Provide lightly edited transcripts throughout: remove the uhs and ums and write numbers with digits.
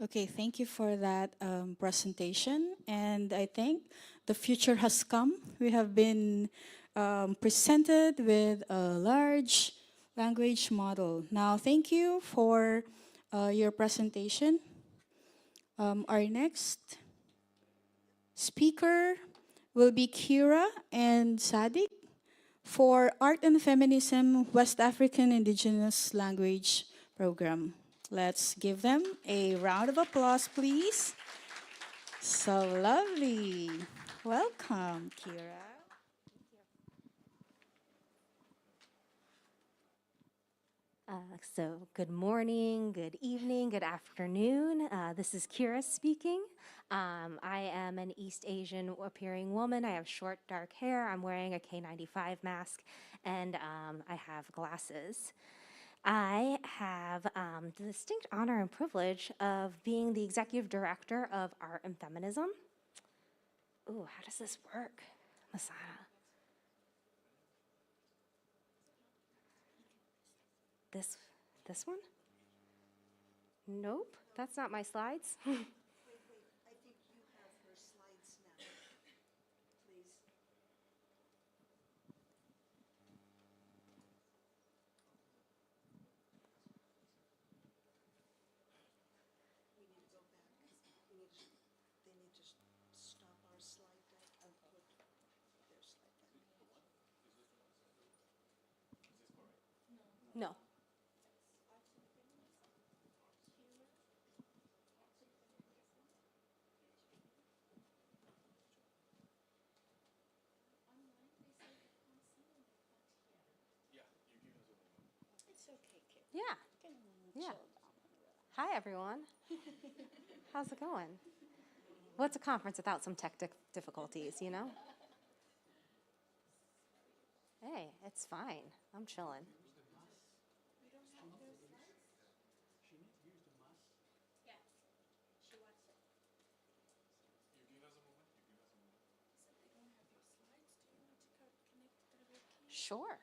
Okay, thank you for that presentation. And I think the future has come. We have been presented with a large language model. Now, thank you for your presentation. Our next speaker will be Kira and Sadik for Art and Feminism West African Indigenous Language Program. Let's give them a round of applause, please. So lovely. Welcome, Kira. So good morning, good evening, good afternoon. This is Kira speaking. I am an East Asian appearing woman. I have short dark hair. I'm wearing a K95 mask and I have glasses. I have the distinct honor and privilege of being the executive director of Art and Feminism. Ooh, how does this work, Masada? This one? Nope, that's not my slides. Wait, I think you have her slides now. Please. We need to go back. They need to stop our slide deck and put their slide deck. No. It's okay, Kira. Yeah. Yeah. Hi, everyone. How's it going? What's a conference without some tech difficulties, you know? Hey, it's fine. I'm chilling. Sure.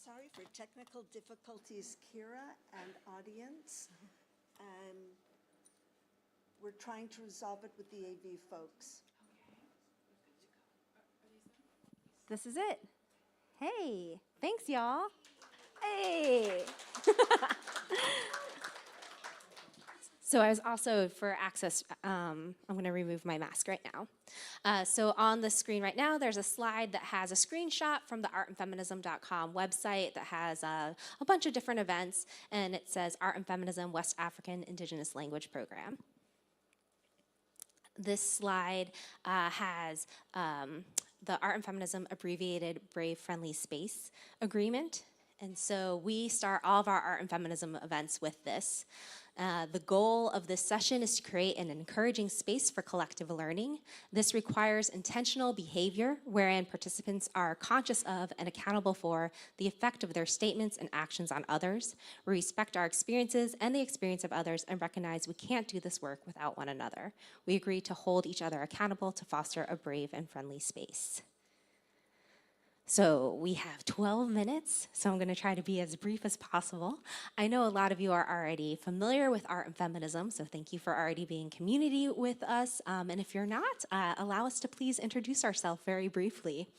Sorry for technical difficulties, Kira and audience. We're trying to resolve it with the AV folks. This is it. Hey, thanks, y'all. Hey. So I was also, for access, I'm going to remove my mask right now. So on the screen right now, there's a slide that has a screenshot from the artandfeminism.com website that has a bunch of different events, and it says Art and Feminism West African Indigenous Language Program. This slide has the Art and Feminism abbreviated Brave Friendly Space Agreement. And so we start all of our Art and Feminism events with this. The goal of this session is to create an encouraging space for collective learning. This requires intentional behavior wherein participants are conscious of and accountable for the effect of their statements and actions on others. We respect our experiences and the experience of others and recognize we can't do this work without one another. We agree to hold each other accountable to foster a brave and friendly space. So we have 12 minutes, so I'm going to try to be as brief as possible. I know a lot of you are already familiar with art and feminism, so thank you for already being community with us. And if you're not, allow us to please introduce ourselves very briefly.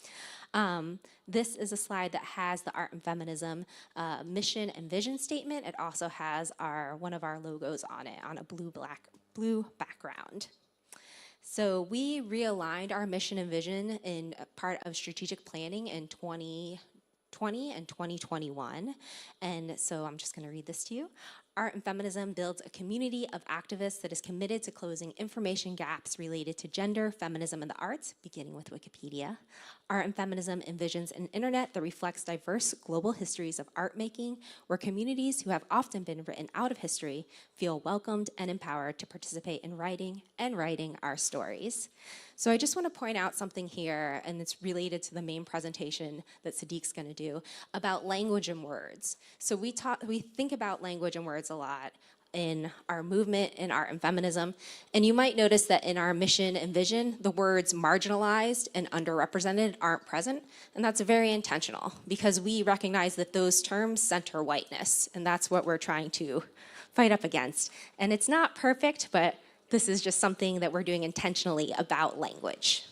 This is a slide that has the art and feminism mission and vision statement. It also has one of our logos on it on a blue background. So we realigned our mission and vision in part of strategic planning in 2020 and 2021. And so I'm just going to read this to you. Art and Feminism builds a community of activists that is committed to closing information gaps related to gender, feminism, and the arts, beginning with Wikipedia. Art and Feminism envisions an internet that reflects diverse global histories of art making, where communities who have often been written out of history feel welcomed and empowered to participate in writing our stories. So I just want to point out something here, and it's related to the main presentation that Sadiq's going to do, about language and words. So we think about language and words a lot in our movement, in art and feminism. And you might notice that in our mission and vision, the words marginalized and underrepresented aren't present. And that's very intentional because we recognize that those terms center whiteness. And that's what we're trying to fight up against. And it's not perfect, but this is just something that we're doing intentionally about language.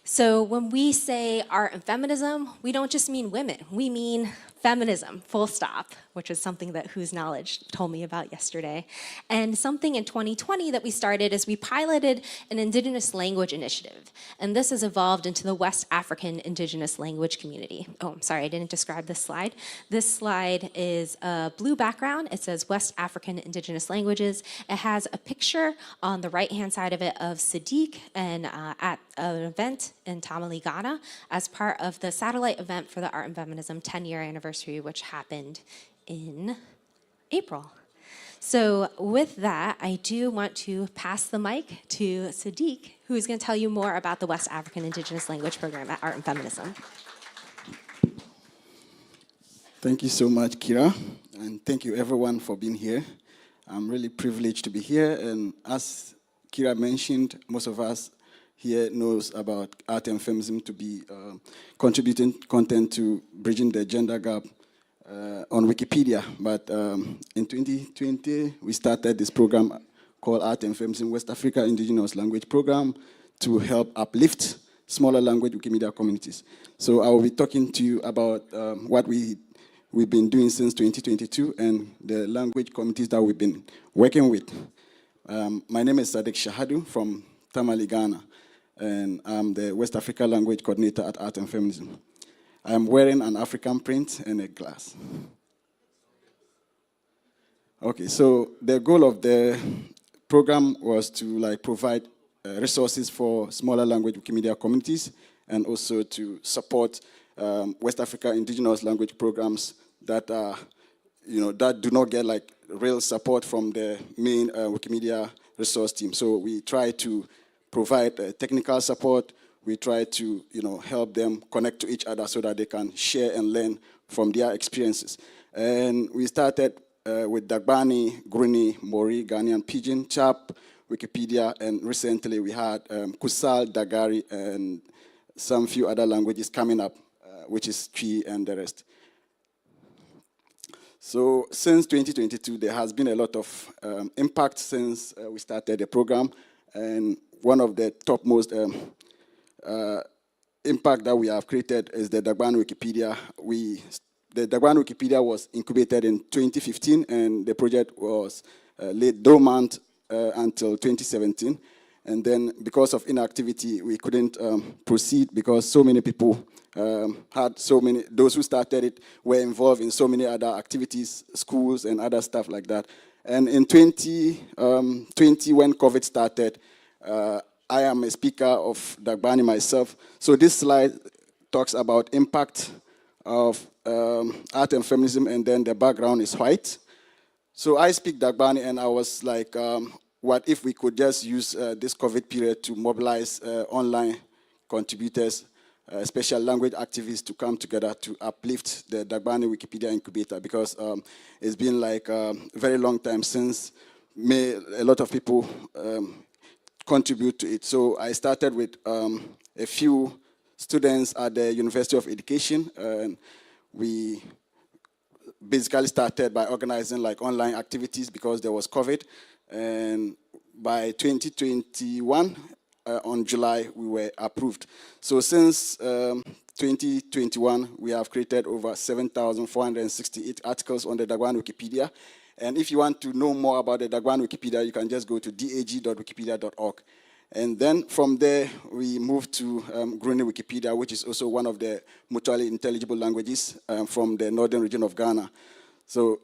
So when we say art and feminism, we don't just mean women, we mean feminism, full stop, which is something that Whose Knowledge told me about yesterday. And something in 2020 that we started is we piloted an Indigenous language initiative. And this has evolved into the West African Indigenous language community. Oh, I'm sorry, I didn't describe this slide. This slide is a blue background. It says West African Indigenous languages. It has a picture on the right-hand side of it of Sadiq and at an event in Tamale, Ghana, as part of the satellite event for the Art and Feminism 10-year anniversary, which happened in April. So with that, I do want to pass the mic to Sadiq, who is going to tell you more about the West African Indigenous Language Program at Art and Feminism. Thank you so much, Kira, and thank you everyone for being here. I'm really privileged to be here, and as Kira mentioned, most of us here knows about art and feminism to be contributing content to bridging the gender gap on Wikipedia. But in 2020, we started this program called Art and Feminism West Africa Indigenous Language Program to help uplift smaller language Wikimedia communities. So I will be talking to you about what we've been doing since 2022 and the language communities that we've been working with. My name is Sadiq Shahadu from Tamale, Ghana, and I'm the West Africa Language Coordinator at Art and Feminism. I'm wearing an African print and a glass. Okay, so the goal of the program was to provide resources for smaller language Wikimedia communities and also to support West Africa indigenous language programs that are, that do not get real support from the main Wikimedia resource team. So we try to provide technical support. We try to, help them connect to each other so that they can share and learn from their experiences. And we started with Dagbani, Grini, Mori, Ghanaian Pidgin, Chap, Wikipedia, and recently we had Kusal, Dagari, and some few other languages coming up, which is Twi and the rest. So since 2022, there has been a lot of impact since we started the program, and one of the topmost impact that we have created is the Dagbani Wikipedia. The Dagbani Wikipedia was incubated in 2015, and the project was laid dormant until 2017. And then because of inactivity, we couldn't proceed because so many people those who started it were involved in so many other activities, schools and other stuff like that. And in 2020, when COVID started, I am a speaker of Dagbani myself. So this slide talks about impact of art and feminism, and then the background is white. So I speak Dagbani, and I was like, what if we could just use this COVID period to mobilize online contributors, special language activists to come together to uplift the Dagbani Wikipedia incubator, because it's been a very long time since a lot of people contribute to it. So I started with a few students at the University of Education, and we basically started by organizing like online activities because there was COVID. And by 2021, on July, we were approved. So since 2021, we have created over 7,468 articles on the Dagban Wikipedia. And if you want to know more about the Dagban Wikipedia, you can just go to dag.wikipedia.org. And then from there, we moved to Gruni Wikipedia, which is also one of the mutually intelligible languages from the northern region of Ghana. So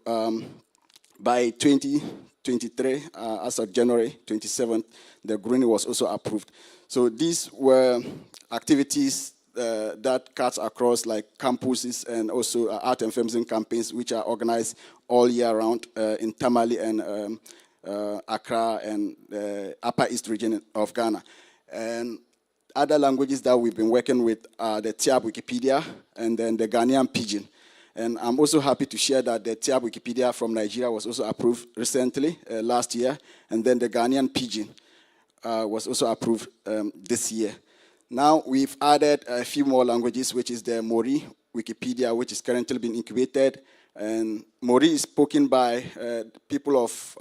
by 2023, as of January 27th, the Gruni was also approved. So these were activities that cuts across like campuses and also art and feminism campaigns, which are organized all year round in Tamale and Accra and the Upper East region of Ghana. And other languages that we've been working with are the Tiab Wikipedia and then the Ghanaian Pidgin. And I'm also happy to share that the Tiab Wikipedia from Nigeria was also approved recently, last year, and then the Ghanaian Pidgin was also approved this year. Now we've added a few more languages, which is the Mori Wikipedia, which is currently being incubated. And Mori is spoken by people of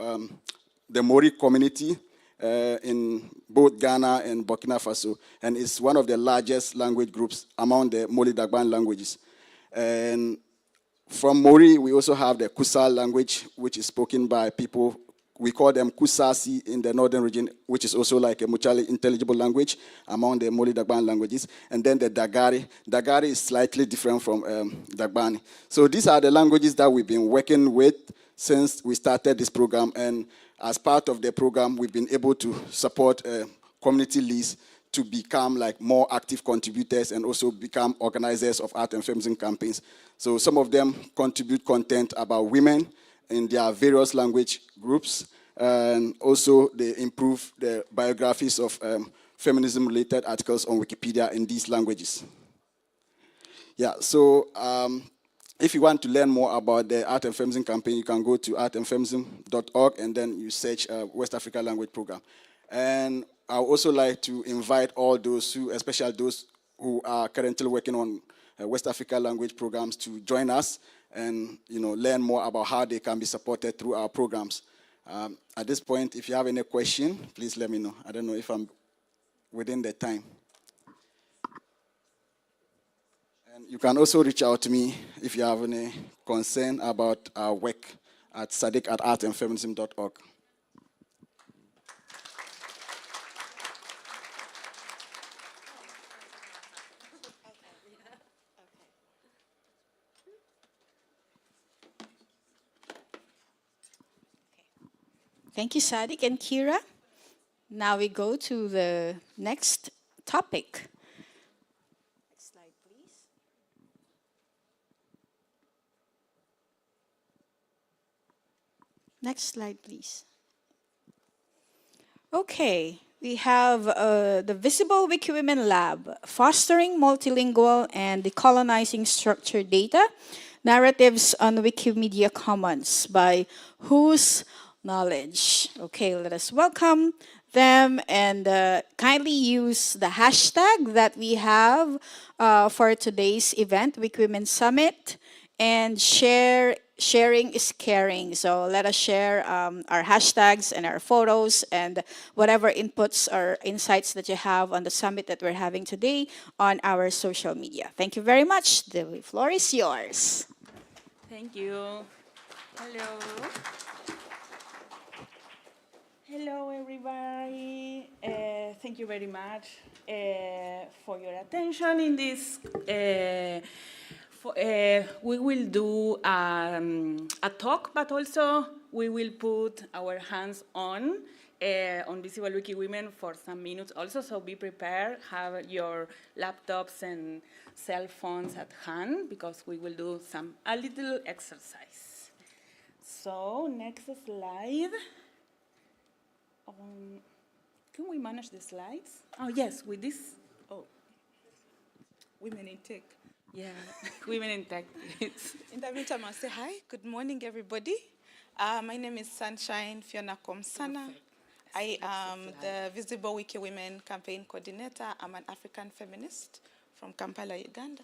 the Mori community in both Ghana and Burkina Faso, and it's one of the largest language groups among the Moli Dagban languages. And from Mori, we also have the Kusal language, which is spoken by people, we call them Kusasi in the northern region, which is also like a mutually intelligible language among the Moli Dagban languages. And then the Dagari. Dagari is slightly different from Dagbani. So these are the languages that we've been working with since we started this program. And as part of the program, we've been able to support community leads to become like more active contributors and also become organizers of art and feminism campaigns. So some of them contribute content about women in their various language groups, and also they improve the biographies of feminism-related articles on Wikipedia in these languages. Yeah, so if you want to learn more about the Art and Feminism campaign, you can go to artandfeminism.org and then you search West Africa Language Program. And I would also like to invite all those who, especially those who are currently working on West Africa language programs, to join us and learn more about how they can be supported through our programs. At this point, if you have any question, please let me know. I don't know if I'm within the time. And you can also reach out to me if you have any concern about our work at sadiq@artandfeminism.org. Thank you, Sadiq and Kira. Now we go to the next topic. Next slide, please. Next slide, please. Okay, we have the Visible Wikiwomen Lab, Fostering Multilingual and Decolonizing Structured Data, Narratives on Wikimedia Commons by Whose Knowledge. Okay, let us welcome them and kindly use the hashtag that we have for today's event, Wikiwomen Summit, and sharing is caring. So let us share our hashtags and our photos and whatever inputs or insights that you have on the summit that we're having today on our social media. Thank you very much. The floor is yours. Thank you. Hello. Hello, everybody. Thank you very much for your attention in this. We will do a talk, but also we will put our hands on Visible Wikiwomen for some minutes also, so be prepared, have your laptops and cell phones at hand, because we will do a little exercise. So, next slide. Can we manage the slides? Oh, yes, with this. Oh, Women in Tech. yeah, women in tech. In the meantime, I'll say hi. Good morning, everybody. My name is Sunshine Fiona Komsana. I am the Visible Wikiwomen campaign coordinator. I'm an African feminist from Kampala, Uganda.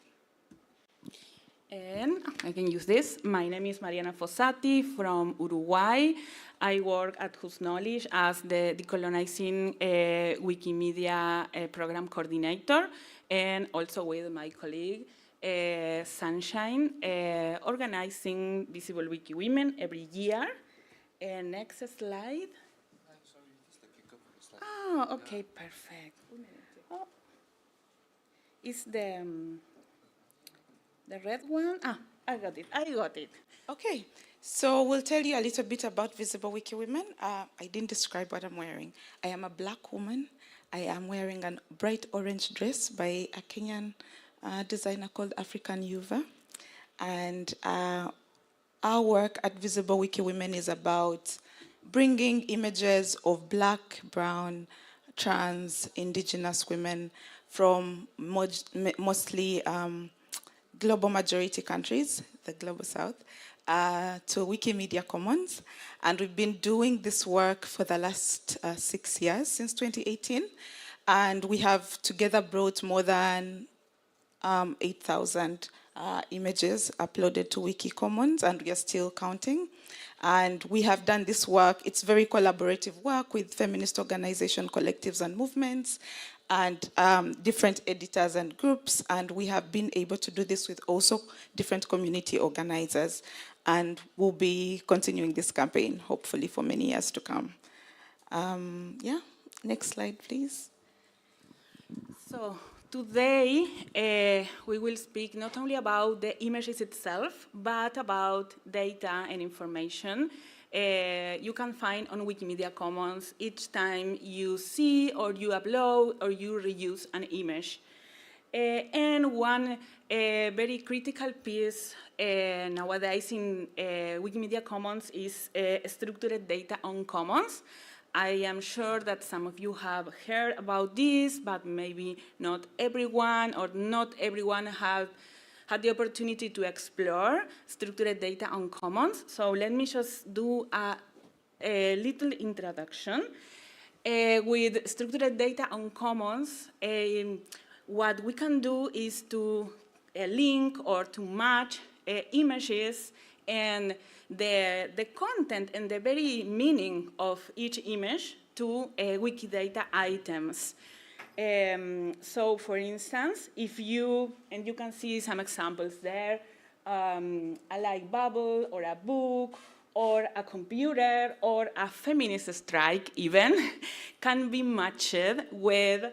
And I can use this. My name is Mariana Fossati from Uruguay. I work at Whose Knowledge as the Decolonizing Wikimedia Program Coordinator, and also with my colleague, Sunshine, organizing Visible Wiki Women every year. Next slide. Oh, okay, perfect. Oh. Is the red one? Ah, I got it. Okay, so we'll tell you a little bit about Visible Wiki Women. I didn't describe what I'm wearing. I am a black woman. I am wearing a bright orange dress by a Kenyan designer called African Yuva. And our work at Visible Wiki Women is about bringing images of black, brown, trans, indigenous women from mostly global majority countries, the global south, to Wikimedia Commons. And we've been doing this work for the last 6 years, since 2018. And we have together brought more than 8,000 images uploaded to Wiki Commons, and we are still counting. And we have done this work. It's very collaborative work with feminist organization, collectives, and movements, and different editors and groups. And we have been able to do this with also different community organizers. And we'll be continuing this campaign, hopefully, for many years to come. Yeah, next slide, please. So today, we will speak not only about the images itself, but about data and information you can find on Wikimedia Commons each time you see or you upload or you reuse an image. And one very critical piece nowadays in Wikimedia Commons is structured data on commons. I am sure that some of you have heard about this, but maybe not everyone, or not everyone had the opportunity to explore structured data on commons. So let me just do a little introduction. With structured data on commons, what we can do is to link or to match images and the content and the very meaning of each image to Wikidata items. So for instance, if you, and you can see some examples there, a light bubble or a book or a computer or a feminist strike even can be matched with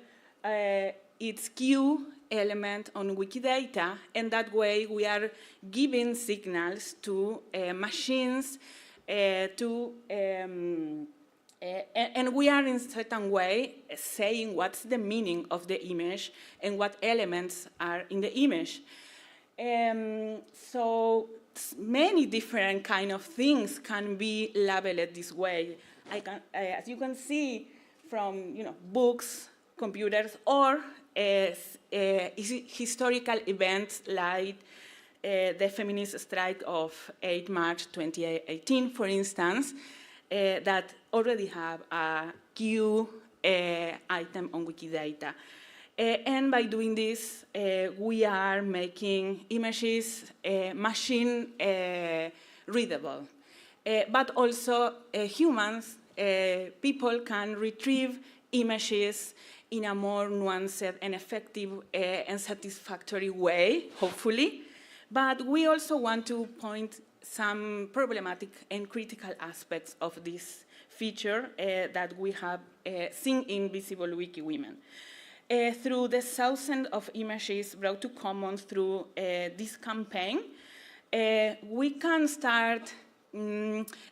its Q element on Wikidata, and that way we are giving signals to machines and we are in a certain way saying what's the meaning of the image and what elements are in the image. So many different kind of things can be labeled this way. As you can see from books, computers, or historical events like the feminist strike of 8 March 2018, for instance, that already have a Q item on Wikidata. And by doing this, we are making images machine readable. But also humans, people can retrieve images in a more nuanced and effective and satisfactory way, hopefully. But we also want to point some problematic and critical aspects of this feature that we have seen in Visible Wiki Women. Through the thousands of images brought to Commons through this campaign, we can start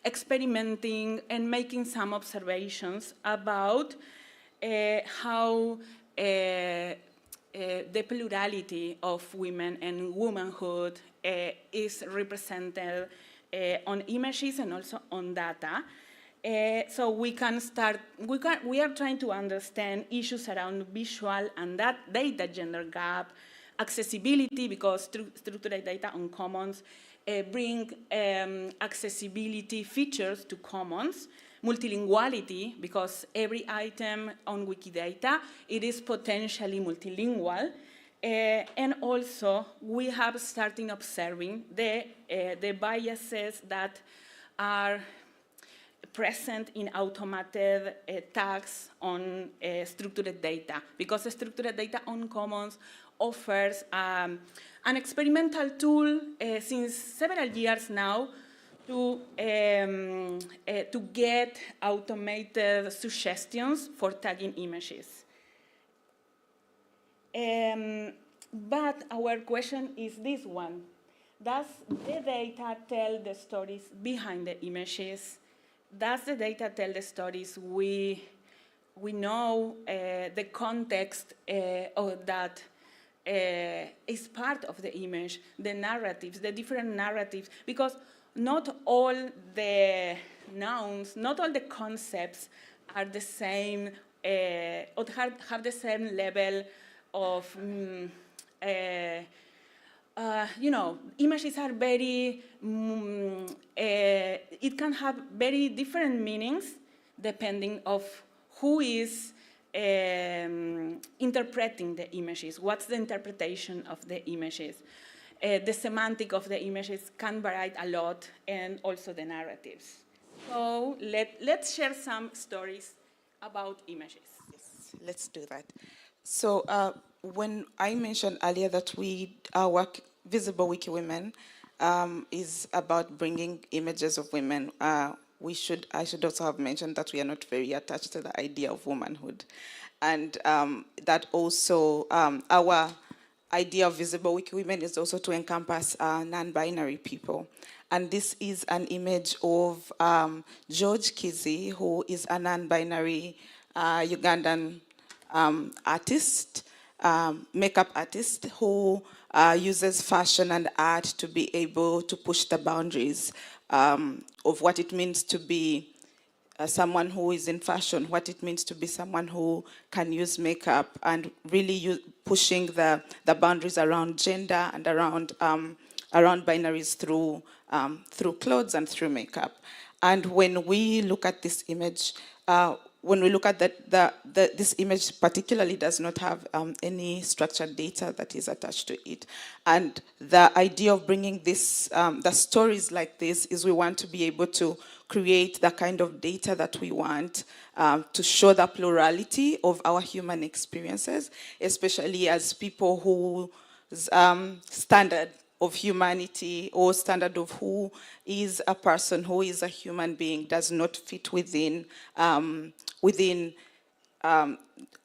experimenting and making some observations about how the plurality of women and womanhood is represented on images and also on data. So we can start, we are trying to understand issues around visual and that data gender gap, accessibility, because structured data on commons bring accessibility features to commons, multilinguality, because every item on Wikidata, it is potentially multilingual, And also, we have started observing the biases that are present in automated tags on structured data, because structured data on commons offers an experimental tool since several years now to get automated suggestions for tagging images. But our question is this one. Does the data tell the stories behind the images? Does the data tell the stories we know the context that is part of the image, the narratives, the different narratives, because not all the nouns, not all the concepts are the same, or have the same level of, you know, images are very, it can have very different meanings depending of who is interpreting the images, what's the interpretation of the images. The semantic of the images can vary a lot, and also the narratives. So let's share some stories about images. Yes, let's do that. So when I mentioned earlier that our work, Visible Wiki Women, is about bringing images of women, I should also have mentioned that we are not very attached to the idea of womanhood. And that also, our idea of Visible Wiki Women is also to encompass non-binary people. And this is an image of George Kizi, who is a non-binary Ugandan artist, makeup artist, who uses fashion and art to be able to push the boundaries of what it means to be someone who is in fashion, what it means to be someone who can use makeup, and really pushing the boundaries around gender and around binaries through clothes and through makeup. And when we look at this image, when we look at this image particularly does not have any structured data that is attached to it. And the idea of bringing this, the stories like this, is we want to be able to create the kind of data that we want to show the plurality of our human experiences, especially as people whose standard of humanity or standard of who is a person, who is a human being, does not fit within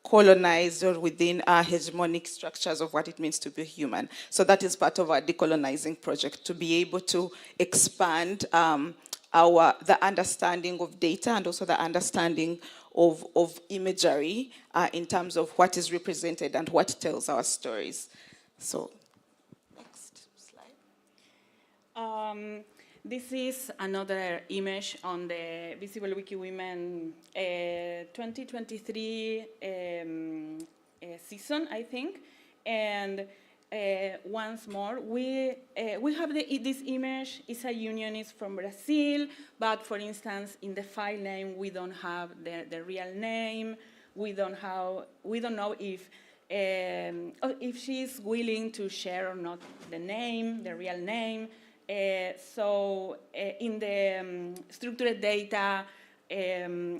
colonized or within hegemonic structures of what it means to be human. So that is part of our decolonizing project, to be able to expand the understanding of data and also the understanding of imagery in terms of what is represented and what tells our stories. So, next slide. This is another image on the Visible Wiki Women 2023 season, I think. And once more, we have this image. It's a unionist from Brazil, but for instance, in the file name, we don't have the real name. We don't know if she's willing to share or not the real name. So in the structured data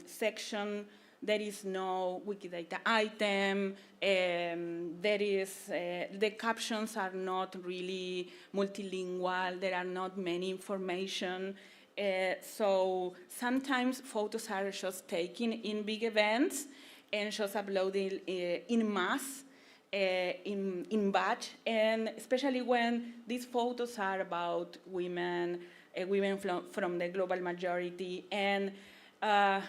section, there is no Wikidata item. The captions are not really multilingual. There are not many information. So sometimes photos are just taken in big events and just uploaded in mass. In batch, and especially when these photos are about women, women from the global majority, and the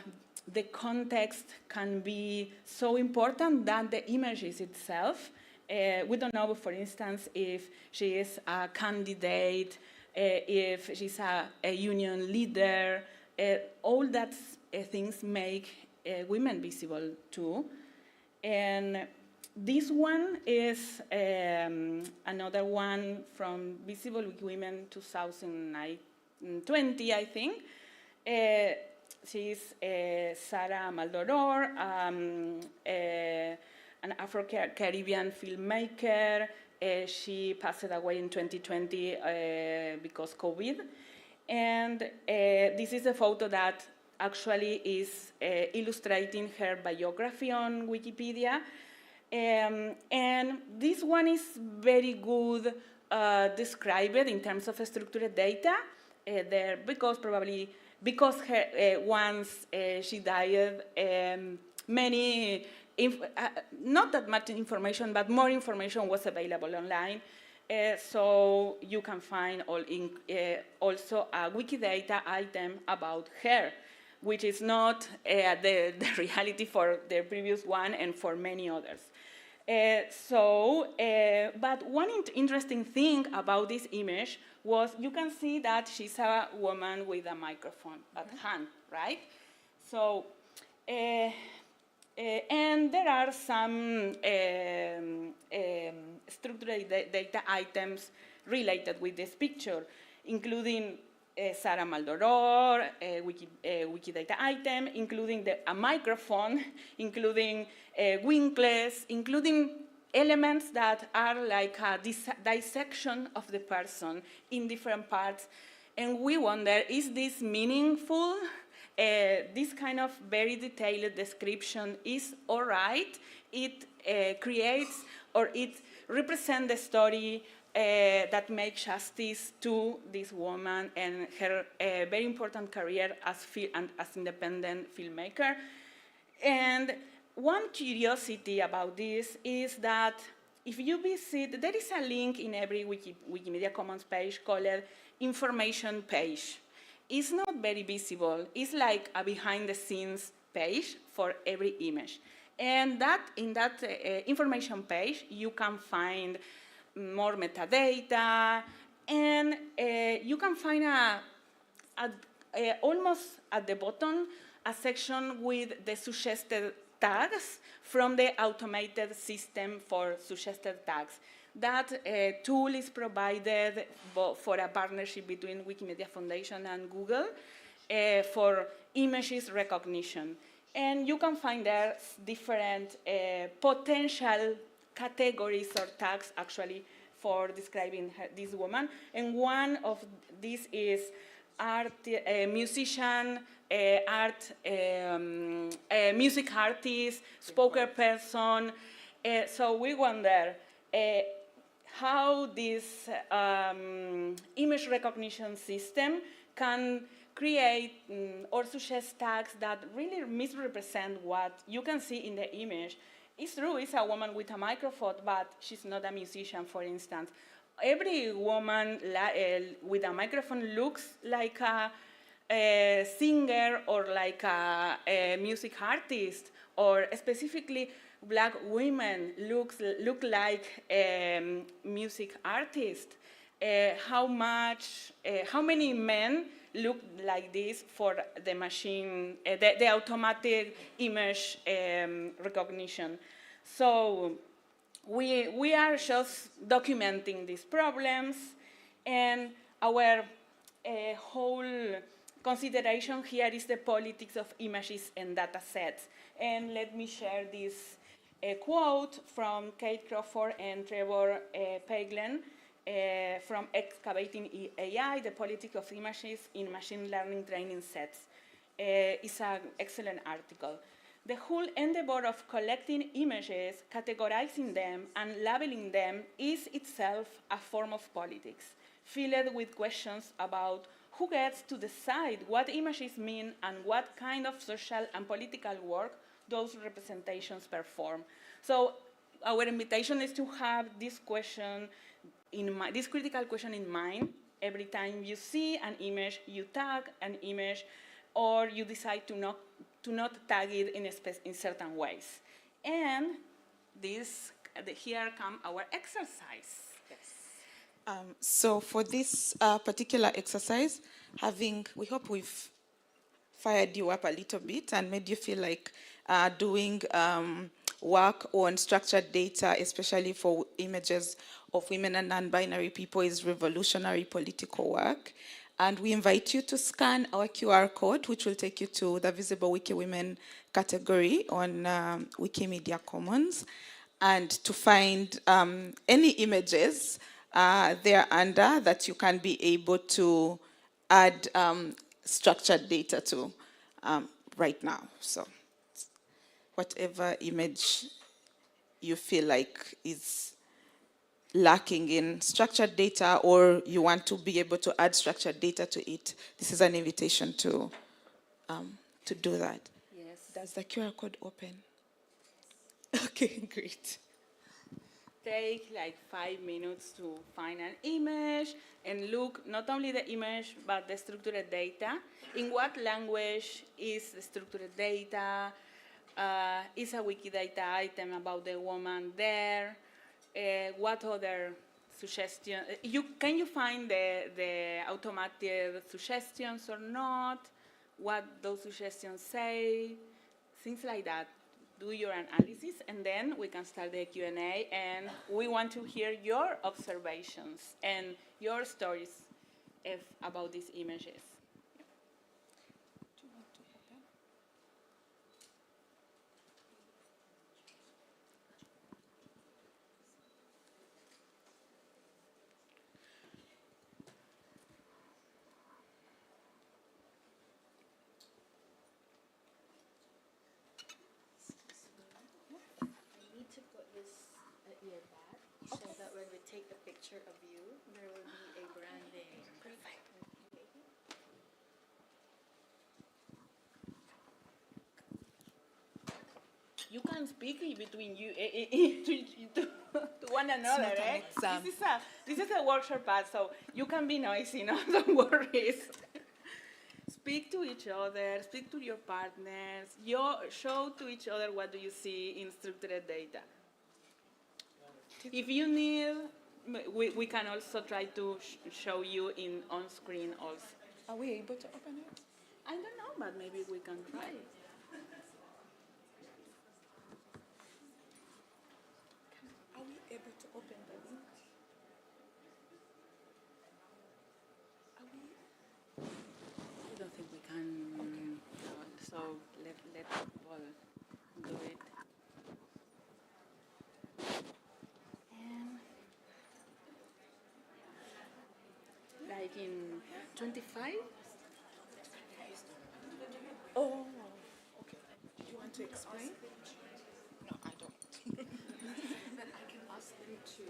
context can be so important that the images itself, we don't know, for instance, if she is a candidate, if she's a union leader, all that things make women visible too. And this one is another one from Visible Wiki Women 2020, I think. She's Sara Maldoror, an Afro-Caribbean filmmaker. She passed away in 2020 because COVID. And this is a photo that actually is illustrating her biography on Wikipedia. And this one is very good described in terms of structured data there because once she died, many not that much information, but more information was available online. So you can find also a Wikidata item about her, which is not the reality for the previous one and for many others. But one interesting thing about this image was you can see that she's a woman with a microphone at hand, right? So, and there are some structured data items related with this picture, including Sarah Maldoror, Wikidata item, including a microphone, including winkless, including elements that are like a dissection of the person in different parts. And we wonder, is this meaningful? This kind of very detailed description is all right. It creates or it represents the story that makes justice to this woman and her very important career as independent filmmaker. And one curiosity about this is that if you visit, there is a link in every Wikimedia Commons page called information page. It's not very visible. It's like a behind-the-scenes page for every image. And in that information page, you can find more metadata, and you can find almost at the bottom a section with the suggested tags from the automated system for suggested tags. That tool is provided for a partnership between Wikimedia Foundation and Google for images recognition. And you can find there different potential categories or tags actually for describing this woman. And one of these is art, musician, music artist, spokesperson. So we wonder how this image recognition system can create or suggest tags that really misrepresent what you can see in the image. It's true, it's a woman with a microphone, but she's not a musician, for instance. Every woman with a microphone looks like a singer or like a music artist, or specifically Black women look like music artists. How many men look like this for the machine, the automatic image recognition? So we are just documenting these problems, and our whole consideration here is the politics of images and data sets. And let me share this quote from Kate Crawford and Trevor Paglen from Excavating AI, The Politics of Images in Machine Learning Training Sets. It's an excellent article. The whole endeavor of collecting images, categorizing them, and labeling them is itself a form of politics, filled with questions about who gets to decide what images mean and what kind of social and political work those representations perform. So our invitation is to have this question this critical question in mind every time you see an image, you tag an image, or you decide to not tag it in certain ways. And here come our exercise. Yes. So for this particular exercise, we hope we've fired you up a little bit and made you feel like doing work on structured data, especially for images of women and non-binary people, is revolutionary political work. And we invite you to scan our QR code, which will take you to the Visible Wiki Women category on Wikimedia Commons, and to find any images there under that you can be able to add structured data to right now. So whatever image you feel like is lacking in structured data, or you want to be able to add structured data to it, this is an invitation to do that. Yes. Does the QR code open? Okay, great. Take like 5 minutes to find an image and look not only the image but the structured data. In what language is the structured data? Is a Wikidata item about the woman there? What other suggestions? Can you find the automated suggestions or not? What those suggestions say? Things like that. Do your analysis, and then we can start the Q&A, and we want to hear your observations and your stories about these images. I need to put this at your back so that when we take the picture of you, there will be a branding. You can speak between you to one another, not an eh? exam. This is a workshop path, so you can be noisy, no? Don't worry. Speak to each other, speak to your partners, show to each other what do you see in structured data. If you need, we can also try to show you on screen also. Are we able to open it? I don't know, but maybe we can try. Are we able to open the link? I don't think we can. So let people do it. Like in 25? Oh, okay. Do you want to explain? No, I don't. Then I can ask them to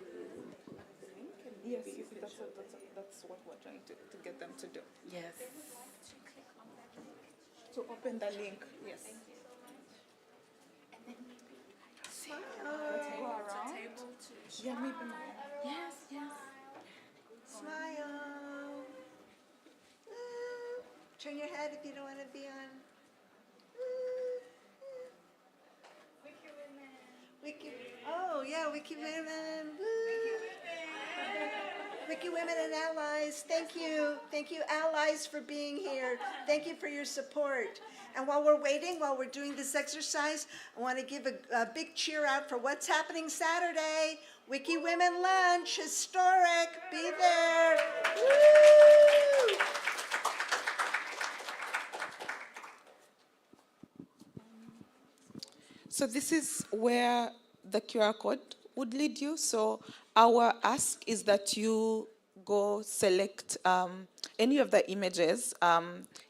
pull up the link and Yes, maybe you can that's show what we're trying to get them to do. Yes. To open the link, yes. Let's go around. Yeah, maybe. Yes, yes. Smile. Woo. Turn your head if you don't want to be on. Wiki, oh yeah, Wiki Women. Wiki Women and Allies, thank you. Thank you, allies, for being here. Thank you for your support. And while we're waiting, while we're doing this exercise, I want to give a big cheer out for what's happening Saturday. Wiki Women Lunch, historic, be there. Woo! So this is where the QR code would lead you. So our ask is that you go select any of the images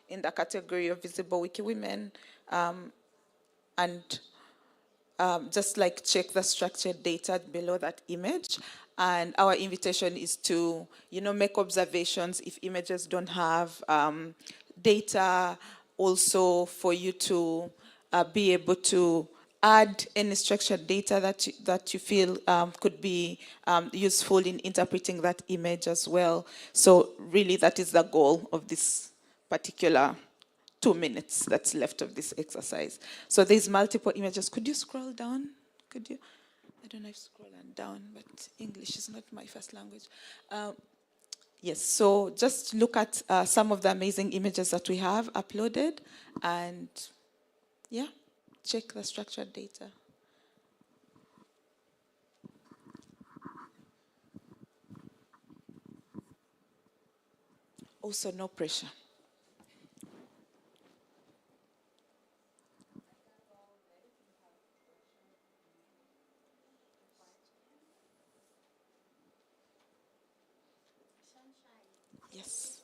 in the category of Visible Wiki Women and just like check the structured data below that image. And our invitation is to, make observations if images don't have data, also for you to be able to add any structured data that you feel could be useful in interpreting that image as well. So really that is the goal of this particular 2 minutes that's left of this exercise. So there's multiple images. Could you scroll down? Could you? I don't know if scrolling down, but English is not my first language. Yes, so just look at some of the amazing images that we have uploaded and, yeah, check the structured data. Also, no pressure. Yes.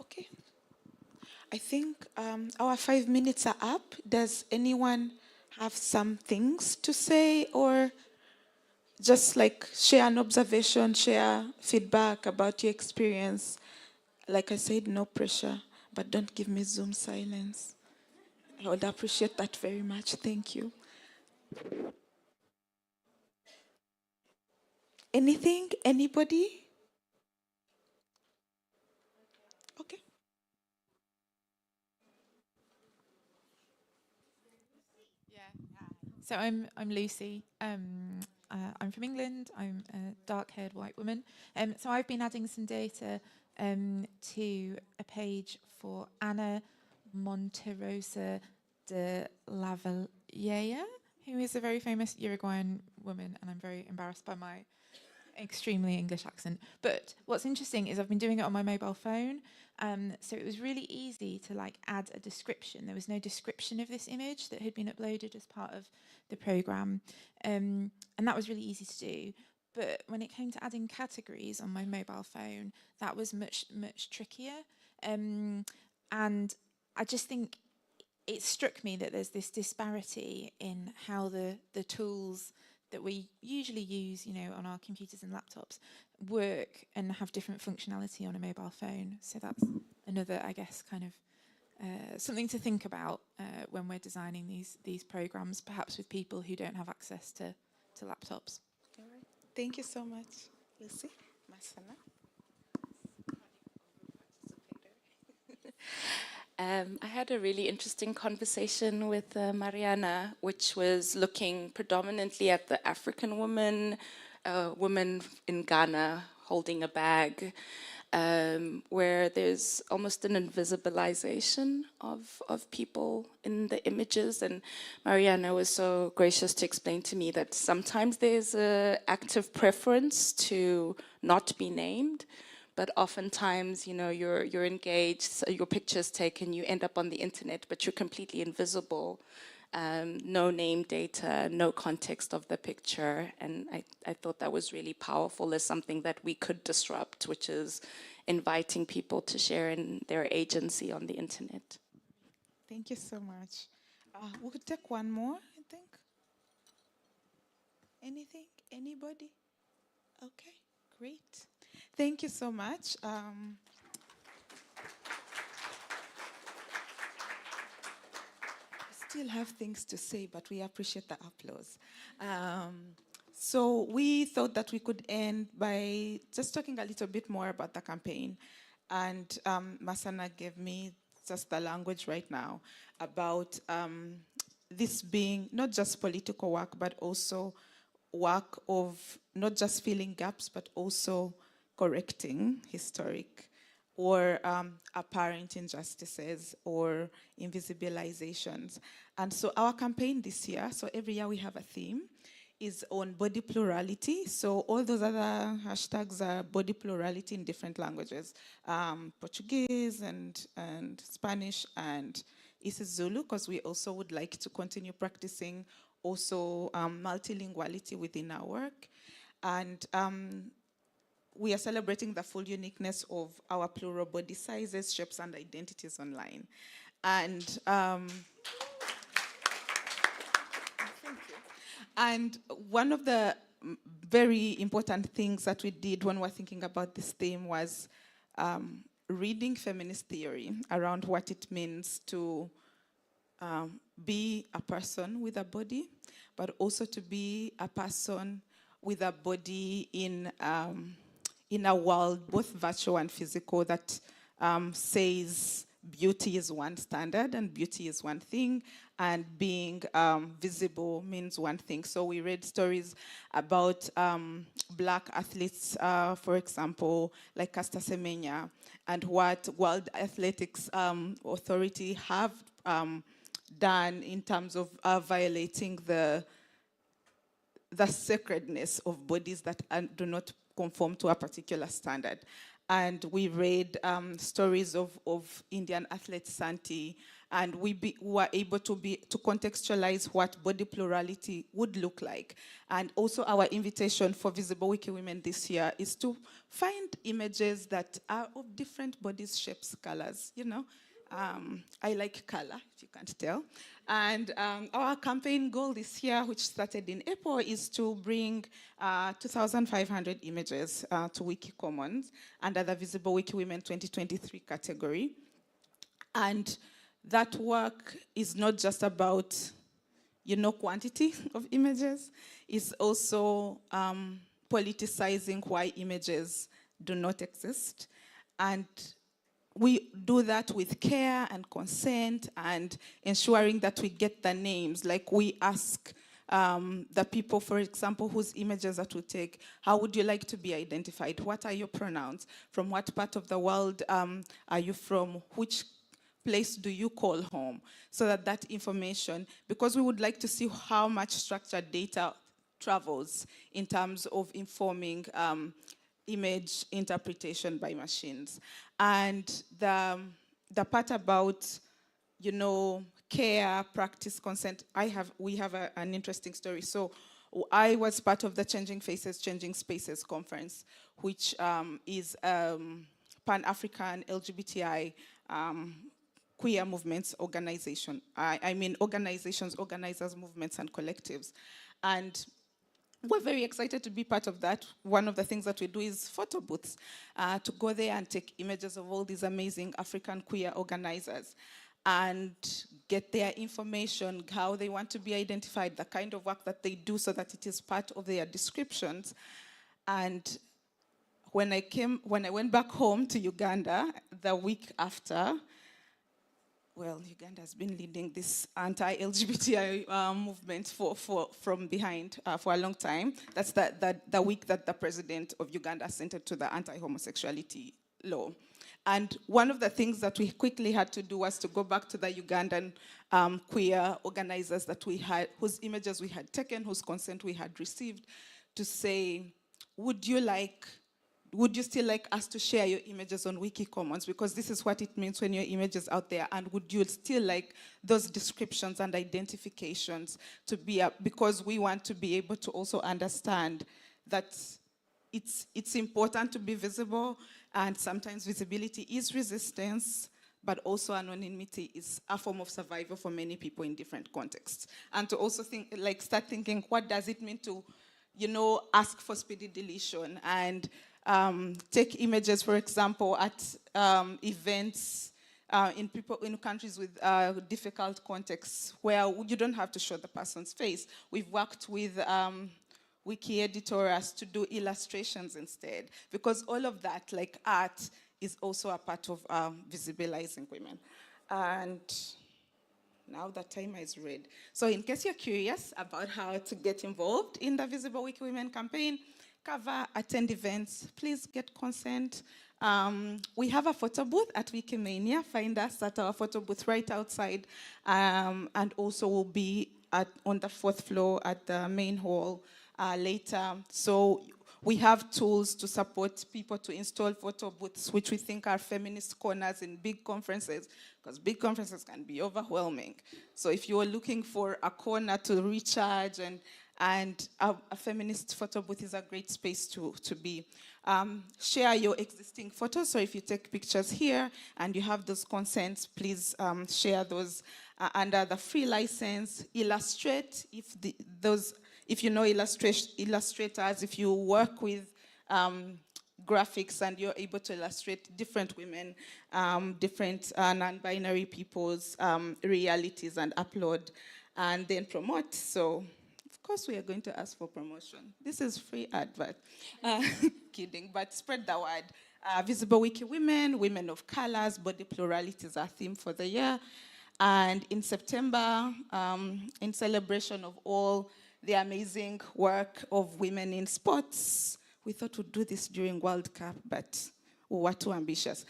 Okay. I think our 5 minutes are up. Does anyone have some things to say or just like share an observation, share feedback about your experience? Like I said, no pressure, but don't give me Zoom silence. I would appreciate that very much. Thank you. Anything? Anybody? Okay. So I'm Lucy. I'm from England. I'm a dark-haired white woman. So I've been adding some data to a page for Anna Monterosa de Lavallea, who is a very famous Uruguayan woman, and I'm very embarrassed by my extremely English accent. But what's interesting is I've been doing it on my mobile phone. So it was really easy to like add a description. There was no description of this image that had been uploaded as part of the program. And that was really easy to do. But when it came to adding categories on my mobile phone, that was much, much trickier. And I just think it struck me that there's this disparity in how the tools that we usually use, you know, on our computers and laptops work and have different functionality on a mobile phone. So that's another, I guess, kind of something to think about when we're designing these programs, perhaps with people who don't have access to laptops. All right. Thank you so much, Lucy. Masana. I had a really interesting conversation with Mariana, which was looking predominantly at the African woman, woman in Ghana holding a bag, where there's almost an invisibilization of people in the images. And Mariana was so gracious to explain to me that sometimes there's an active preference to not be named. But oftentimes, you know, you're engaged, so your picture's taken, you end up on the internet, but you're completely invisible. No name data, no context of the picture. And I thought that was really powerful as something that we could disrupt, which is inviting people to share in their agency on the internet. Thank you so much. We could take one more, I think. Anything? Anybody? Okay, great. Thank you so much. Still have things to say, but we appreciate the applause. So we thought that we could end by just talking a little bit more about the campaign. And Masana gave me just the language right now about this being not just political work, but also work of not just filling gaps, but also correcting historic or apparent injustices or invisibilizations. And so our campaign this year, so every year we have a theme, is on body plurality. So all those other hashtags are body plurality in different languages, Portuguese and Spanish and isiZulu, because we also would like to continue practicing also multilinguality within our work. And we are celebrating the full uniqueness of our plural body sizes, shapes, and identities online. And and one of the very important things that we did when we're thinking about this theme was reading feminist theory around what it means to be a person with a body, but also to be a person with a body in a world, both virtual and physical, that says beauty is one standard and beauty is one thing, and being visible means one thing. So we read stories about black athletes, for example, like Caster Semenya, and what World Athletics Authority have done in terms of violating the sacredness of bodies that do not conform to a particular standard. And we read stories of Indian athlete Santi, and we were able to contextualize what body plurality would look like. And also our invitation for Visible Wiki Women this year is to find images that are of different bodies, shapes, colors, you know. I like color, if you can't tell. And our campaign goal this year, which started in April, is to bring 2,500 images to Wiki Commons under the Visible Wiki Women 2023 category. And that work is not just about, you know, quantity of images. It's also politicizing why images do not exist. And we do that with care and consent and ensuring that we get the names. Like we ask the people, for example, whose images that we take, how would you like to be identified? What are your pronouns? From what part of the world are you from? Which place do you call home? So that information, because we would like to see how much structured data travels in terms of informing image interpretation by machines. And the part about, you know, care, practice, consent, we have an interesting story. So I was part of the Changing Faces, Changing Spaces conference, which is Pan-African LGBTI queer movements organization. I mean organizations, organizers, movements, and collectives. And we're very excited to be part of that. One of the things that we do is photo booths, to go there and take images of all these amazing African queer organizers and get their information, how they want to be identified, the kind of work that they do so that it is part of their descriptions. And when I went back home to Uganda the week after, well, Uganda has been leading this anti-LGBTI movement from behind for a long time. That's the week that the president of Uganda assented to the anti-homosexuality law. And one of the things that we quickly had to do was to go back to the Ugandan queer organizers that we had, whose images we had taken, whose consent we had received, to say, would you still like us to share your images on Wiki Commons? Because this is what it means when your image is out there. And would you still like those descriptions and identifications to be up? Because we want to be able to also understand that it's important to be visible, and sometimes visibility is resistance, but also anonymity is a form of survival for many people in different contexts. And to also start thinking, what does it mean to, you know, ask for speedy deletion and take images, for example, at events in countries with difficult contexts where you don't have to show the person's face. We've worked with wiki editors to do illustrations instead, because all of that, like art, is also a part of visibilizing women. And now the timer is red. So in case you're curious about how to get involved in the Visible Wiki Women campaign, cover, attend events, please get consent. We have a photo booth at Wikimania. Find us at our photo booth right outside. And also we'll be on the 4th floor at the main hall later. So we have tools to support people to install photo booths, which we think are feminist corners in big conferences, because big conferences can be overwhelming. So if you're looking for a corner to recharge and a feminist photo booth is a great space to be. Share your existing photos. So if you take pictures here and you have those consents, please share those under the free license. Illustrate if you know illustrators, if you work with graphics and you're able to illustrate different women, different non-binary people's realities and upload and then promote. So of course we are going to ask for promotion. This is free advert. Kidding, but spread the word. Visible Wiki Women, Women of Colors, Body Plurality is our theme for the year. And in September, in celebration of all the amazing work of women in sports, we thought we'd do this during World Cup, but we were too ambitious.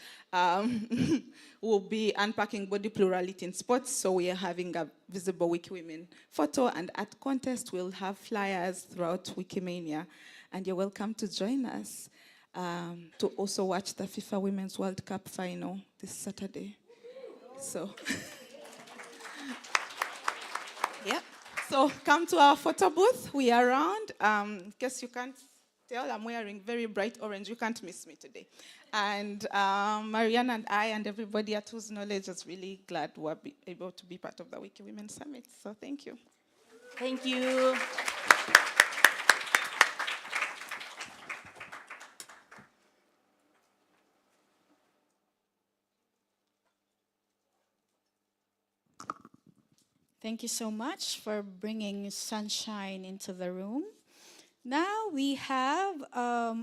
We'll be unpacking body plurality in sports, so we are having a Visible Wiki Women photo and art contest. We'll have flyers throughout Wikimania, and you're welcome to join us to also watch the FIFA Women's World Cup final this Saturday. So, yeah. So come to our photo booth. We are around. In case you can't tell, I'm wearing very bright orange. You can't miss me today. And Marianne and I and everybody at Whose Knowledge is really glad we're able to be part of the Wiki Women Summit. So thank you. Thank you. Thank you so much for bringing sunshine into the room. Now we have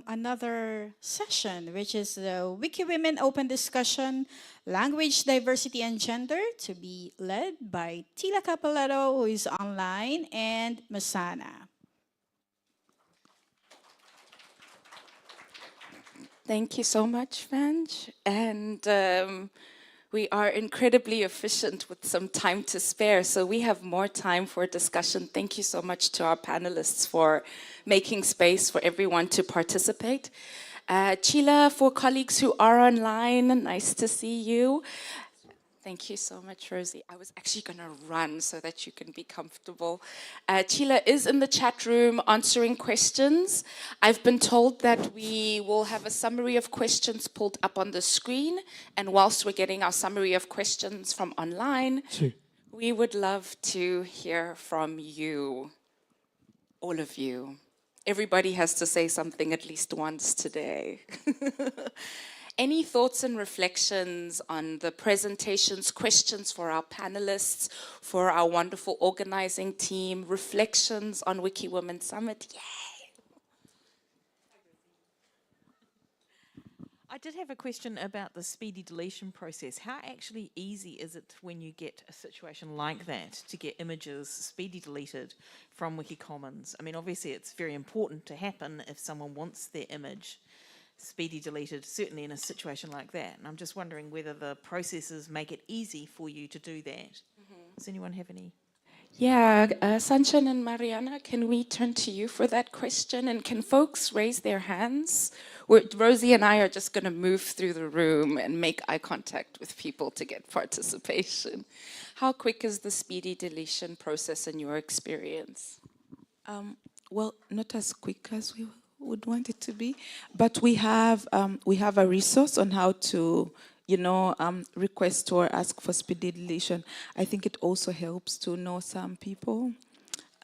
another session, which is the Wiki Women Open Discussion, Language, Diversity, and Gender, to be led by Tila Capoletto, who is online, and Masana. Thank you so much, Vanj. And we are incredibly efficient with some time to spare, so we have more time for discussion. Thank you so much to our panelists for making space for everyone to participate. Chila, for colleagues who are online, nice to see you. Thank you so much, Rosie. I was actually going to run so that you can be comfortable. Chila is in the chat room answering questions. I've been told that we will have a summary of questions pulled up on the screen. And whilst we're getting our summary of questions from online, we would love to hear from you, all of you. Everybody has to say something at least once today. Any thoughts and reflections on the presentations, questions for our panelists, for our wonderful organizing team, reflections on Wiki Women Summit? Yay! I did have a question about the speedy deletion process. How actually easy is it when you get a situation like that to get images speedy deleted from Wikicommons? I mean, obviously it's very important to happen if someone wants their image speedy deleted, certainly in a situation like that. And I'm just wondering whether the processes make it easy for you to do that. Does anyone have any? Yeah, Sunshine and Mariana, can we turn to you for that question? And can folks raise their hands? Rosie and I are just going to move through the room and make eye contact with people to get participation. How quick is the speedy deletion process in your experience? Well, not as quick as we would want it to be, but we have a resource on how to, request or ask for speedy deletion. I think it also helps to know some people,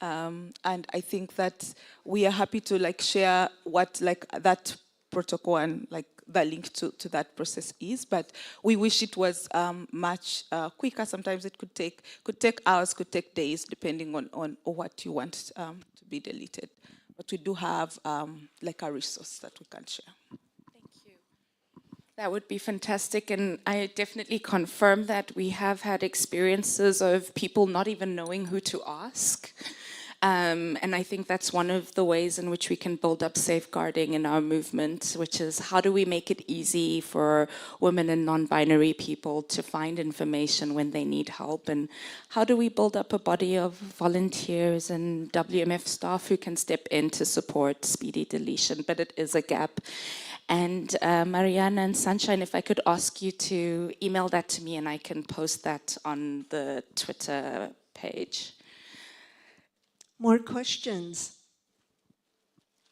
and I think that we are happy to share what that protocol and the link to that process is, but we wish it was much quicker. Sometimes it could take hours, could take days, depending on what you want to be deleted. But we do have a resource that we can share. Thank you. That would be fantastic, and I definitely confirm that we have had experiences of people not even knowing who to ask. And I think that's one of the ways in which we can build up safeguarding in our movement, which is how do we make it easy for women and non-binary people to find information when they need help, and how do we build up a body of volunteers and WMF staff who can step in to support speedy deletion, but it is a gap. And Mariana and Sunshine, if I could ask you to email that to me and I can post that on the Twitter page. More questions,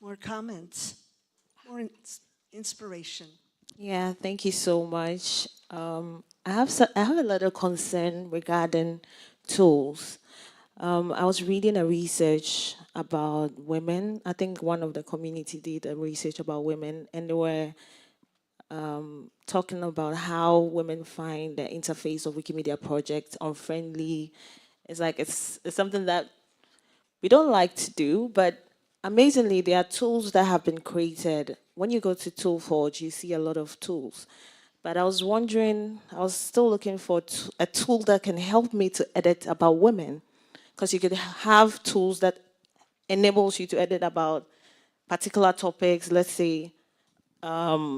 more comments, more inspiration. Yeah, thank you so much. I have a little concern regarding tools. I was reading a research about women. I think one of the community did a research about women, and they were talking about how women find the interface of Wikimedia projects unfriendly. It's something that we don't like to do, but amazingly, there are tools that have been created. When you go to Toolforge, you see a lot of tools. But I was wondering, I was still looking for a tool that can help me to edit about women. Because you could have tools that enables you to edit about particular topics, let's say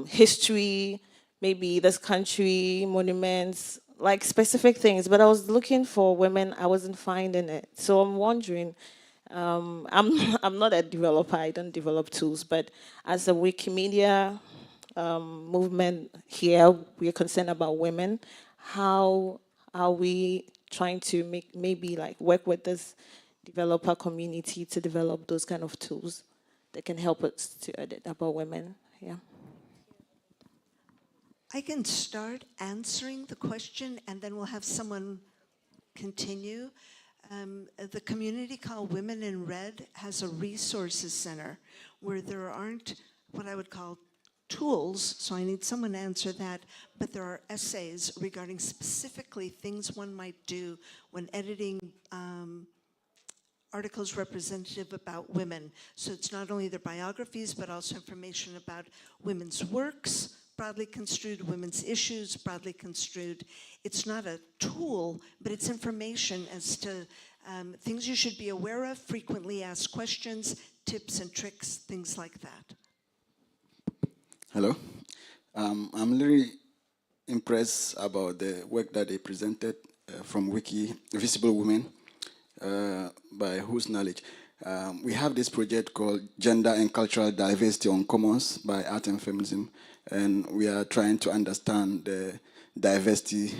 history, maybe this country, monuments, like specific things. But I was looking for women, I wasn't finding it. So I'm wondering, I'm not a developer, I don't develop tools, but as a Wikimedia movement here, we're concerned about women. How are we trying to maybe like work with this developer community to develop those kind of tools that can help us to edit about women? Yeah. I can start answering the question and then we'll have someone continue. The community called Women in Red has a resources center where there aren't what I would call tools, so I need someone to answer that, but there are essays regarding specifically things one might do when editing articles representative about women. So it's not only their biographies, but also information about women's works, broadly construed, women's issues, broadly construed. It's not a tool, but it's information as to things you should be aware of, frequently asked questions, tips and tricks, things like that. Hello. I'm really impressed about the work that they presented from Visible Women, by whose knowledge. We have this project called Gender and Cultural Diversity on Commons by Art and Feminism, and we are trying to understand the diversity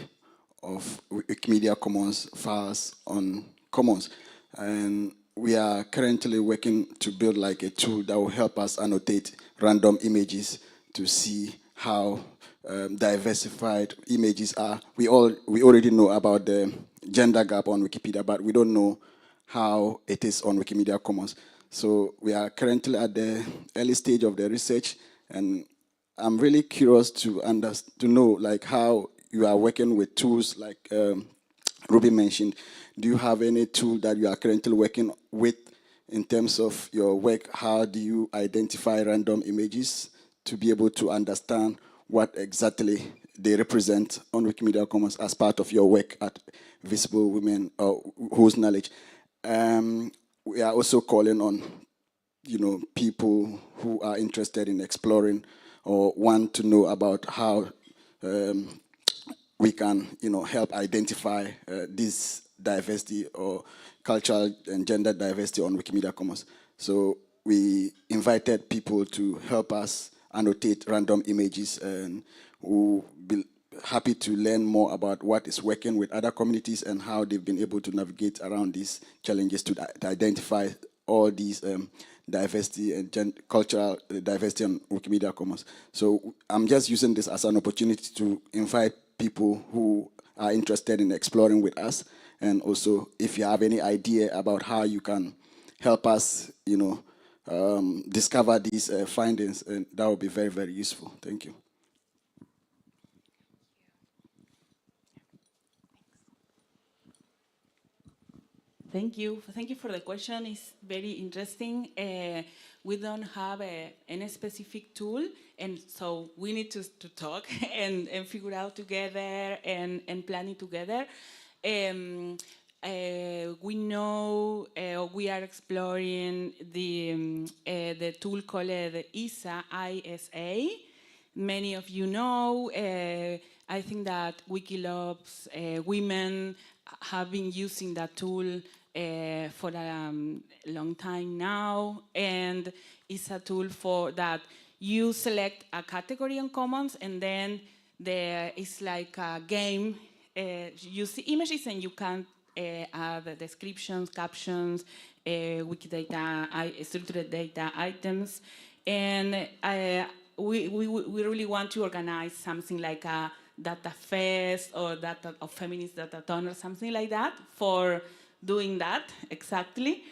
of Wikimedia Commons files on Commons. And we are currently working to build like a tool that will help us annotate random images to see how diversified images are. We already know about the gender gap on Wikipedia, but we don't know how it is on Wikimedia Commons. So we are currently at the early stage of the research, and I'm really curious to know like how you are working with tools like Ruby mentioned. Do you have any tool that you are currently working with in terms of your work? How do you identify random images to be able to understand what exactly they represent on Wikimedia Commons as part of your work at Visible Women, or whose knowledge? We are also calling on, people who are interested in exploring or want to know about how we can, help identify this diversity or cultural and gender diversity on Wikimedia Commons. So we invited people to help us annotate random images, and we'll be happy to learn more about what is working with other communities and how they've been able to navigate around these challenges to identify all these diversity and cultural diversity on Wikimedia Commons. So I'm just using this as an opportunity to invite people who are interested in exploring with us, and also if you have any idea about how you can help us, discover these findings, and that would be very, very useful. Thank you. Thank you. Thank you for the question. It's very interesting. We don't have any specific tool, and so we need to talk and figure out together and plan it together. We know we are exploring the tool called ISA. Many of you know. I think that Wikilove's women have been using that tool for a long time now, and it's a tool for that you select a category on Commons, and then it's like a game. You see images and you can add descriptions, captions, Wikidata, structured data items, and we really want to organize something like a data fest or data of feminist datathon or something like that for doing that exactly.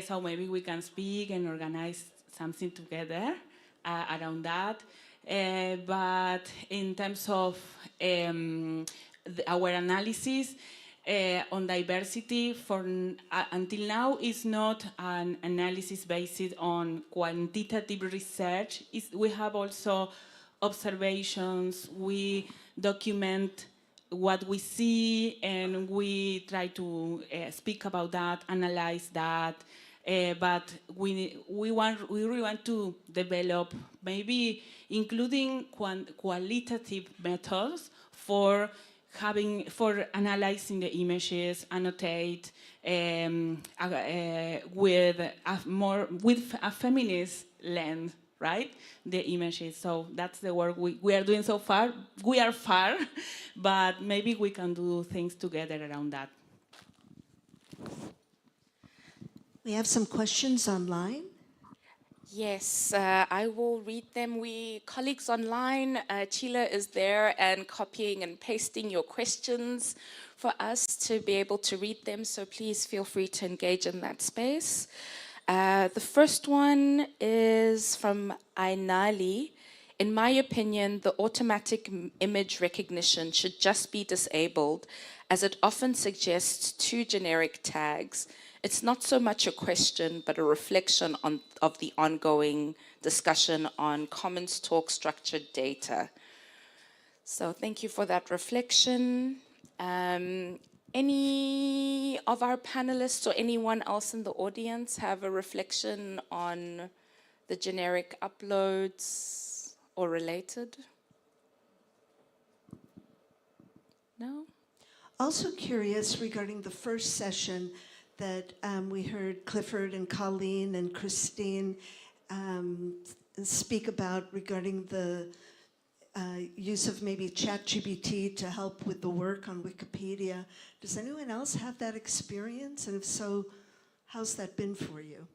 So maybe we can speak and organize something together around that. But in terms of our analysis, on diversity until now is not an analysis based on quantitative research. We have also observations, we document what we see, and we try to speak about that, analyze that. But we really want to develop, maybe including qualitative methods for analyzing the images, annotate with a feminist lens, right? The images. So that's the work we are doing so far. We are far, but maybe we can do things together around that. We have some questions online. Yes, I will read them. Colleagues online, Chila is there and copying and pasting your questions for us to be able to read them, so please feel free to engage in that space. The first one is from Ainali. In my opinion, the automatic image recognition should just be disabled, as it often suggests two generic tags. It's not so much a question, but a reflection of the ongoing discussion on Commons Talk structured data. So thank you for that reflection. Any of our panelists or anyone else in the audience have a reflection on the generic uploads or related? No? Also curious regarding the first session that we heard Clifford and Colleen and Christine speak about regarding the use of maybe ChatGPT to help with the work on Wikipedia. Does anyone else have that experience? And if so, how's that been for you?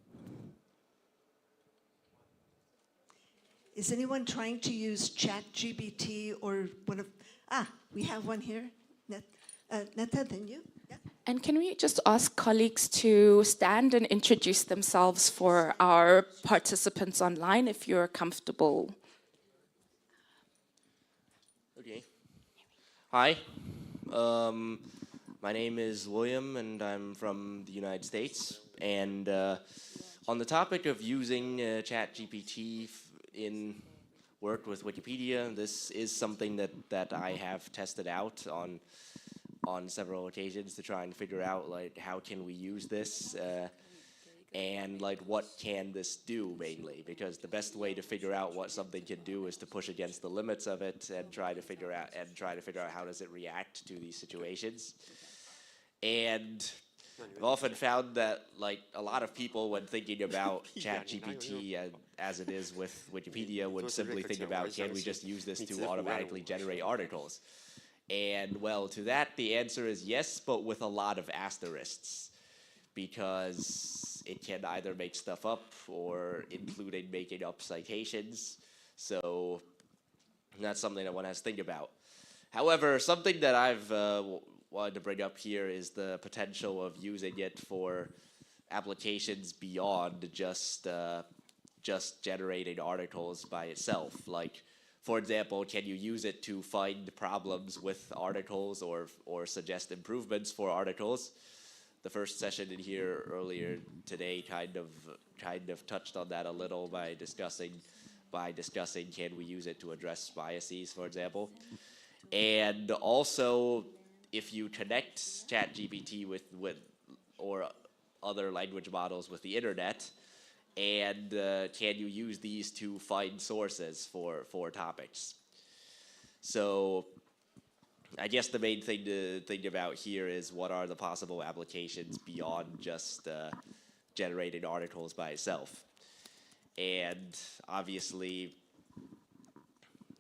Is anyone trying to use ChatGPT or one of, we have one here. Netta, then you? Yeah. And can we just ask colleagues to stand and introduce themselves for our participants online, if you're comfortable? Okay. Hi. My name is William, and I'm from the United States. And on the topic of using ChatGPT in work with Wikipedia, this is something that I have tested out on several occasions to try and figure out, like, how can we use this and like what can this do mainly, because the best way to figure out what something can do is to push against the limits of it and try to figure out how does it react to these situations. And I've often found that, like, a lot of people, when thinking about ChatGPT as it is with Wikipedia, would simply think about, can we just use this to automatically generate articles? And, well, to that, the answer is yes, but with a lot of asterisks, because it can either make stuff up or including making up citations. So that's something that one has to think about. However, something that I've wanted to bring up here is the potential of using it for applications beyond just generating articles by itself. Like, for example, can you use it to find problems with articles or suggest improvements for articles? The first session in here earlier today kind of touched on that a little by discussing can we use it to address biases, for example. And also, if you connect ChatGPT with or other language models with the internet, and can you use these to find sources for topics? So I guess the main thing to think about here is what are the possible applications beyond just generating articles by itself. And obviously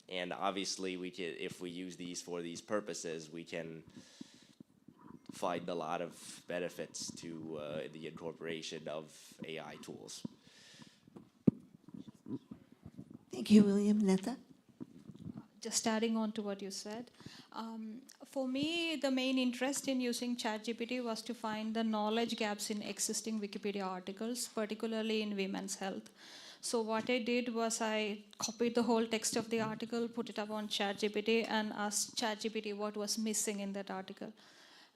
we can, if we use these for these purposes, we can find a lot of benefits to the incorporation of AI tools. Thank you, William. Netta? Just adding on to what you said, for me, the main interest in using ChatGPT was to find the knowledge gaps in existing Wikipedia articles, particularly in women's health. So what I did was I copied the whole text of the article, put it up on ChatGPT, and asked ChatGPT what was missing in that article.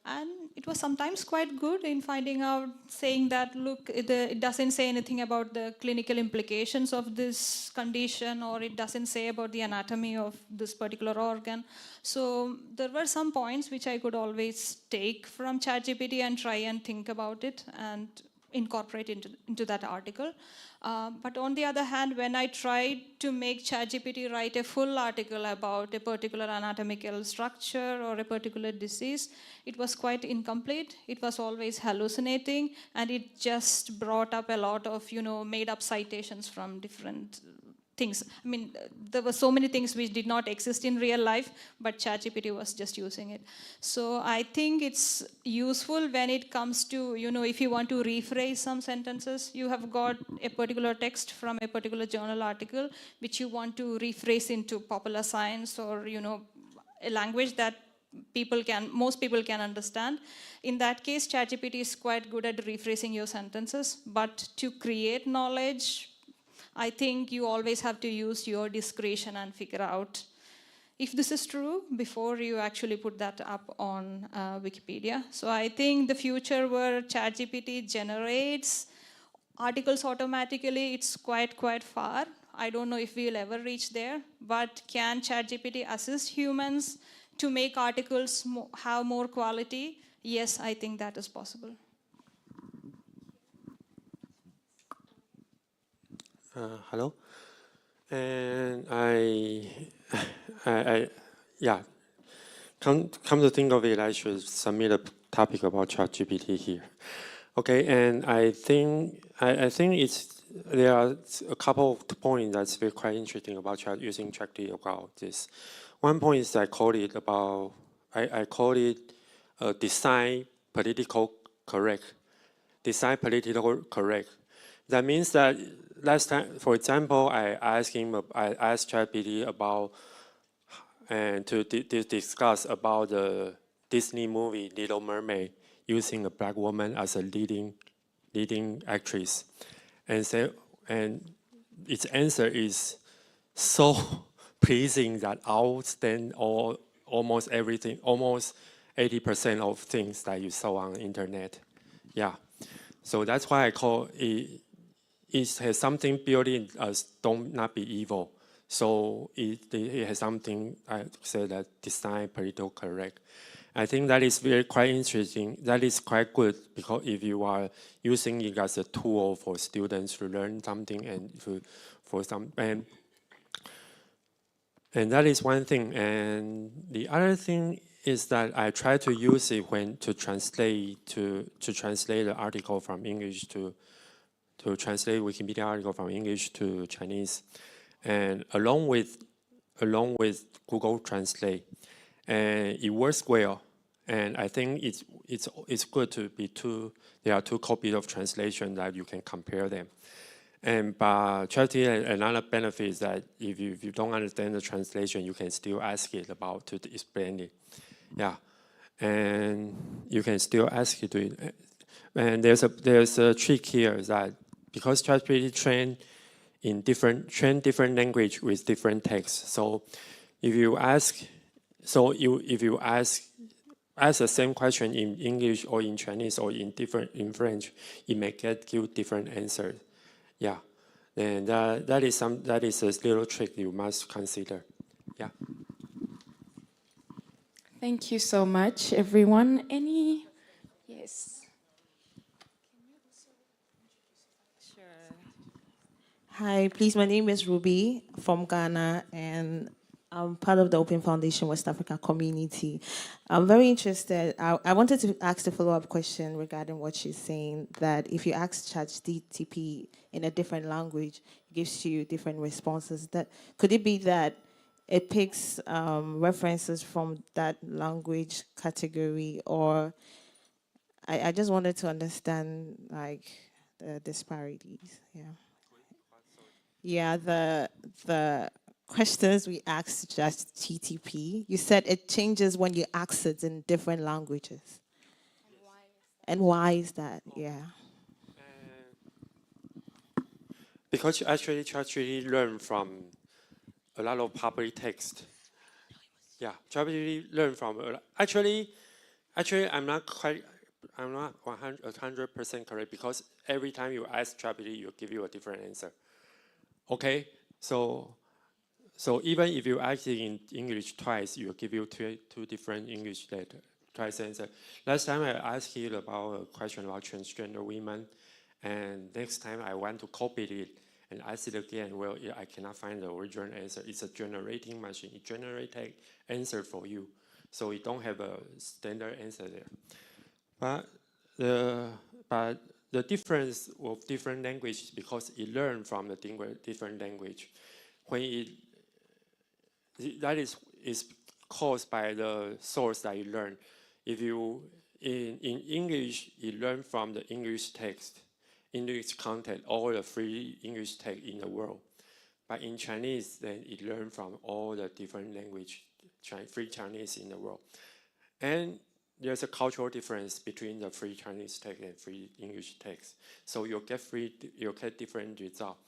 And it was sometimes quite good in finding out, saying that, look, it doesn't say anything about the clinical implications of this condition, or it doesn't say about the anatomy of this particular organ. So there were some points which I could always take from ChatGPT and try and think about it and incorporate into that article. But on the other hand, when I tried to make ChatGPT write a full article about a particular anatomical structure or a particular disease, it was quite incomplete. It was always hallucinating, and it just brought up a lot of, made up citations from different things. I mean, there were so many things which did not exist in real life, but ChatGPT was just using it. So I think it's useful when it comes to, if you want to rephrase some sentences, you have got a particular text from a particular journal article, which you want to rephrase into popular science or, a language that most people can understand. In that case, ChatGPT is quite good at rephrasing your sentences, but to create knowledge, I think you always have to use your discretion and figure out if this is true before you actually put that up on Wikipedia. So I think the future where ChatGPT generates articles automatically, it's quite far. I don't know if we'll ever reach there, but can ChatGPT assist humans to make articles have more quality? Yes, I think that is possible. Hello, and yeah, come to think of it, I should submit a topic about ChatGPT here. Okay, and I think there are a couple of points that's very quite interesting about using ChatGPT about this. One point is I call it design political correct. Design political correct. That means that last time, for example, I asked ChatGPT about to discuss about the Disney movie Little Mermaid using a black woman as a leading actress, and its answer is so pleasing that I'll stand almost everything, almost 80% of things that you saw on the internet. Yeah, so that's why I call it. It has something built in as don't not be evil. So it has something I say that design political correct. I think that is quite interesting. That is quite good because if you are using it as a tool for students to learn something and and that is one thing. And the other thing is that I try to use it to translate the article from English to translate Wikipedia article from English to Chinese, and along with Google Translate, and it works well. And I think it's good to be there are two copies of translation that you can compare them. And but ChatGPT, another benefit is that if you don't understand the translation, you can still ask it to explain it. Yeah, and you can still ask it to. And there's a trick here that because ChatGPT train different language with different text. So if you ask the same question in English or in Chinese or in French, it may give you different answers. Yeah, and that is a little trick you must consider. Yeah. Thank you so much, everyone. Yes. Hi, please, my name is Ruby from Ghana, and I'm part of the Open Foundation West Africa community. I'm very interested. I wanted to ask a follow-up question regarding what she's saying, that if you ask ChatGPT in a different language, it gives you different responses. Could it be that it picks references from that language category, or I just wanted to understand like the disparities, yeah. Yeah, the questions we asked just GTP, you said it changes when you ask it in different languages. And why is that? Yeah. Because actually ChatGPT learn from a lot of public text. Yeah, ChatGPT learn from actually Actually, I'm not 100% correct because every time you ask ChatGPT, you give you a different answer. Okay, so even if you ask it in English twice, you give you two different English that twice answer. Last time I asked it about a question about transgender women, and next time I want to copy it and ask it again. Well, I cannot find the original answer. It's a generating machine. It generates answer for you, so it don't have a standard answer there. But the difference of different languages because it learned from the different language. When that is caused by the source that you learn. If you in English, you learn from the English text, English content, all the free English text in the world. But in Chinese, then it learn from all the different language, free Chinese in the world. And there's a cultural difference between the free Chinese text and free English text. So you'll get different results.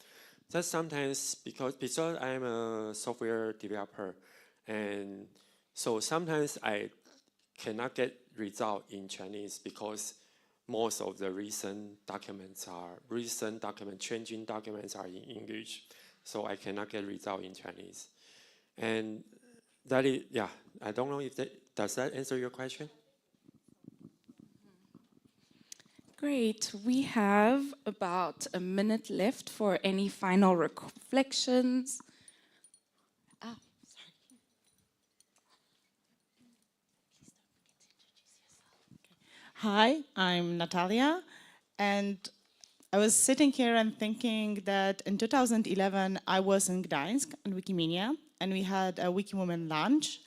That's sometimes because I'm a software developer, and so sometimes I cannot get result in Chinese because most of the recent changing documents are in English, so I cannot get result in Chinese. And that is, yeah, I don't know if does that answer your question? Great. We have about a minute left for any final reflections. Ah, sorry. Hi, I'm Natalia, and I was sitting here and thinking that in 2011 I was in Gdańsk on Wikimania, and we had a Wikiwoman lunch,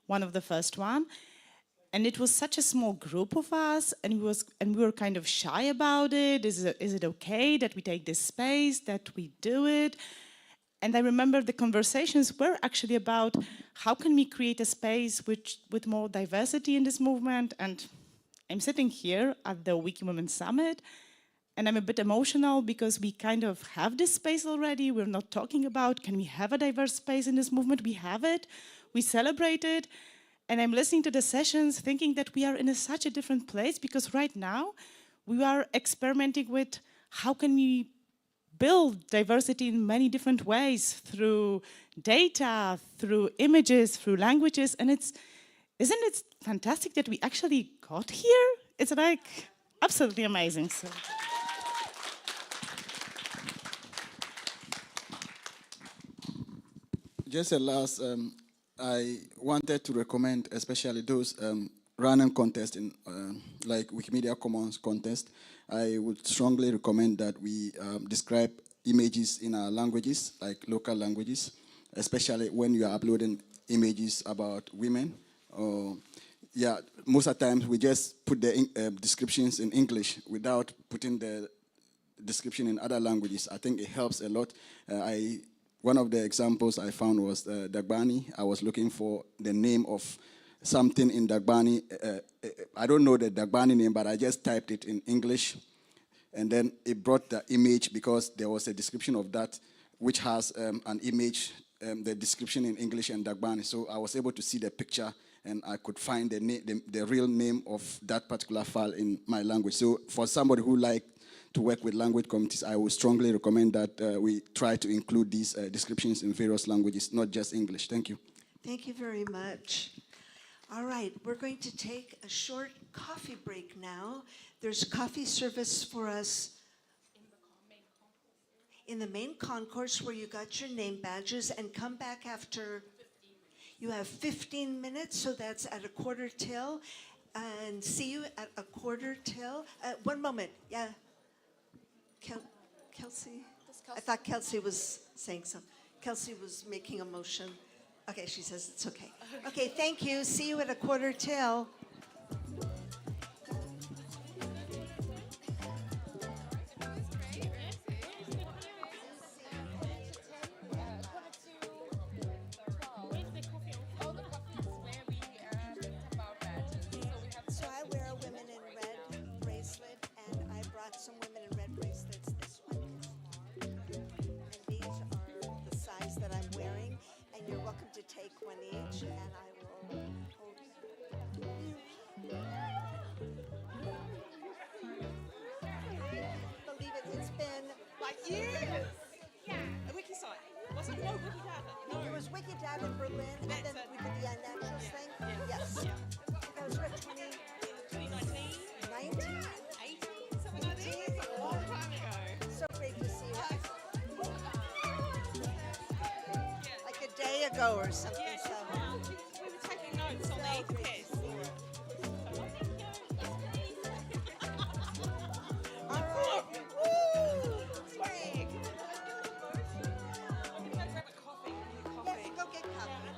one of the first one. And it was such a small group of us, and we were kind of shy about it. Is it okay that we take this space, that we do it? And I remember the conversations were actually about how can we create a space with more diversity in this movement. And I'm sitting here at the Wikiwomen Summit, and I'm a bit emotional because we kind of have this space already. We're not talking about, can we have a diverse space in this movement? We have it, we celebrate it. And I'm listening to the sessions thinking that we are in such a different place because right now we are experimenting with how can we build diversity in many different ways through data, through images, through languages. And isn't it fantastic that we actually got here? It's like absolutely amazing. So. Just a last, I wanted to recommend especially those random contests in like Wikimedia Commons contest. I would strongly recommend that we describe images in our languages, like local languages, especially when you are uploading images about women. Yeah, most of the times we just put the descriptions in English without putting the description in other languages. I think it helps a lot. One of the examples I found was Dagbani. I was looking for the name of something in Dagbani. I don't know the Dagbani name, but I just typed it in English. And then it brought the image because there was a description of that, which has an image, the description in English and Dagbani. So I was able to see the picture, and I could find the real name of that particular file in my language. So for somebody who liked to work with language communities, I would strongly recommend that we try to include these descriptions in various languages, not just English. Thank you. Thank you very much. All right, we're going to take a short coffee break now. There's coffee service for us in the main concourse where you got your name badges, and come back after. You have 15 minutes, so that's at 1:15, and see you at 1:15. One moment, yeah. Kelsey? I thought Kelsey was saying something. Kelsey was making a motion. Okay, she says it's okay. Okay, thank you. See you at 1:15. So I wear a Women in Red bracelet, and I brought some Women in Red bracelets. This one is long, and these are the size that I'm wearing, and you're welcome to take one each, and I will hold you. that in Berlin, and then we did the Naturals thing. Yes. That was what, 2019? 18, something like that. A long time ago. So great to see you. Like a day ago or something. So. We were taking notes on the test. All right. Woo! Greg. I'm going to go grab a coffee. Yes, go get coffee.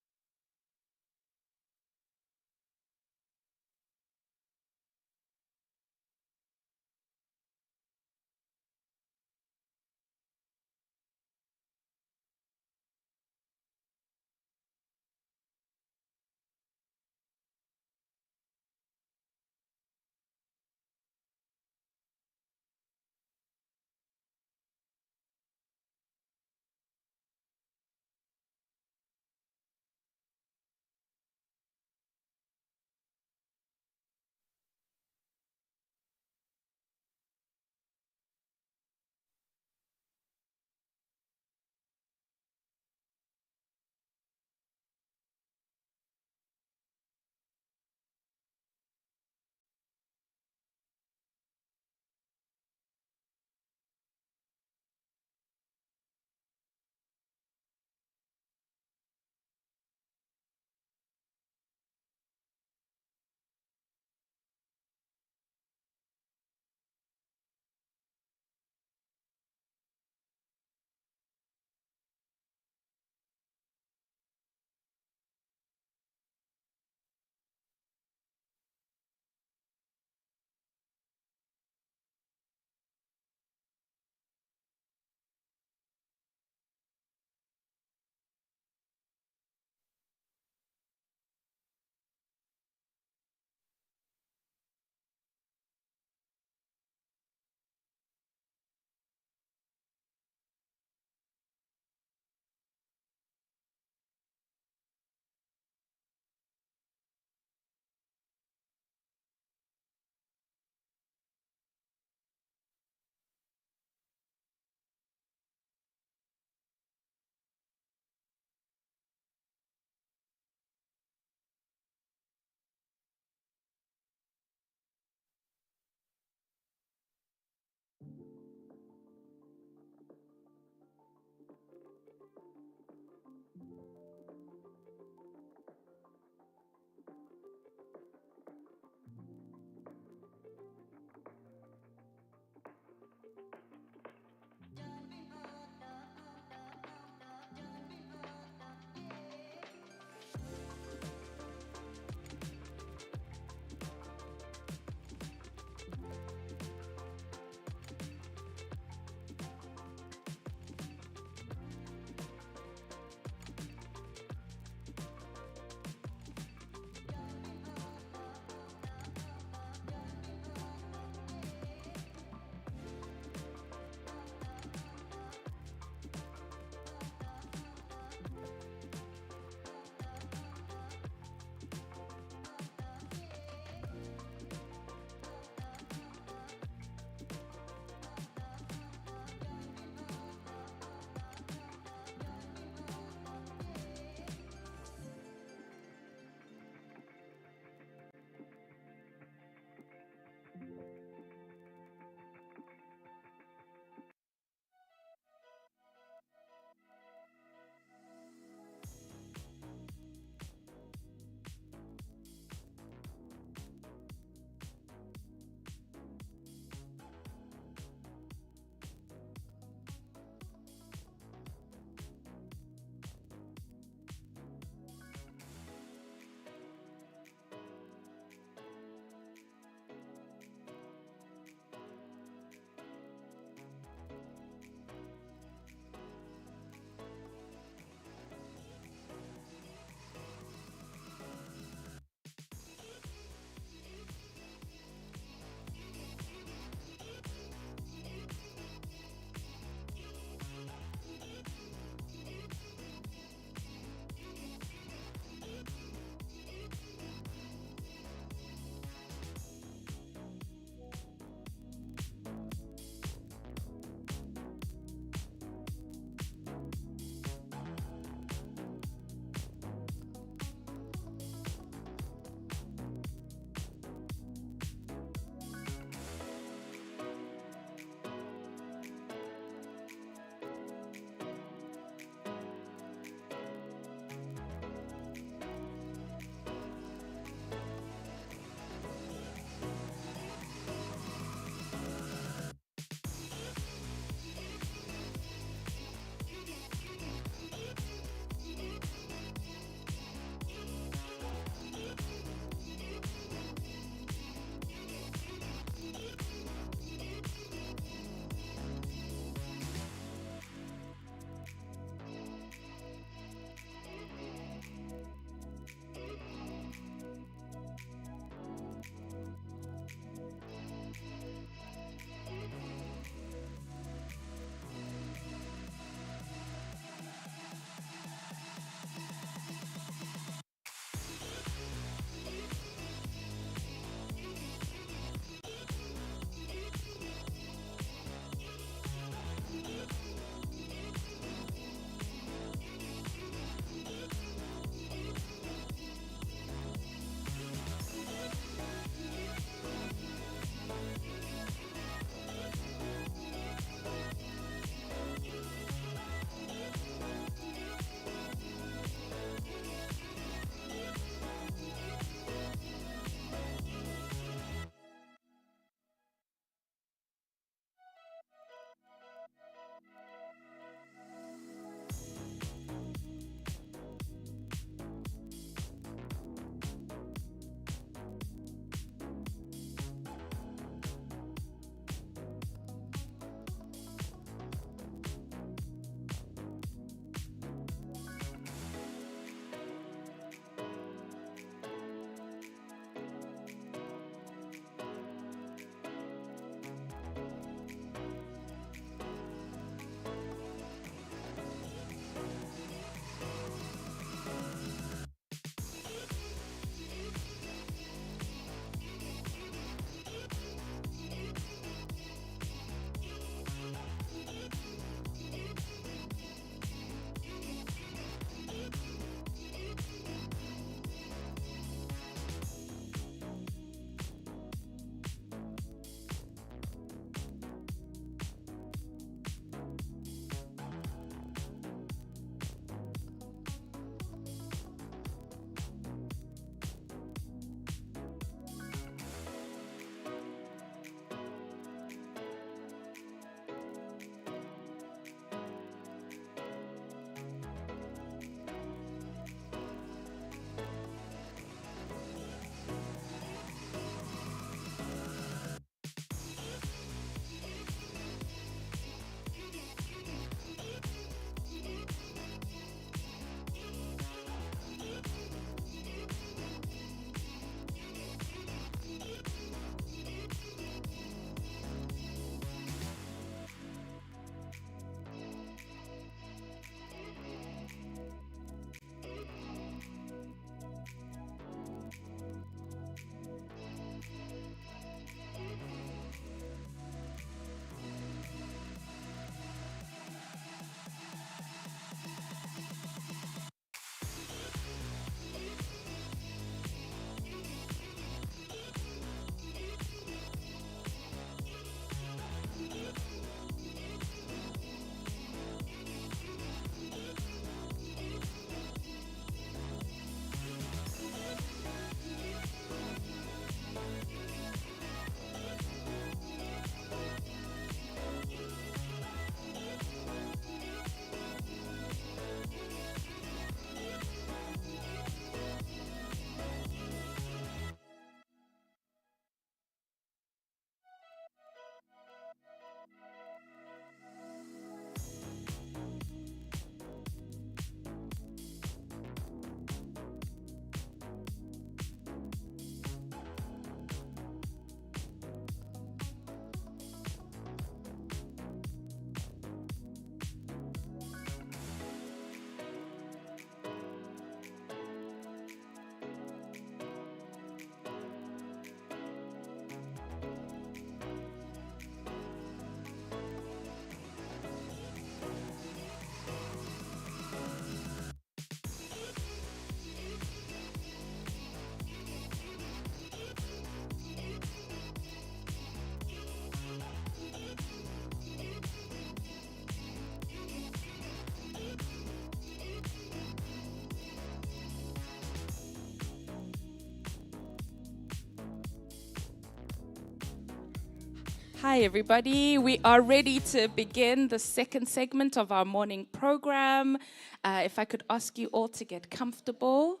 Hi, everybody. We are ready to begin the second segment of our morning program. If I could ask you all to get comfortable.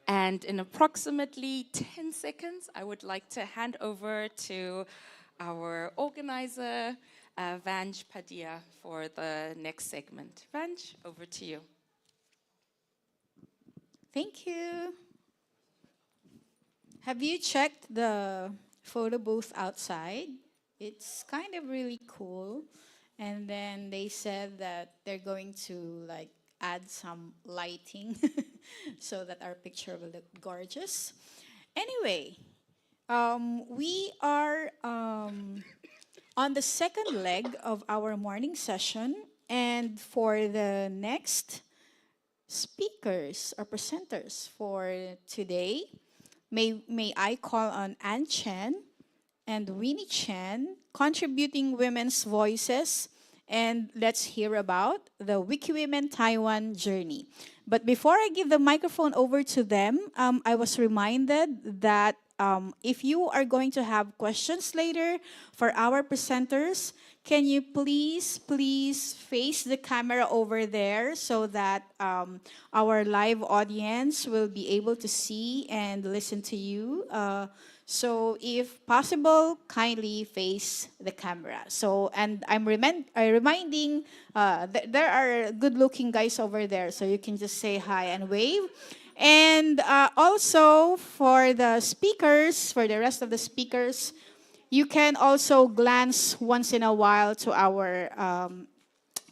And in approximately 10 seconds, I would like to hand over to our organizer, Vanj Padia, for the next segment. Vanj, over to you. Thank you. Have you checked the photo booth outside? It's kind of really cool. And then they said that they're going to like add some lighting so that our picture will look gorgeous. Anyway, we are on the second leg of our morning session, and for the next speakers or presenters for today, may I call on Ann Chen and Winnie Chen, contributing women's voices, and let's hear about the Wikiwomen Taiwan journey. But before I give the microphone over to them, I was reminded that if you are going to have questions later for our presenters, can you please face the camera over there so that our live audience will be able to see and listen to you. So if possible, kindly face the camera. So, and I'm reminding, there are good-looking guys over there, so you can just say hi and wave. And also for the speakers, for the rest of the speakers, you can also glance once in a while to our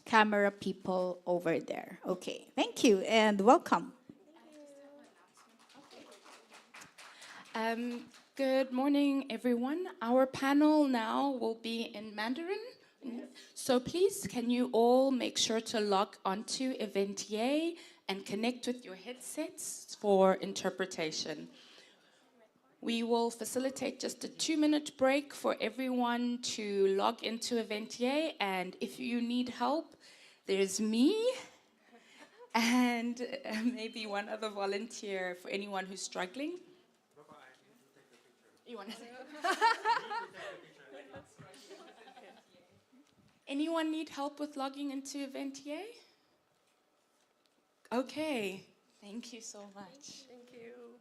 camera people over there. Okay, thank you and welcome. Good morning, everyone. Our panel now will be in Mandarin. So please, can you all make sure to log onto Eventier and connect with your headsets for interpretation. We will facilitate just a 2-minute break for everyone to log into Eventier, and if you need help, there's me and maybe one other volunteer for anyone who's struggling. You want to Anyone need help with logging into Eventier? Okay, thank you so much. Thank you.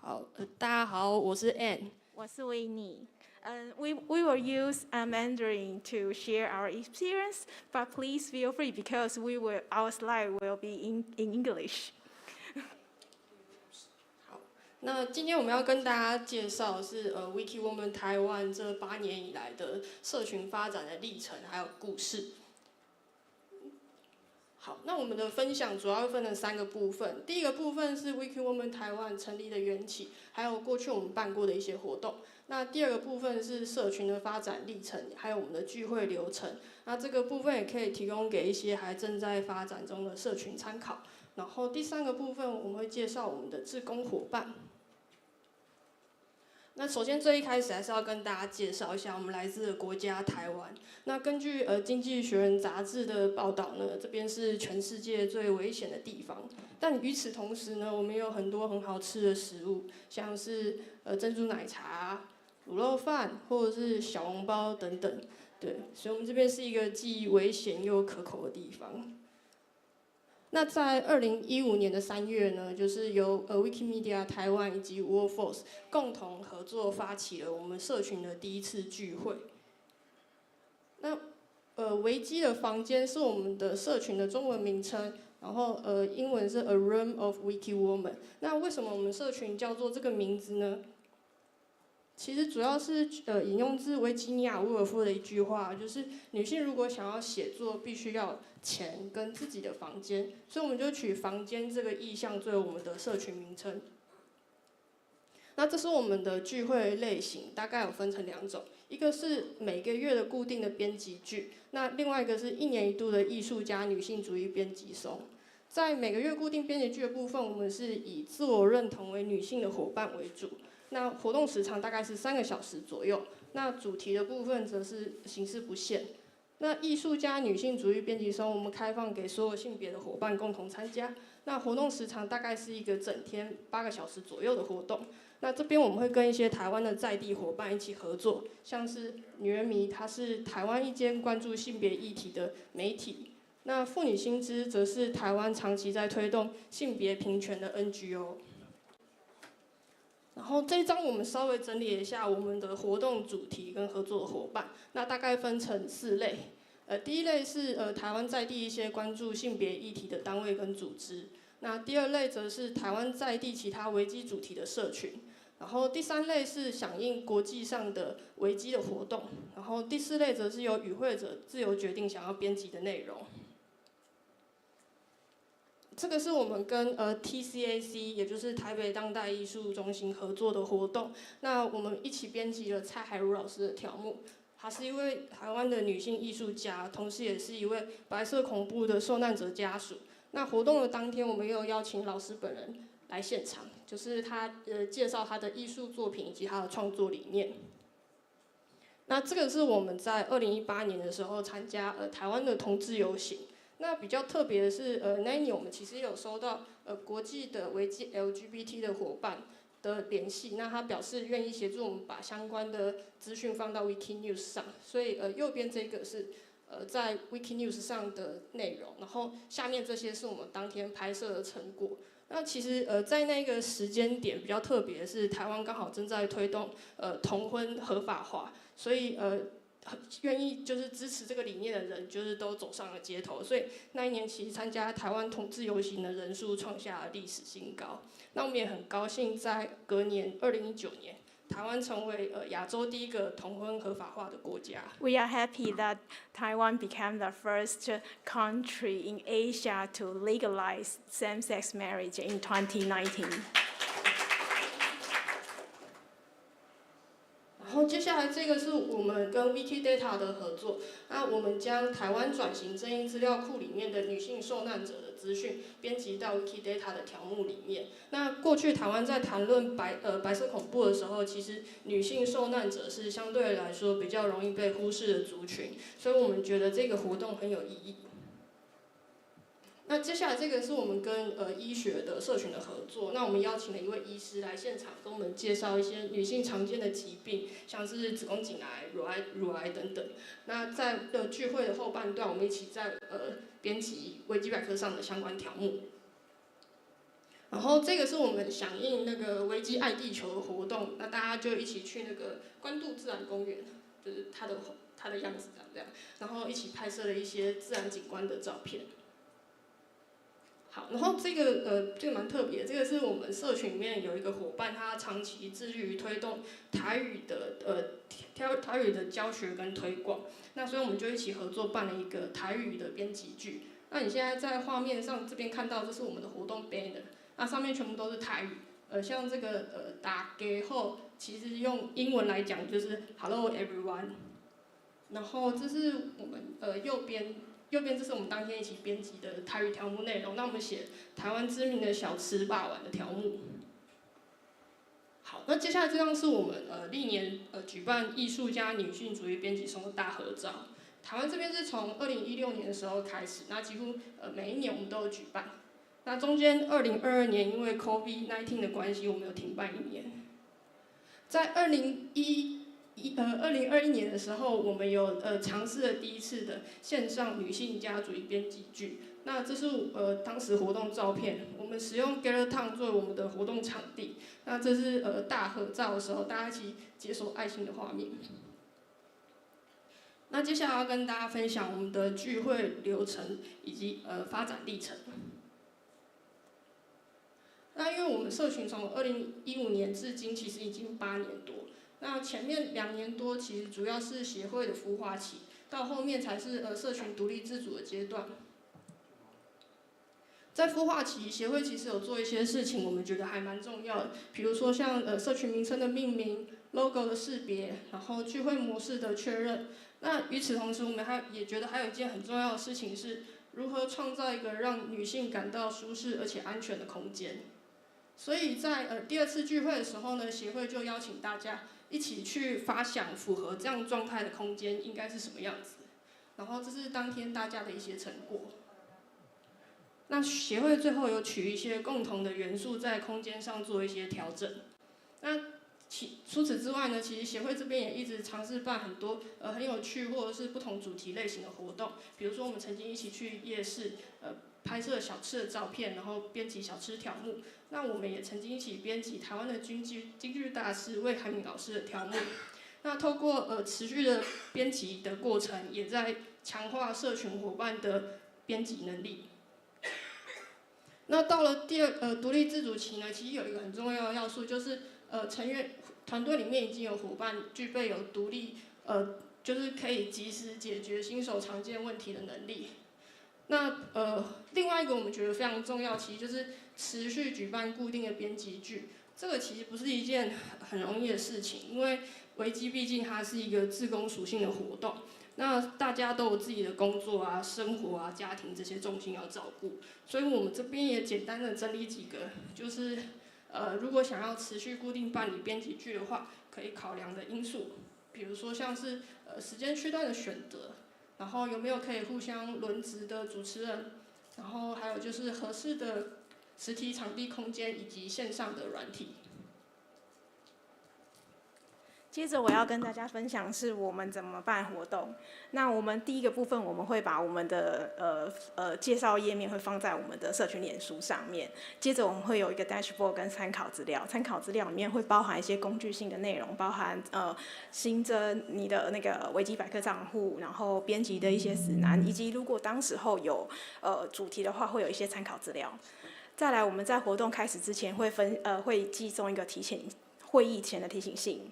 好，大家好，我是 Ann。我是维尼。We will use Mandarin to share our experience, but please feel free because our slide will be in English. 好，那今天我们要跟大家介绍是Wikiwoman Taiwan 这8年以来的社群发展的历程还有故事。好，那我们的分享主要分成3个部分。第一个部分是 Wikiwoman Taiwan 成立的缘起，还有过去我们办过的一些活动。那第二个部分是社群的发展历程，还有我们的聚会流程。那这个部分也可以提供给一些还正在发展中的社群参考。然后第3个部分我们会介绍我们的志工伙伴。那首先最一开始还是要跟大家介绍一下我们来自的国家台湾。那根据《经济学人》杂志的报道呢，这边是全世界最危险的地方。但与此同时呢，我们有很多很好吃的食物，像是珍珠奶茶、卤肉饭或者是小笼包等等。对，所以我们这边是一个既危险又可口的地方。那在2015年的3月呢，就是由Wikimania 台湾以及 Workforce 共同合作发起了我们社群的第一次聚会。那维基的房间是我们的社群的中文名称，然后英文是 A Room of Wikiwoman。那为什么我们社群叫做这个名字呢？其实主要是引用自维吉尼亚·沃尔夫的一句话，就是女性如果想要写作，必须要钱跟自己的房间，所以我们就取房间这个意象作为我们的社群名称。那这是我们的聚会类型，大概有分成2种，一个是每个月的固定的编辑剧，那另外一个是1年1度的艺术家女性主义编辑松。在每个月固定编辑剧的部分，我们是以自我认同为女性的伙伴为主。那活动时长大概是3个小时左右，那主题的部分则是形式不限。那艺术家女性主义编辑生，我们开放给所有性别的伙伴共同参加。那活动时长大概是一个整天8个小时左右的活动。那这边我们会跟一些台湾的在地伙伴一起合作，像是女人迷，它是台湾一间关注性别议题的媒体。那妇女新知则是台湾长期在推动性别平权的 NGO。然后这一章我们稍微整理一下我们的活动主题跟合作的伙伴，那大概分成4类。第一类是台湾在地一些关注性别议题的单位跟组织。那第2类则是台湾在地其他危机主题的社群。然后第3类是响应国际上的危机的活动。然后第4类则是由与会者自由决定想要编辑的内容。这个是我们跟TCAC， 也就是台北当代艺术中心合作的活动。那我们一起编辑了蔡海茹老师的条目，她是一位台湾的女性艺术家，同时也是一位白色恐怖的受难者家属。那活动的当天，我们也有邀请老师本人来现场，就是他介绍他的艺术作品以及他的创作理念。那这个是我们在2018年的时候参加台湾的同志游行。那比较特别的是，那一年我们其实有收到国际的危机 LGBT 的伙伴的联系，那他表示愿意协助我们把相关的资讯放到 Wikinews 上，所以右边这个是在 Wikinews 上的内容，然后下面这些是我们当天拍摄的成果。那其实在那个时间点比较特别的是，台湾刚好正在推动同婚合法化，所以愿意就是支持这个理念的人，就是都走上了街头，所以那一年其实参加台湾同志游行的人数创下了历史新高。那我们也很高兴，在隔年2019年，台湾成为亚洲第一个同婚合法化的国家。We are happy that Taiwan became the first country in Asia to legalize same-sex marriage in 2019. 然后接下来这个是我们跟 Wikidata 的合作，那我们将台湾转型正义资料库里面的女性受难者的资讯编辑到 Wikidata 的条目里面。那过去台湾在谈论白色恐怖的时候，其实女性受难者是相对来说比较容易被忽视的族群，所以我们觉得这个活动很有意义。那接下来这个是我们跟医学的社群的合作，那我们邀请了一位医师来现场跟我们介绍一些女性常见的疾病，像是子宫颈癌、乳癌等等。那在聚会的后半段，我们一起在编辑维基百科上的相关条目。然后这个是我们响应那个维基爱地球的活动，那大家就一起去那个关渡自然公园，就是它的样子这样，然后一起拍摄了一些自然景观的照片。好，然后这个蛮特别，这个是我们社群里面有一个伙伴，他长期致力于推动台语的教学跟推广，那所以我们就一起合作办了一个台语的编辑剧。那你现在在画面上这边看到，这是我们的活动 banner， 那上面全部都是台语，像这个打给后，其实用英文来讲就是 Hello everyone， 然后这是我们右边这是我们当天一起编辑的台语条目内容，那我们写台湾知名的小吃肉丸的条目。好，那接下来这张是我们历年举办艺术家女性主义编辑生的大合照。台湾这边是从2016年的时候开始，那几乎每一年我们都有举办。那中间2022年因为 COVID-19 的关系，我们有停办1年。在2021年的时候，我们有尝试了第一次的线上女性家主义编辑剧。那这是当时活动照片，我们使用 Gather Town 作为我们的活动场地。那这是大合照的时候，大家一起解锁爱心的画面。那接下来要跟大家分享我们的聚会流程以及发展历程。那因为我们社群从2015年至今其实已经8年多。那前面2年多其实主要是协会的孵化期，到后面才是社群独立自主的阶段。在孵化期，协会其实有做一些事情，我们觉得还蛮重要的，比如说像社群名称的命名、logo 的识别，然后聚会模式的确认。那与此同时，我们也觉得还有一件很重要的事情是，如何创造一个让女性感到舒适而且安全的空间。所以在第2次聚会的时候呢，协会就邀请大家一起去发想符合这样状态的空间应该是什么样子。然后这是当天大家的一些成果。那协会最后有取一些共同的元素，在空间上做一些调整。那除此之外呢，其实协会这边也一直尝试办很多很有趣或者是不同主题类型的活动，比如说我们曾经一起去夜市拍摄小吃的照片，然后编辑小吃条目。那我们也曾经一起编辑台湾的京剧大师魏海敏老师的条目。那透过持续的编辑的过程，也在强化社群伙伴的编辑能力。那到了独立自主期呢，其实有一个很重要的要素，就是成员团队里面已经有伙伴具备有独立就是可以及时解决新手常见问题的能力。那另外一个我们觉得非常重要，其实就是持续举办固定的编辑剧。这个其实不是一件很容易的事情，因为维基毕竟它是一个志工属性的活动。那大家都有自己的工作啊、生活啊、家庭这些重心要照顾，所以我们这边也简单的整理几个，就是如果想要持续固定办理编辑剧的话，可以考量的因素，比如说像是时间区段的选择，然后有没有可以互相轮值的主持人，然后还有就是合适的实体场地空间以及线上的软体。接着我要跟大家分享是我们怎么办活动。那我们第一个部分，我们会把我们的介绍页面会放在我们的社群脸书上面。接着我们会有一个 dashboard 跟参考资料，参考资料里面会包含一些工具性的内容，包含新增你的那个维基百科账户，然后编辑的一些指南，以及如果当时候有主题的话，会有一些参考资料。再来，我们在活动开始之前会寄送一个会议前的提醒信。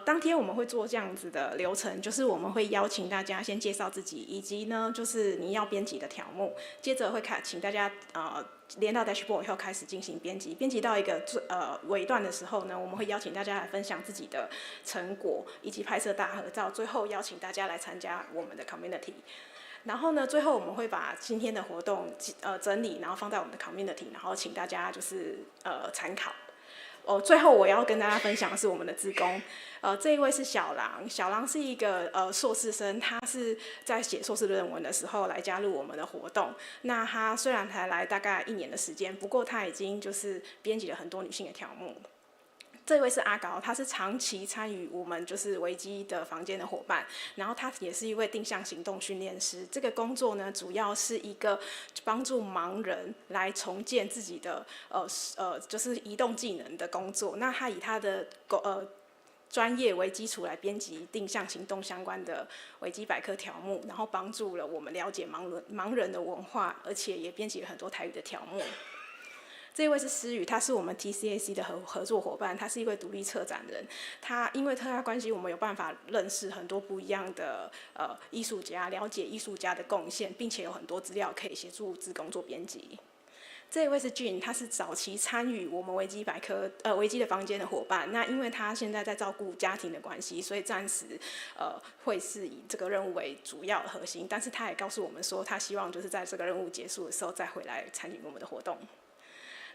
当天我们会做这样子的流程，就是我们会邀请大家先介绍自己，以及呢就是你要编辑的条目，接着会请大家连到 dashboard 以后开始进行编辑，编辑到一个尾段的时候呢，我们会邀请大家来分享自己的成果，以及拍摄大合照，最后邀请大家来参加我们的 community。然后呢，最后我们会把今天的活动整理，然后放在我们的 community， 然后请大家就是参考。最后我要跟大家分享的是我们的志工，这一位是小狼，小狼是一个硕士生，他是在写硕士论文的时候来加入我们的活动。那他虽然才来大概1年的时间，不过他已经就是编辑了很多女性的条目。这位是阿高，他是长期参与我们就是维基的房间的伙伴，然后他也是一位定向行动训练师。这个工作呢，主要是一个帮助盲人来重建自己的就是移动技能的工作。那他以他的专业为基础来编辑定向行动相关的维基百科条目，然后帮助了我们了解盲人的文化，而且也编辑了很多台语的条目。这一位是思雨，他是我们 TCAC 的合作伙伴，他是一位独立策展人。他因为特邀关系，我们有办法认识很多不一样的艺术家，了解艺术家的贡献，并且有很多资料可以协助志工做编辑。这一位是 Jin， 他是早期参与我们维基的房间的伙伴。那因为他现在在照顾家庭的关系，所以暂时会是以这个任务为主要的核心。但是他也告诉我们说，他希望就是在这个任务结束的时候再回来参与我们的活动。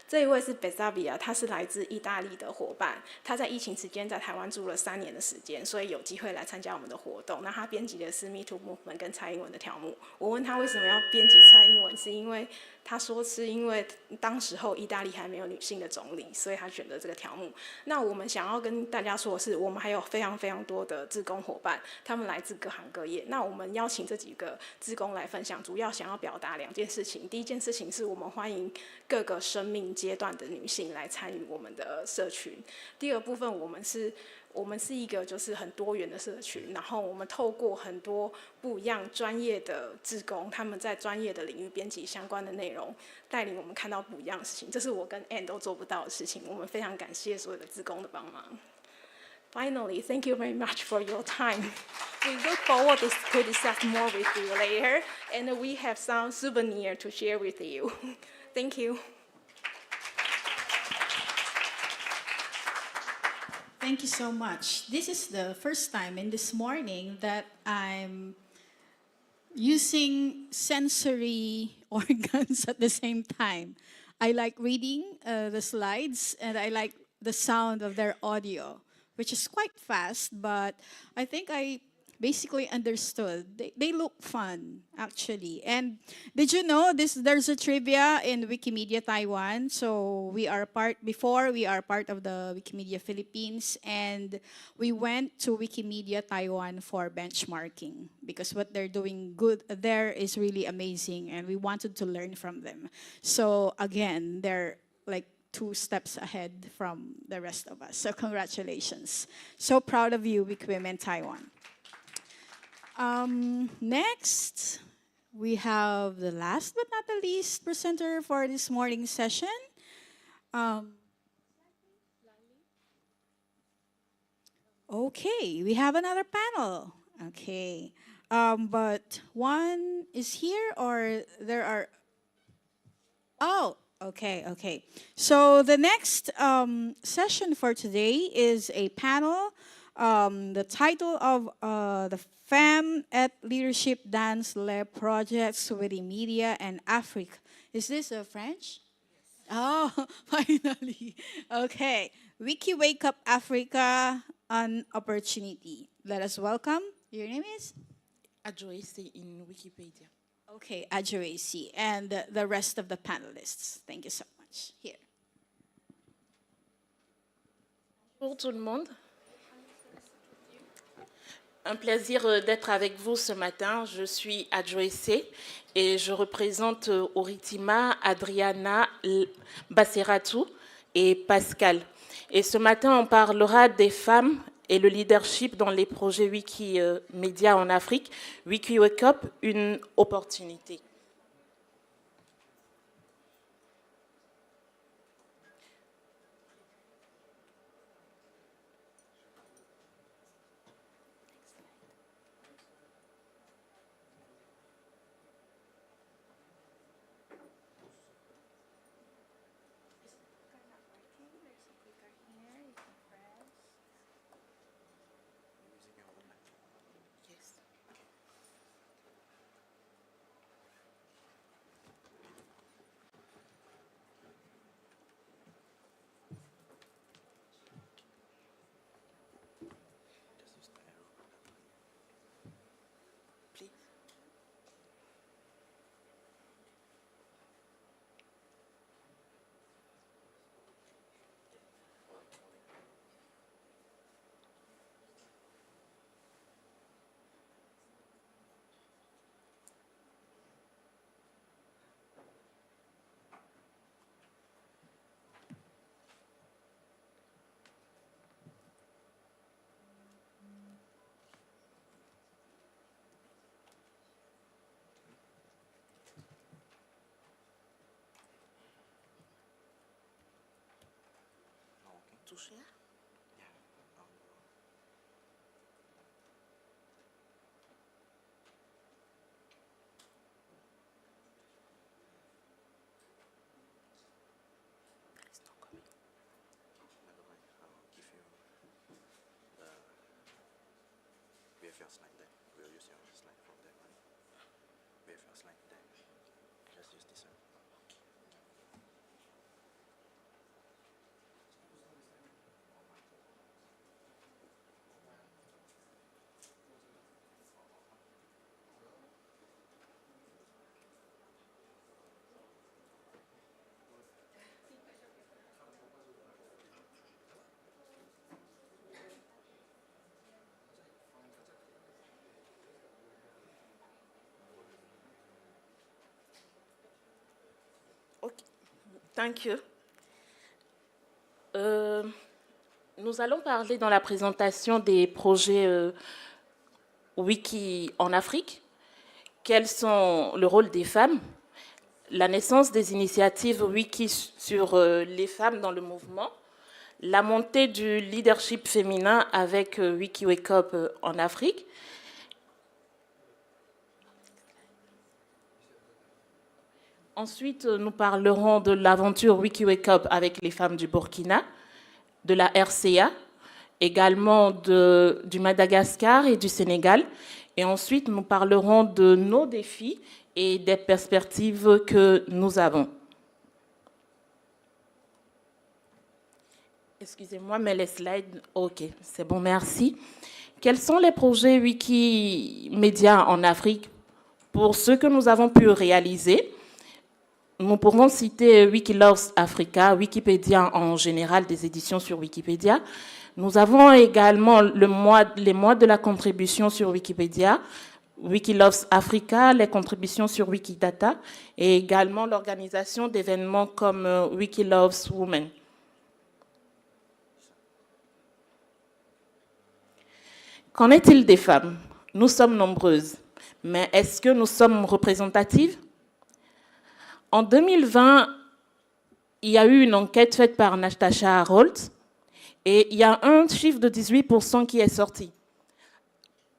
这一位是 Besavia， 他是来自意大利的伙伴，他在疫情期间在台湾住了3年的时间，所以有机会来参加我们的活动。那他编辑的是 Me Too Movement 跟蔡英文的条目。我问他为什么要编辑蔡英文，是因为他说是因为当时候意大利还没有女性的总理，所以他选择这个条目。那我们想要跟大家说的是，我们还有非常非常多的志工伙伴，他们来自各行各业。那我们邀请这几个志工来分享，主要想要表达2件事情。第一件事情是我们欢迎各个生命阶段的女性来参与我们的社群。第二部分，我们是一个就是很多元的社群，然后我们透过很多不一样专业的志工，他们在专业的领域编辑相关的内容，带领我们看到不一样的事情。这是我跟 Anne 都做不到的事情，我们非常感谢所有的志工的帮忙。Finally, thank you very much for your time. We look forward to discuss more with you later, and we have some souvenir to share with you. Thank you. Thank you so much. This is the first time in this morning that I'm using sensory organs at the same time. I like reading the slides, and I like the sound of their audio, which is quite fast, but I think I basically understood. They look fun, actually. And did you know there's a trivia in Wikimedia Taiwan? So we are part of the Wikimedia Philippines, and we went to Wikimedia Taiwan for benchmarking because what they're doing good there is really amazing, and we wanted to learn from them. So again, they're like 2 steps ahead from the rest of us. So congratulations. So proud of you, Wikiwomen Taiwan. Next, we have the last but not the least presenter for this morning's session. Okay, we have another panel. Okay, but one is here or there are... Oh, okay. So the next session for today is a panel. The title of the Femme et Leadership Dance Lab Projects Wikimedia and Africa. Is this French? Oh, finally. Okay. Wiki Wake Up Africa, an opportunity. Let us welcome. Your name is? Adjoice in Wikipedia. Okay, Adjoice, and the rest of the panelists. Thank you so much. Here. Bonjour tout le monde. Un plaisir d'être avec vous ce matin. Je suis Adjoice et je représente Oritima, Adriana, Basseratou et Pascal. Et ce matin, on parlera des femmes et le leadership dans les projets Wikimedia en Afrique. Wiki Wake Up, une opportunité. Toucher. First slide then. We'll use your slide from that one. We have your slide then. Just use this one. Okay. Thank you. Nous allons parler dans la présentation des projets Wiki en Afrique. Quels sont le rôle des femmes, la naissance des initiatives Wiki sur les femmes dans le mouvement, la montée du leadership féminin avec Wiki Wake Up en Afrique. Ensuite, nous parlerons de l'aventure Wiki Wake Up avec les femmes du Burkina, de la RCA, également du Madagascar et du Sénégal. Et ensuite, nous parlerons de nos défis et des perspectives que nous avons. Excusez-moi, mais les slides, ok, c'est bon, merci. Quels sont les projets Wikimedia en Afrique? Pour ceux que nous avons pu réaliser, nous pouvons citer Wikiloves Africa, Wikipédia en général, des éditions sur Wikipédia. Nous avons également les mois de la contribution sur Wikipédia, Wikiloves Africa, les contributions sur Wikidata, et également l'organisation d'événements comme Wikiloves Women. Qu'en est-il des femmes? Nous sommes nombreuses, mais est-ce que nous sommes représentatives? En 2020, il y a eu une enquête faite par Natasha Harold et il y a un chiffre de 18% qui est sorti.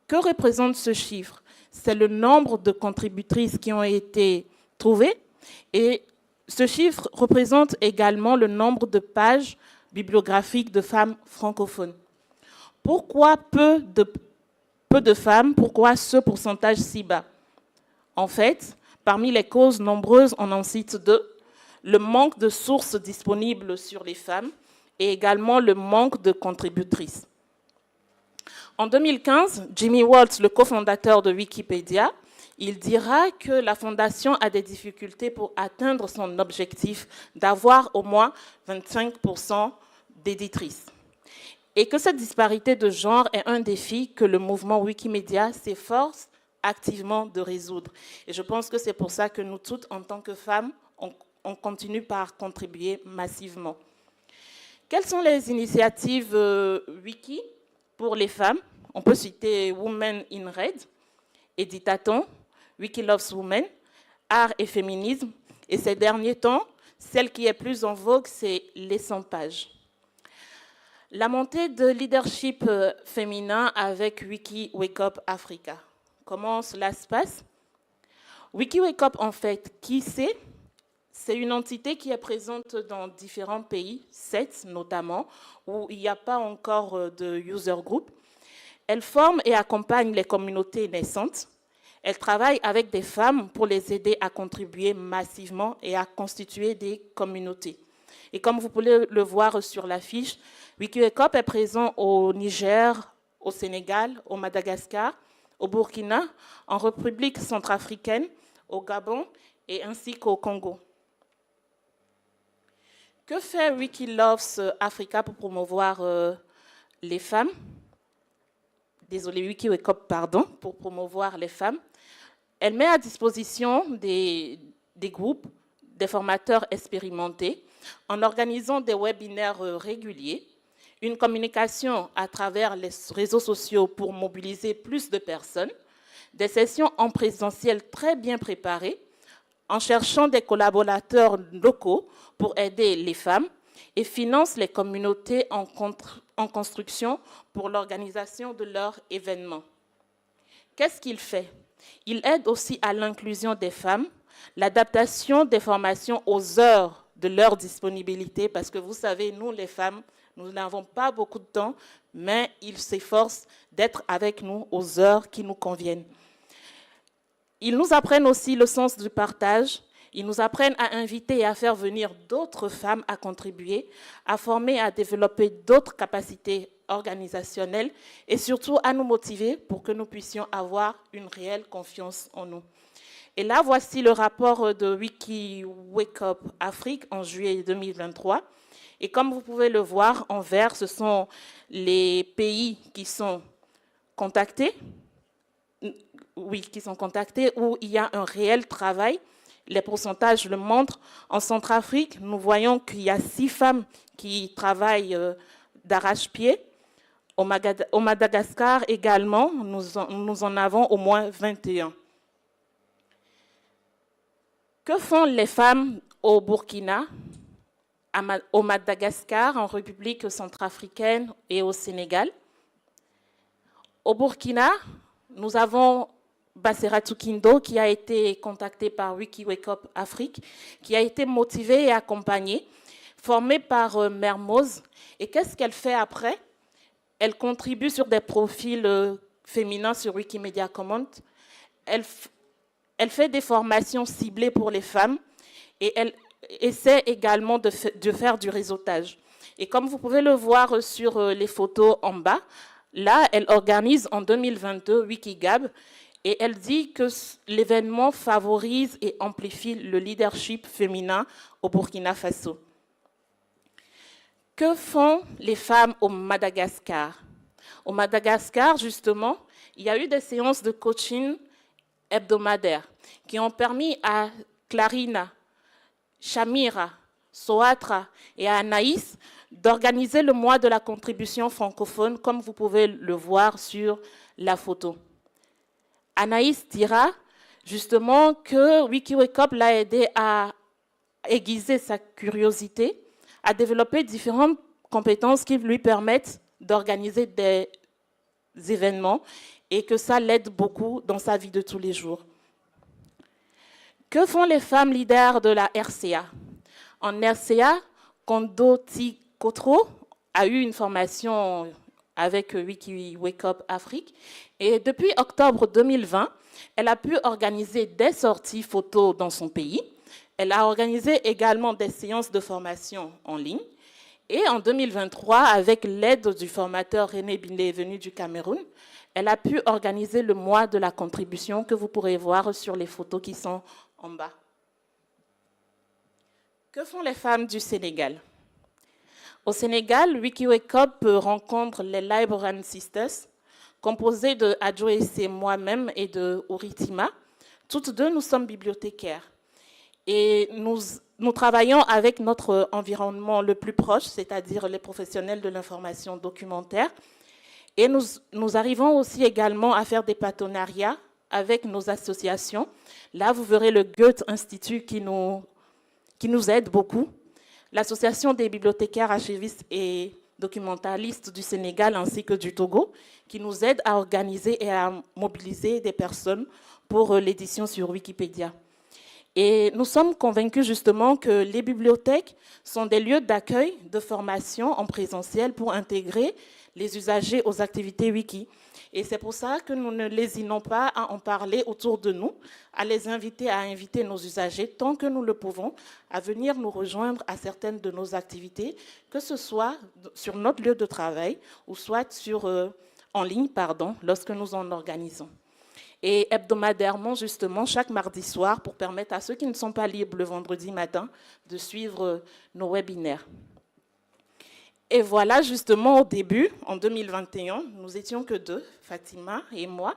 Que représente ce chiffre? C'est le nombre de contributrices qui ont été trouvées et ce chiffre représente également le nombre de pages bibliographiques de femmes francophones. Pourquoi peu de femmes? Pourquoi ce pourcentage si bas? En fait, parmi les causes nombreuses, on en cite deux. Le manque de sources disponibles sur les femmes et également le manque de contributrices. En 2015, Jimmy Waltz, le cofondateur de Wikipédia, il dira que la fondation a des difficultés pour atteindre son objectif d'avoir au moins 25% d'éditrices. Et que cette disparité de genre est un défi que le mouvement Wikimedia s'efforce activement de résoudre. Et je pense que c'est pour ça que nous toutes, en tant que femmes, on continue par contribuer massivement. Quelles sont les initiatives Wiki pour les femmes? On peut citer Women in Red, Editaton, Wikiloves Women, Art et Féminisme. Et ces derniers temps, celle qui est plus en vogue, c'est les 100 pages. La montée de leadership féminin avec Wiki Wake Up Africa. Comment cela se passe? Wiki Wake Up, en fait, qui c'est? C'est une entité qui est présente dans différents pays, 7 notamment, où il n'y a pas encore de user group. Elle forme et accompagne les communautés naissantes. Elle travaille avec des femmes pour les aider à contribuer massivement et à constituer des communautés. Et comme vous pouvez le voir sur l'affiche, WikiWakeUp est présent au Niger, au Sénégal, au Madagascar, au Burkina, en République centrafricaine, au Gabon et ainsi qu'au Congo. Que fait Wikiloves Africa pour promouvoir les femmes? Désolée, WikiWakeUp, pardon, pour promouvoir les femmes. Elle met à disposition des groupes, des formateurs expérimentés, en organisant des webinaires réguliers, une communication à travers les réseaux sociaux pour mobiliser plus de personnes, des sessions en présentiel très bien préparées, en cherchant des collaborateurs locaux pour aider les femmes et finance les communautés en construction pour l'organisation de leurs événements. Qu'est-ce qu'il fait? Il aide aussi à l'inclusion des femmes, l'adaptation des formations aux heures de leur disponibilité, parce que vous savez, nous les femmes, nous n'avons pas beaucoup de temps, mais ils s'efforcent d'être avec nous aux heures qui nous conviennent. Ils nous apprennent aussi le sens du partage. Ils nous apprennent à inviter et à faire venir d'autres femmes à contribuer, à former et à développer d'autres capacités organisationnelles et surtout à nous motiver pour que nous puissions avoir une réelle confiance en nous. Et là, voici le rapport de Wiki Wake Up Afrique en juillet 2023. Et comme vous pouvez le voir, en vert, ce sont les pays qui sont contactés. Oui, qui sont contactés, où il y a un réel travail. Les pourcentages le montrent. En Centrafrique, nous voyons qu'il y a 6 femmes qui travaillent d'arrache-pied. Au Madagascar également, nous en avons au moins 21. Que font les femmes au Burkina, au Madagascar, en République centrafricaine et au Sénégal? Au Burkina, nous avons Basseratou Kindo qui a été contacté par Wiki Wake Up Afrique, qui a été motivée et accompagnée, formée par Mermoz. Et qu'est-ce qu'elle fait après? Elle contribue sur des profils féminins sur Wikimedia Commons. Elle fait des formations ciblées pour les femmes et elle essaie également de faire du réseautage. Et comme vous pouvez le voir sur les photos en bas, Là, elle organise en 2022 Wikigab et elle dit que l'événement favorise et amplifie le leadership féminin au Burkina Faso. Que font les femmes au Madagascar? Au Madagascar, justement, il y a eu des séances de coaching hebdomadaires qui ont permis à Clarina, Shamira, Soatra et à Anaïs d'organiser le mois de la contribution francophone, comme vous pouvez le voir sur la photo. Anaïs dira justement que WikiWakeUp l'a aidé à aiguiser sa curiosité, à développer différentes compétences qui lui permettent d'organiser des événements et que ça l'aide beaucoup dans sa vie de tous les jours. Que font les femmes leaders de la RCA? En RCA, Kondo Ti Kotro a eu une formation avec WikiWakeUp Afrique et depuis octobre 2020, elle a pu organiser des sorties photos dans son pays. Elle a organisé également des séances de formation en ligne. Et en 2023, avec l'aide du formateur René Bindé venu du Cameroun, elle a pu organiser le mois de la contribution que vous pourrez voir sur les photos qui sont en bas. Que font les femmes du Sénégal? Au Sénégal, WikiWakeUp rencontre les Librarian Sisters, composées de Adjoé, moi-même et de Uritima. Toutes deux, nous sommes bibliothécaires. Et nous travaillons avec notre environnement le plus proche, c'est-à-dire les professionnels de l'information documentaire. Et nous arrivons aussi également à faire des partenariats avec nos associations. Là, vous verrez le Goethe Institut qui nous aide beaucoup. L'Association des bibliothécaires archivistes et documentalistes du Sénégal ainsi que du Togo, qui nous aide à organiser et à mobiliser des personnes pour l'édition sur Wikipédia. Et nous sommes convaincus justement que les bibliothèques sont des lieux d'accueil, de formation en présentiel pour intégrer les usagers aux activités Wiki. Et c'est pour ça que nous ne lésinons pas à en parler autour de nous, à les inviter, à inviter nos usagers, tant que nous le pouvons, à venir nous rejoindre à certaines de nos activités, que ce soit sur notre lieu de travail ou soit en ligne, lorsque nous en organisons. Et hebdomadairement, justement, chaque mardi soir, pour permettre à ceux qui ne sont pas libres le vendredi matin de suivre nos webinaires. Et voilà, justement, au début, en 2021, nous étions que deux, Fatima et moi.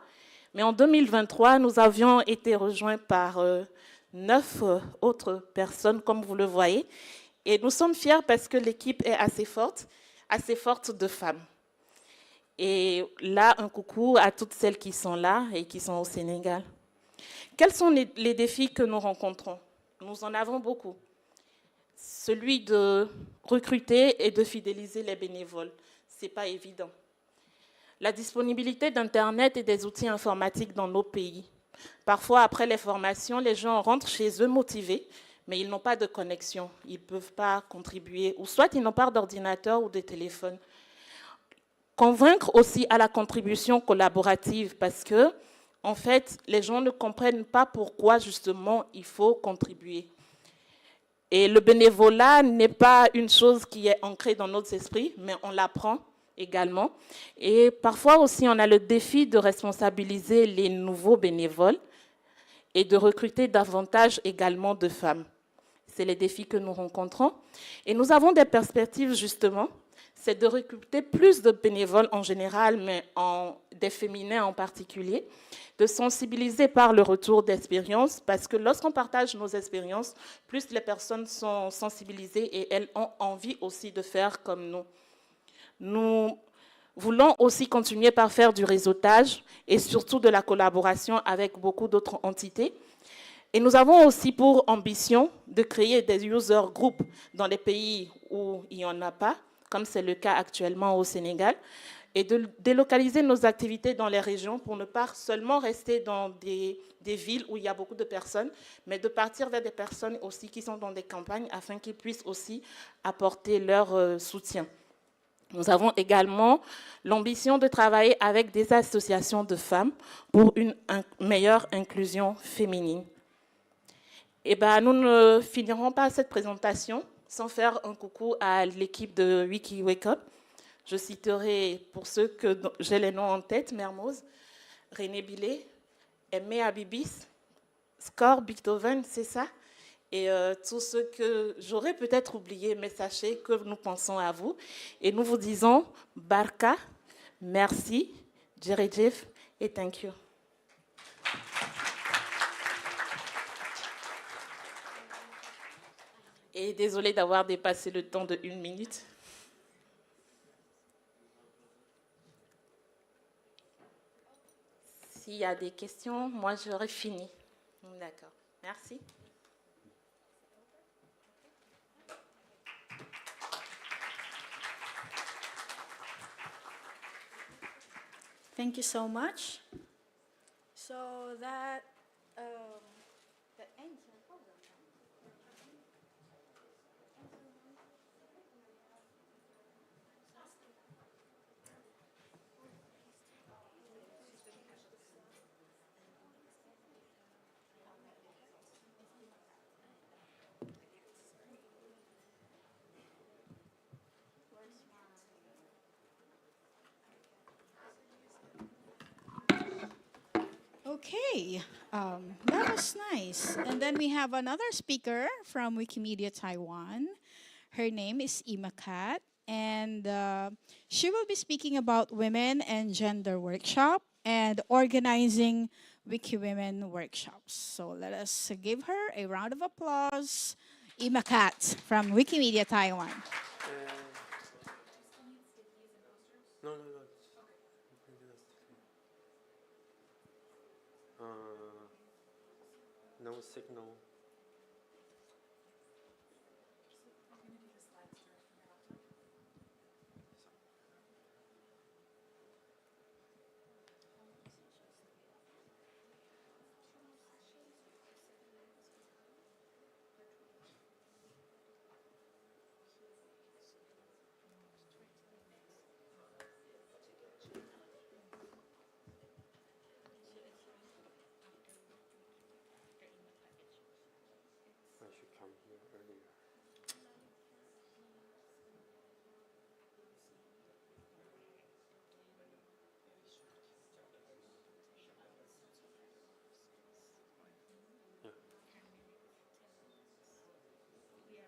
Mais en 2023, nous avions été rejoints par 9 autres personnes, comme vous le voyez. Et nous sommes fiers parce que l'équipe est assez forte de femmes. Et là, un coucou à toutes celles qui sont là et qui sont au Sénégal. Quels sont les défis que nous rencontrons? Nous en avons beaucoup. Celui de recruter et de fidéliser les bénévoles, ce n'est pas évident. La disponibilité d'Internet et des outils informatiques dans nos pays. Parfois, après les formations, les gens rentrent chez eux motivés, mais ils n'ont pas de connexion, ils ne peuvent pas contribuer, ou soit ils n'ont pas d'ordinateur ou de téléphone. Convaincre aussi à la contribution collaborative, parce que, en fait, les gens ne comprennent pas pourquoi, justement, il faut contribuer. Et le bénévolat n'est pas une chose qui est ancrée dans notre esprit, mais on l'apprend également. Et parfois aussi, on a le défi de responsabiliser les nouveaux bénévoles et de recruter davantage également de femmes. C'est les défis que nous rencontrons. Et nous avons des perspectives, justement, c'est de recruter plus de bénévoles en général, mais des féminins en particulier, de sensibiliser par le retour d'expérience, parce que lorsqu'on partage nos expériences, plus les personnes sont sensibilisées et elles ont envie aussi de faire comme nous. Nous voulons aussi continuer par faire du réseautage et surtout de la collaboration avec beaucoup d'autres entités. Et nous avons aussi pour ambition de créer des user groups dans les pays où il n'y en a pas, comme c'est le cas actuellement au Sénégal, et de délocaliser nos activités dans les régions pour ne pas seulement rester dans des villes où il y a beaucoup de personnes, mais de partir vers des personnes aussi qui sont dans des campagnes afin qu'ils puissent aussi apporter leur soutien. Nous avons également l'ambition de travailler avec des associations de femmes pour une meilleure inclusion féminine. Et nous ne finirons pas cette présentation sans faire un coucou à l'équipe de WikiWakeUp. Je citerai, pour ceux que j'ai les noms en tête, Mermoz, René Billet, Aimé Abibis, Score, Beethoven, c'est ça. Et tous ceux que j'aurais peut-être oubliés, mais sachez que nous pensons à vous. Et nous vous disons Barka, merci, Jerejef et thank you. Et désolée d'avoir dépassé le temps de 1 minute. S'il y a des questions, moi j'aurais fini. D'accord, merci. Thank you so much. So that ends. Okay, that was nice. And then we have another speaker from Wikimedia Taiwan. Her name is Ima Kat, and she will be speaking about women and gender workshop and organizing Wiki Women workshops. So let us give her a round of applause. Ima Kat from Wikimedia Taiwan. No, no, no. No signal. I should come here earlier. Yeah.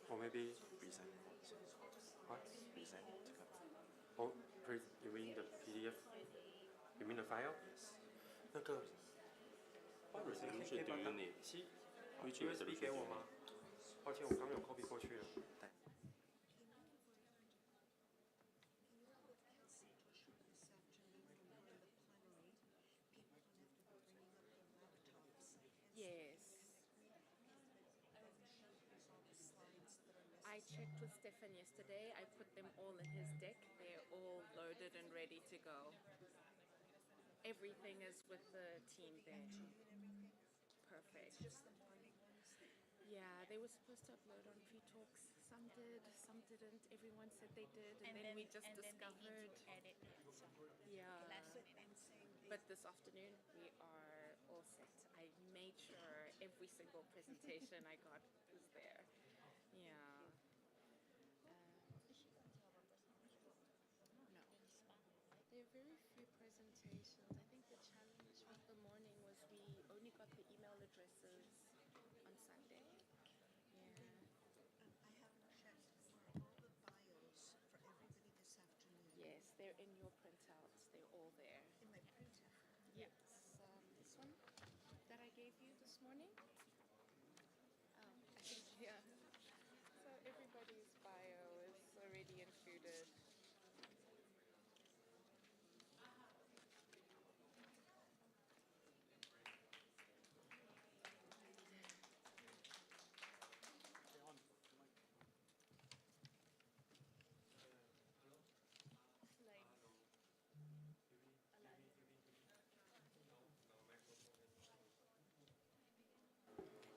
Or maybe Present. what? Present. Oh, you mean the PDF? You mean the file? 那个 Usually do you need which USB 给我吗？抱歉，我刚有 copy 过去了。Yes. I checked with Stefan yesterday. I put them all in his deck. They're all loaded and ready to go. Everything is with the team there. Perfect. Yeah, they were supposed to upload on pre-talks. Some did, some didn't. Everyone said they did, and then we just discovered. Yeah. But this afternoon we are all set. I made sure every single presentation I got was there. Yeah. No. There are very few presentations. I think the challenge with the morning was we only got the email addresses on Sunday. Yeah. Yes, they're in your printouts. They're all there. In my printout? Yes. This one that I gave you this morning. Yeah. So everybody's bio is already included.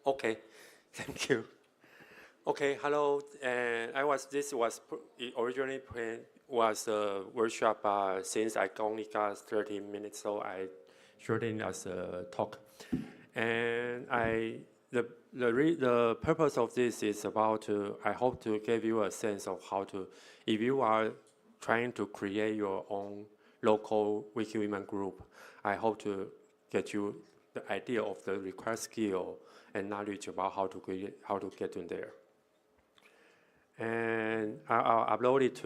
Okay, thank you. Okay, hello. And this was originally planned was a workshop. Since I only got 30 minutes, so I shortened as a talk. And the purpose of this is about I hope to give you a sense of how to, if you are trying to create your own local Wikiwomen group, I hope to get you the idea of the required skill and knowledge about how to get in there. And I'll upload it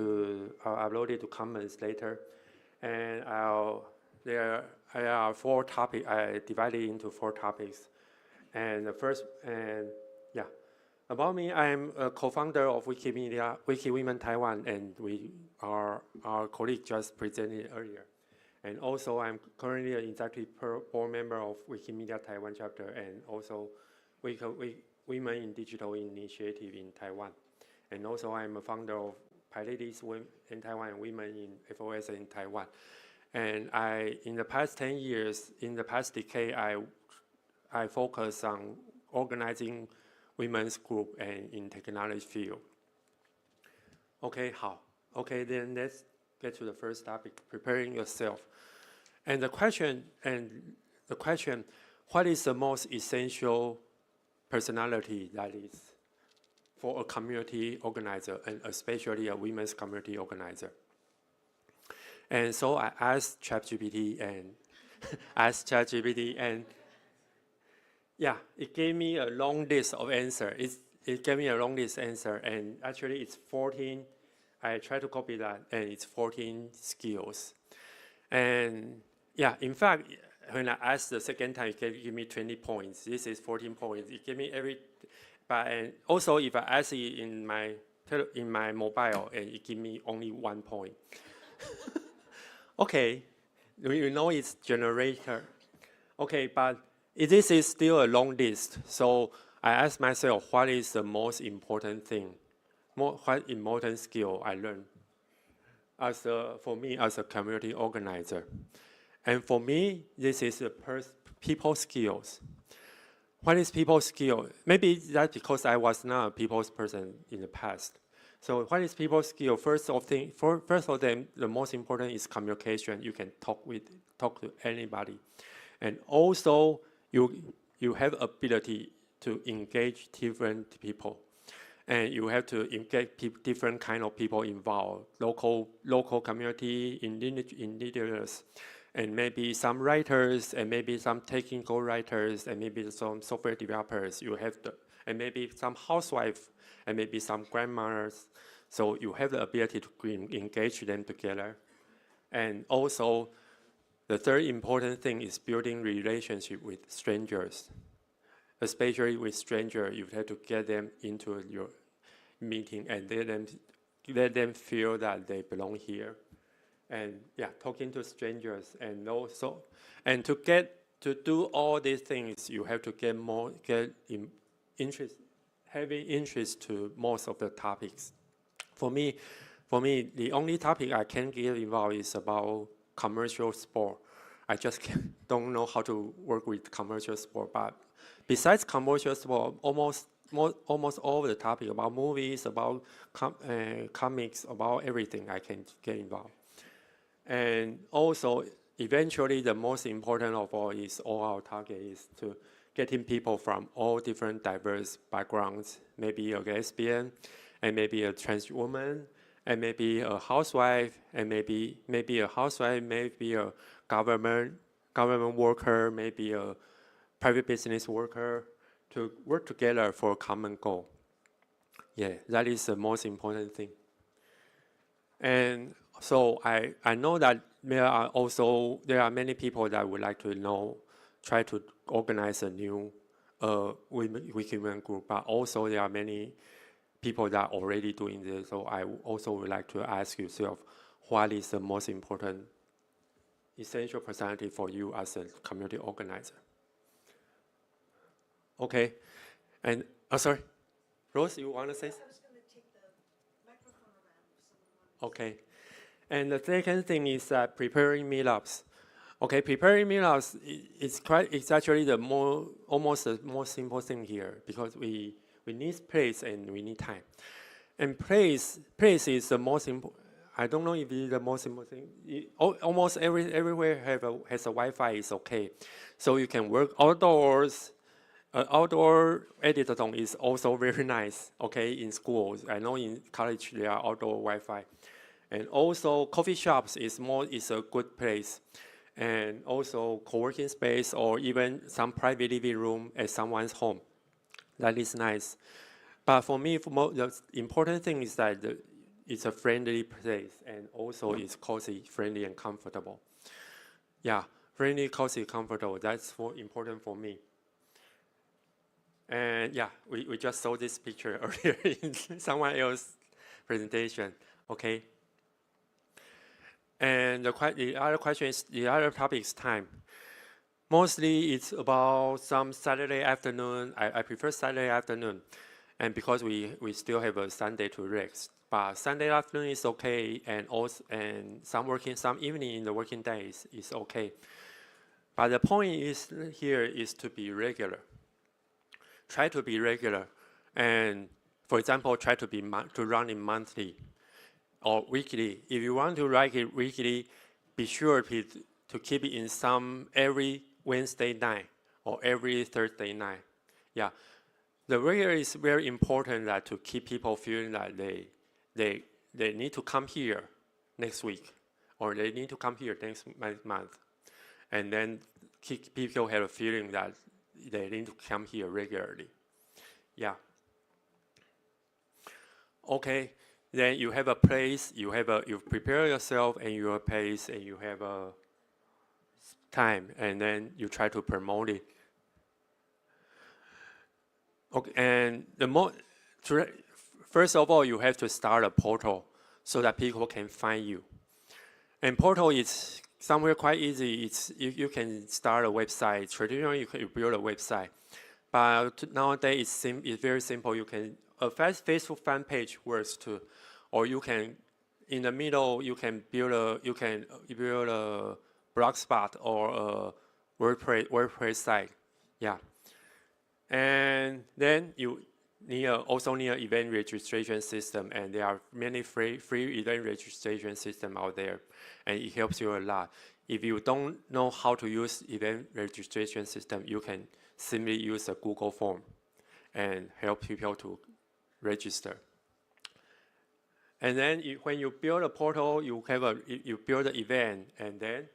to comments later. And there are 4 topics. I divided it into 4 topics. And the first, about me, I'm a co-founder of Wikimedia, Wikiwomen Taiwan, and our colleague just presented earlier. And also, I'm currently an executive board member of Wikimedia Taiwan chapter, and also Women in Digital Initiative in Taiwan. And also, I'm a founder of Paletis in Taiwan and Women in FOS in Taiwan. And in the past 10 years, in the past decade, I focus on organizing women's group and in technology field. Okay, how? Okay, then let's get to the first topic, preparing yourself. And the question, what is the most essential personality that is for a community organizer, and especially a women's community organizer? And so I asked ChatGPT and yeah, it gave me a long list of answers. It gave me a long list answer, and actually it's 14. I tried to copy that, and it's 14 skills. And yeah, in fact, when I asked the second time, it gave me 20 points. This is 14 points. It gave me and also if I ask it in my mobile, and it gave me only 1 point. Okay, you know it's generator. Okay, but this is still a long list. So I asked myself, what is the most important thing, what important skill I learned for me as a community organizer? And for me, this is people skills. What is people skill? Maybe that's because I was not a people's person in the past. So what is people skill? First of them, the most important is communication. You can talk to anybody. And also, you have ability to engage different people. And you have to engage different kind of people involved, local community, indigenous, and maybe some writers, and maybe some technical writers, and maybe some software developers. And maybe some housewives, and maybe some grandmothers. So you have the ability to engage them together. And also, the third important thing is building relationship with strangers. Especially with strangers, you have to get them into your meeting and let them feel that they belong here. And yeah, talking to strangers, and also, and to do all these things, you have to heavy interest to most of the topics. For me, the only topic I can get involved is about commercial sport. I just don't know how to work with commercial sport. But besides commercial sport, almost all the topic about movies, about comics, about everything I can get involved. And also, eventually, the most important of all our target is to getting people from all different diverse backgrounds, maybe a lesbian, and maybe a trans woman, and maybe a housewife, and maybe a government worker, maybe a private business worker, to work together for a common goal. Yeah, that is the most important thing. And so I know that there are many people that would like to try to organize a new Wikiwomen group, but also there are many people that are already doing this. So I also would like to ask yourself, what is the most important essential personality for you as a community organizer? Okay, and sorry, Rose, you want to say? I was going to take the microphone around. Okay, and the second thing is preparing meetups. Okay, preparing meals it's actually almost the more simple thing here because we need place and we need time. And place is the most important. I don't know if it's the most important thing. Almost everywhere has a Wi-Fi is okay, so you can work outdoors. Outdoor editathon is also very nice. Okay, in schools, I know in college there are outdoor Wi-Fi, and also coffee shops is a good place, and also co-working space or even some private living room at someone's home. That is nice. But for me, the important thing is that it's a friendly place and also it's cozy, friendly, and comfortable. Yeah, friendly, cozy, comfortable. That's important for me. And yeah, we just saw this picture earlier in someone else's presentation. Okay. And the other question is, the other topic is time. Mostly it's about some Saturday afternoon. I prefer Saturday afternoon. And because we still have a Sunday to rest. But Sunday afternoon is okay, and some evening in the working days is okay. But the point here is to be regular. Try to be regular, and for example, try to run it monthly or weekly. If you want to write it weekly, be sure to keep it in every Wednesday night or every Thursday night. Yeah. The regular is very important that to keep people feeling that they need to come here next week or they need to come here next month. And then people have a feeling that they need to come here regularly. Yeah. Okay, then you have a place, you prepare yourself and your place and you have a time and then you try to promote it. Okay, and first of all, you have to start a portal so that people can find you. And portal is somewhere quite easy. You can start a website. Traditionally, you can build a website, but nowadays it's very simple. A Facebook fan page works too, or you can, in the middle, you can build a blogspot or a WordPress site. Yeah. And then you also need an event registration system, and there are many free event registration systems out there, and it helps you a lot. If you don't know how to use event registration system, you can simply use a Google form and help people to register. And then when you build a portal, you build an event, and then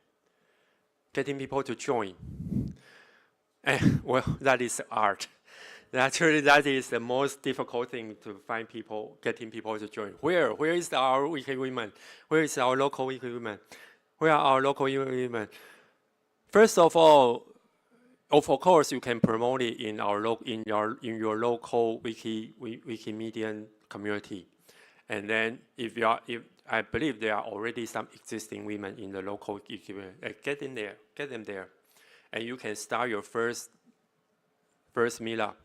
getting people to join. And, well, that is art. Actually, that is the most difficult thing to find getting people to join. Where is our Wiki Women? Where is our local Wiki Women? Where are our local Wiki Women? First of all, of course, you can promote it in your local Wikimedia community, and then if I believe there are already some existing women in the local Wikimedia, get them there. And you can start your first meetup.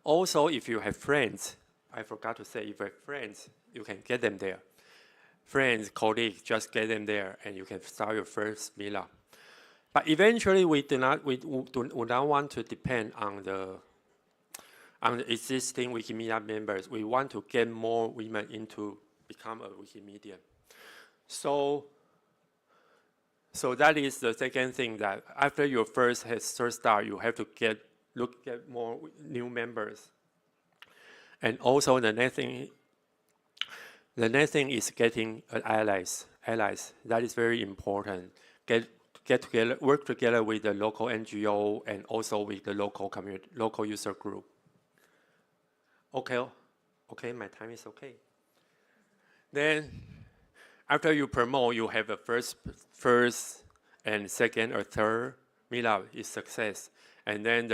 Also, if you have friends, I forgot to say, if you have friends, you can get them there. Friends, colleagues, just get them there, and you can start your first meetup. But eventually, we do not want to depend on the existing Wikimedia members. We want to get more women into become a Wikimedia. So that is the second thing, that after your first start, you have to get more new members. And also the next thing is getting allies. That is very important. Get together, work together with the local NGO and also with the local community, local user group. Okay, my time is okay. Then after you promote, you have a first and second or third meetup is success, and then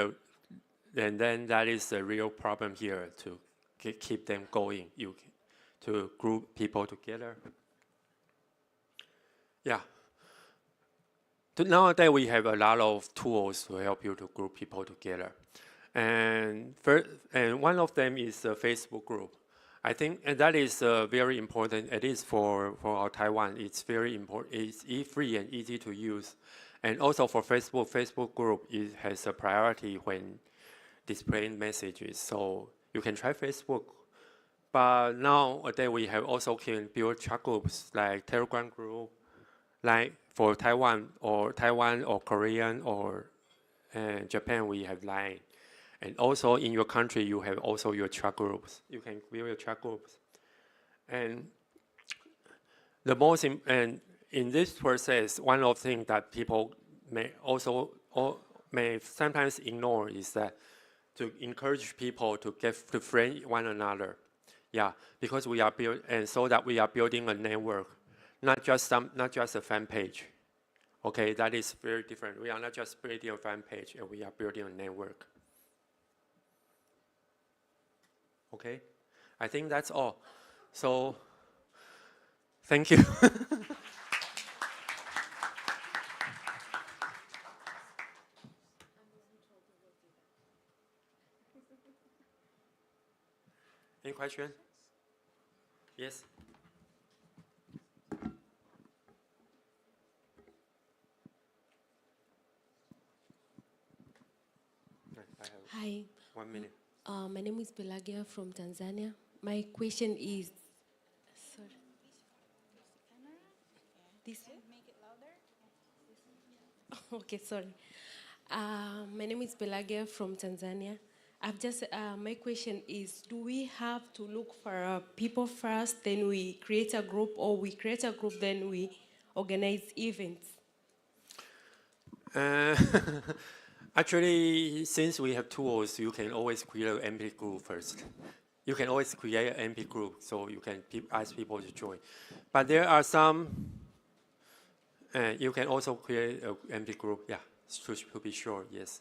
that is the real problem here, to keep them going. To group people together. Yeah. Nowadays we have a lot of tools to help you to group people together, and one of them is the Facebook group. I think, and that is very important. It is for our Taiwan. It's very important. It's free and easy to use, And also for Facebook, Facebook group has a priority when displaying messages. So you can try Facebook. But nowadays we have also can build chat groups like Telegram group, like for Taiwan or Korean or Japan, we have Line. And also in your country, you have also your chat groups. You can build your chat groups. And the most, and in this process, one of the things that people may also may sometimes ignore is that to encourage people to friend one another. Yeah, because we are and so that we are building a network, not just a fan page. Okay, that is very different. We are not just building a fan page, and we are building a network. Okay, I think that's all. So, thank you. Any question? Yes. Hi. 1 minute. My name is Pelagia from Tanzania. My question is, sorry. This way? Make it louder. Okay, sorry. My name is Pelagia from Tanzania. My question is, do we have to look for people first, then we create a group, or we create a group, then we organize events? Actually, since we have tools, you can always create an MP group first. You can always create an MP group, so you can ask people to join. But there are some, you can also create an MP group, yeah, to be sure, yes.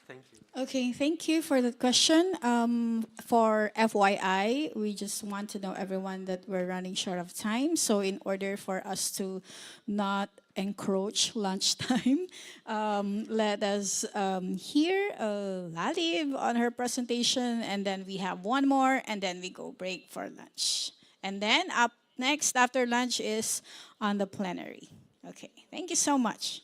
Thank you. Okay, thank you for that question. For FYI, we just want to know everyone that we're running short of time. So in order for us to not encroach lunchtime, let us hear Lalib on her presentation, and then we have one more, and then we go break for lunch. And then up next after lunch is on the plenary. Okay, thank you so much.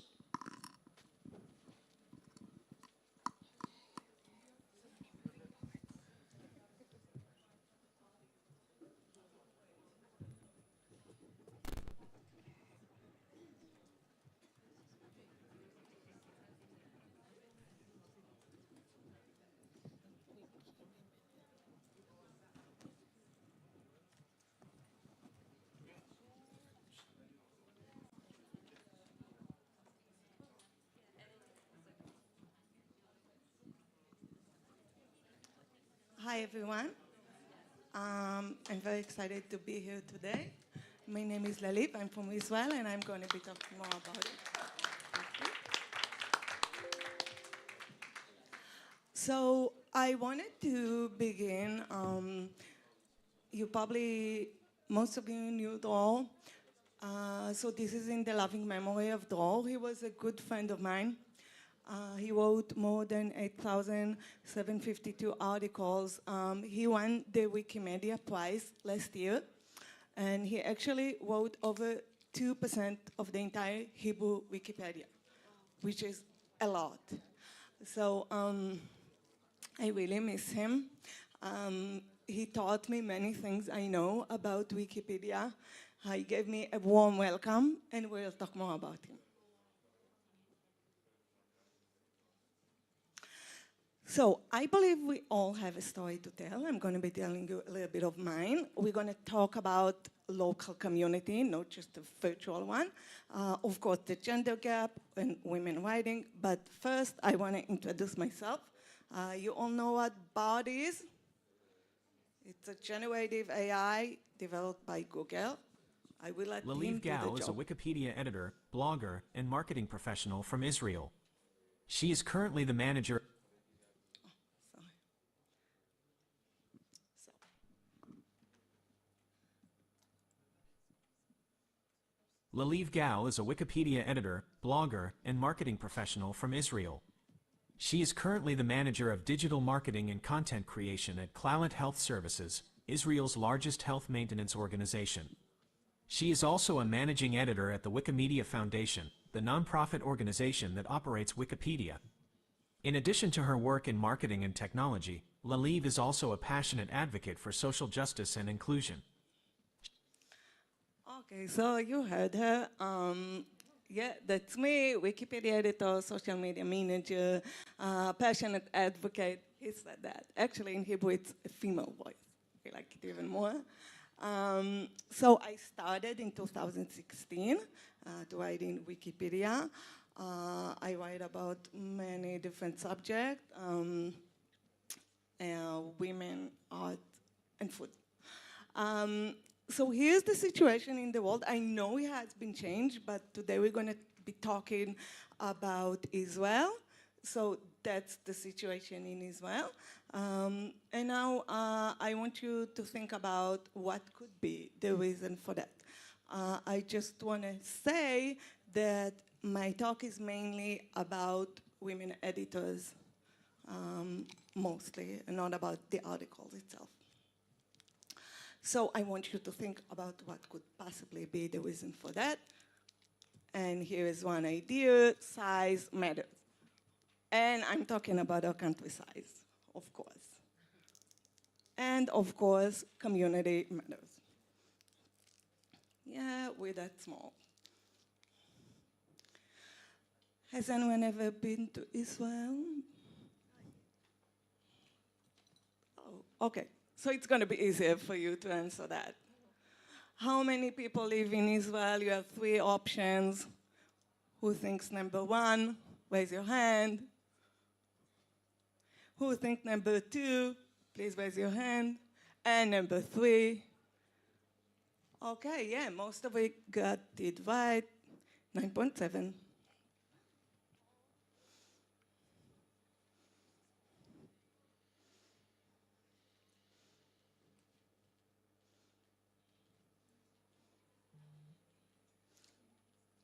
Hi, everyone. I'm very excited to be here today. My name is Lalip. I'm from Israel, and I'm going to be talking more about it. So I wanted to begin. Most of you knew Dror. So this is in the loving memory of Dror. He was a good friend of mine. He wrote more than 8,752 articles. He won the Wikimedia Prize last year, and he actually wrote over 2% of the entire Hebrew Wikipedia, which is a lot. So I really miss him. He taught me many things I know about Wikipedia. He gave me a warm welcome, and we'll talk more about him. So I believe we all have a story to tell. I'm going to be telling you a little bit of mine. We're going to talk about local community, not just a virtual one. Of course, the gender gap and women writing. But first, I want to introduce myself. You all know what BARD is? It's a generative AI developed by Google. I will let him do the Laliv Gal is a job. Wikipedia editor, blogger, and marketing professional from Israel. She is currently the manager. Laliv Gal is a Wikipedia editor, blogger, and marketing professional from Israel. She is currently the manager of digital marketing and content creation at Clalent Health Services, Israel's largest health maintenance organization. She is also a managing editor at the Wikimedia Foundation, the nonprofit organization that operates Wikipedia. In addition to her work in marketing and technology, Lalive is also a passionate advocate for social justice and inclusion. Okay, so you heard her. Yeah, that's me, Wikipedia editor, social media manager, passionate advocate. He said that. Actually, in Hebrew, it's a female voice. We like it even more. So I started in 2016 to write in Wikipedia. I write about many different subjects, women, art, and food. So here's the situation in the world. I know it has been changed, but today we're going to be talking about Israel. So that's the situation in Israel. And now I want you to think about what could be the reason for that. I just want to say that my talk is mainly about women editors, mostly, and not about the articles itself. So I want you to think about what could possibly be the reason for that. And here is one idea: size matters. And I'm talking about our country size, of course. And of course, community matters. Yeah, we're that small. Has anyone ever been to Israel? Oh, okay. So it's going to be easier for you to answer that. How many people live in Israel? You have three options. Who thinks number one? Raise your hand. Who thinks number two? Please raise your hand. And number three? Okay, yeah, most of it got it right. 9.7.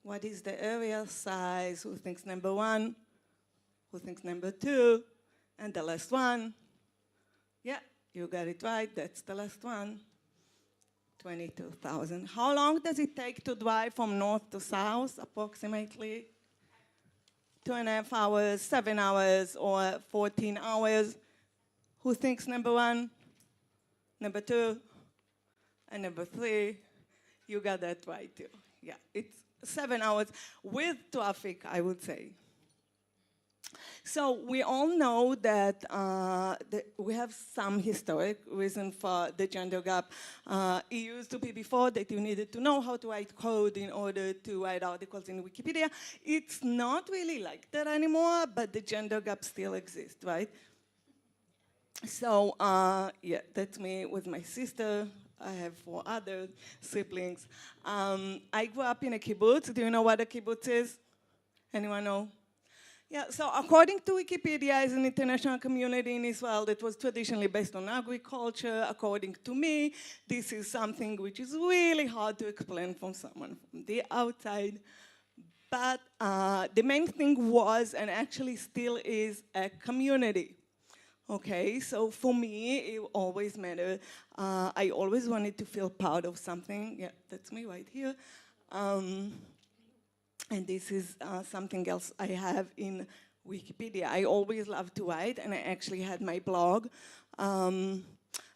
What is the area size? Who thinks number one? Who thinks number two? And the last one? Yeah, you got it right. That's the last one. 22,000. How long does it take to drive from north to south, approximately? 2.5 hours, 7 hours, or 14 hours. Who thinks number one? Number two? And number three? You got that right, too. Yeah, it's 7 hours with traffic, I would say. So we all know that, we have some historic reason for the gender gap. It used to be before that you needed to know how to write code in order to write articles in Wikipedia. It's not really like that anymore, but the gender gap still exists, right? So yeah, that's me with my sister. I have 4 other siblings. I grew up in a kibbutz. Do you know what a kibbutz is? Anyone know? Yeah, so according to Wikipedia, it's an international community in Israel that was traditionally based on agriculture. According to me, this is something which is really hard to explain from someone from the outside. But the main thing was, and actually still is, a community. Okay, so for me, it always mattered. I always wanted to feel part of something. Yeah, that's me right here. And this is something else I have in Wikipedia. I always loved to write, and I actually had my blog. And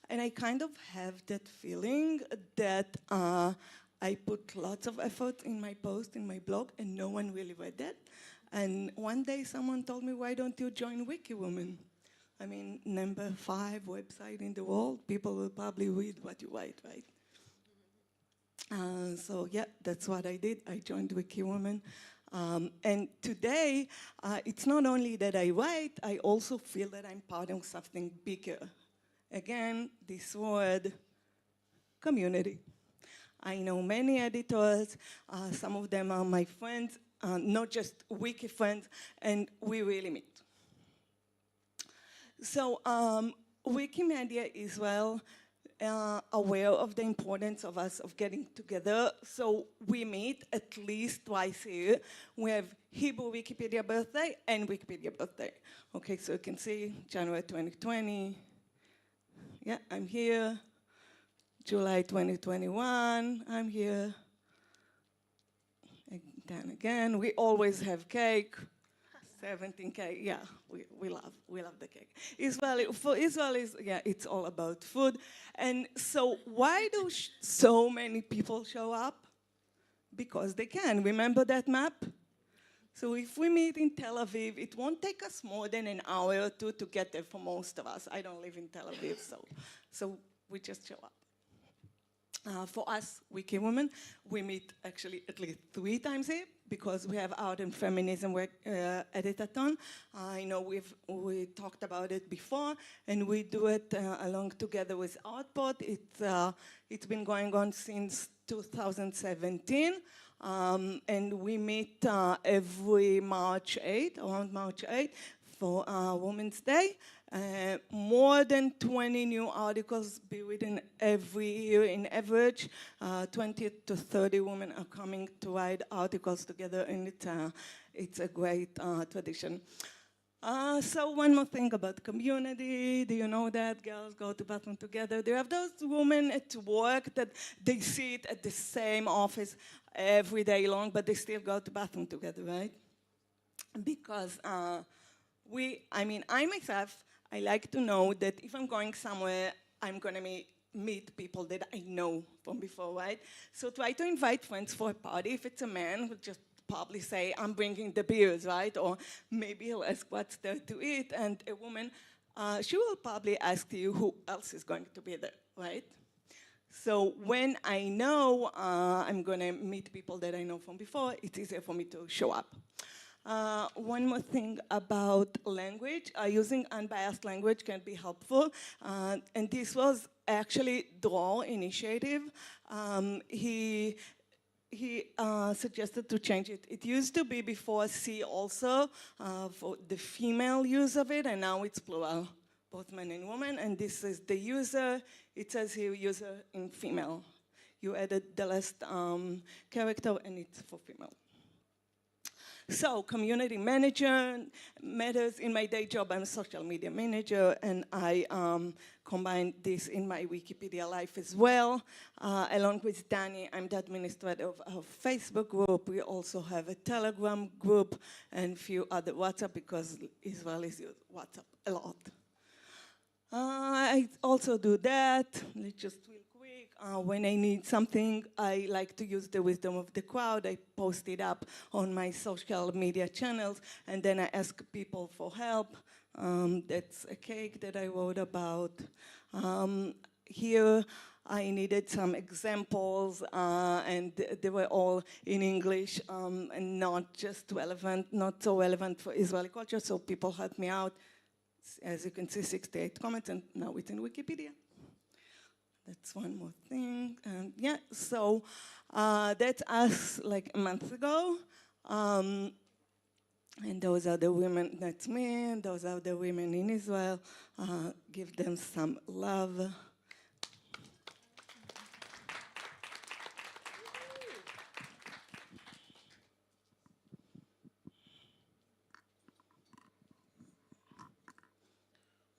I kind of have that feeling that I put lots of effort in my post, in my blog, and no one really read that. And one day someone told me, why don't you join Wikiwoman? I mean, number 5 website in the world, people will probably read what you write, right? So yeah, that's what I did. I joined Wikiwoman. And today, it's not only that I write, I also feel that I'm part of something bigger. Again, this word, community. I know many editors, some of them are my friends, not just Wiki friends, and we really meet. So Wikimedia Israel aware of the importance of us of getting together. So we meet at least twice a year. We have Hebrew Wikipedia birthday and Wikipedia birthday. Okay, so you can see January 2020. Yeah, I'm here. July 2021, I'm here. And then again, we always have cake. 17K, yeah, we love the cake. For Israelis, yeah, it's all about food. And so why do so many people show up? Because they can. Remember that map? So if we meet in Tel Aviv, it won't take us more than an hour or two to get there for most of us. I don't live in Tel Aviv, so we just show up. For us, Wiki Women, we meet actually at least 3 times a year because we have art and feminism work editathon. I know we talked about it before, and we do it along together with Artpot. It's been going on since 2017. And we meet every March 8, around March 8, for Women's Day. More than 20 new articles be written every year in average. 20 to 30 women are coming to write articles together, and it's a great tradition. So one more thing about community. Do you know that girls go to bathroom together? Do you have those women at work that they sit at the same office every day long, but they still go to bathroom together, right? Because I myself, I like to know that if I'm going somewhere, I'm gonna meet people that I know from before, right? So try to invite friends for a party. If it's a man, we'll just probably say, I'm bringing the beers, right? Or maybe he'll ask what's there to eat. And a woman, she will probably ask you who else is going to be there, right? So when I know I'm gonna meet people that I know from before, it's easier for me to show up. One more thing about language. Using unbiased language can be helpful. And this was actually Dror initiative. He suggested to change it. It used to be before C also for the female use of it, and now it's plural, both men and women. And this is the user. It says here user in female. You added the last character, and it's for female. So, community manager matters. In my day job, I'm a social media manager, and I combine this in my Wikipedia life as well. Along with Danny, I'm the administrator of our Facebook group. We also have a Telegram group and a few other WhatsApp, because Israelis use WhatsApp a lot. I also do that. Let's just real quick. When I need something, I like to use the wisdom of the crowd. I post it up on my social media channels, and then I ask people for help. That's a cake that I wrote about. Here, I needed some examples, and they were all in English, and not so relevant for Israeli culture, so people helped me out. As you can see, 68 comments, and now it's in Wikipedia. That's one more thing. And yeah, so that's us like a month ago. And those are the women, that's me, and those are the women in Israel. Give them some love.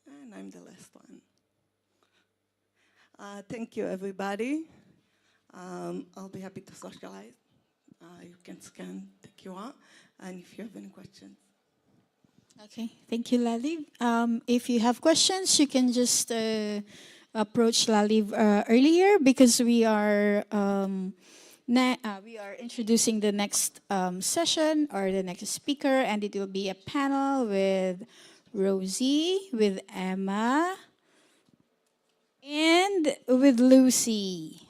And I'm the last one. Thank you, everybody. I'll be happy to socialize. You can scan the QR, and if you have any questions. Okay, thank you, Lali. If you have questions, you can just approach Lali earlier, because we are introducing the next session or the next speaker, and it will be a panel with Rosie, with Emma, and with Lucy.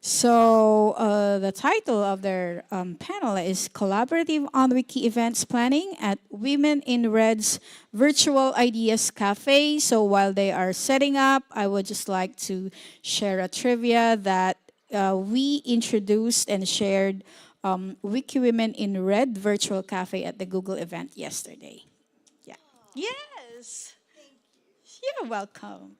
So the title of their panel is Collaborative on Wiki Events Planning at Women in Red's Virtual Ideas Cafe. So while they are setting up, I would just like to share a trivia that we introduced and shared Wiki Women in Red Virtual Cafe at the Google event yesterday. Yeah. Yes. Thank you. You're welcome.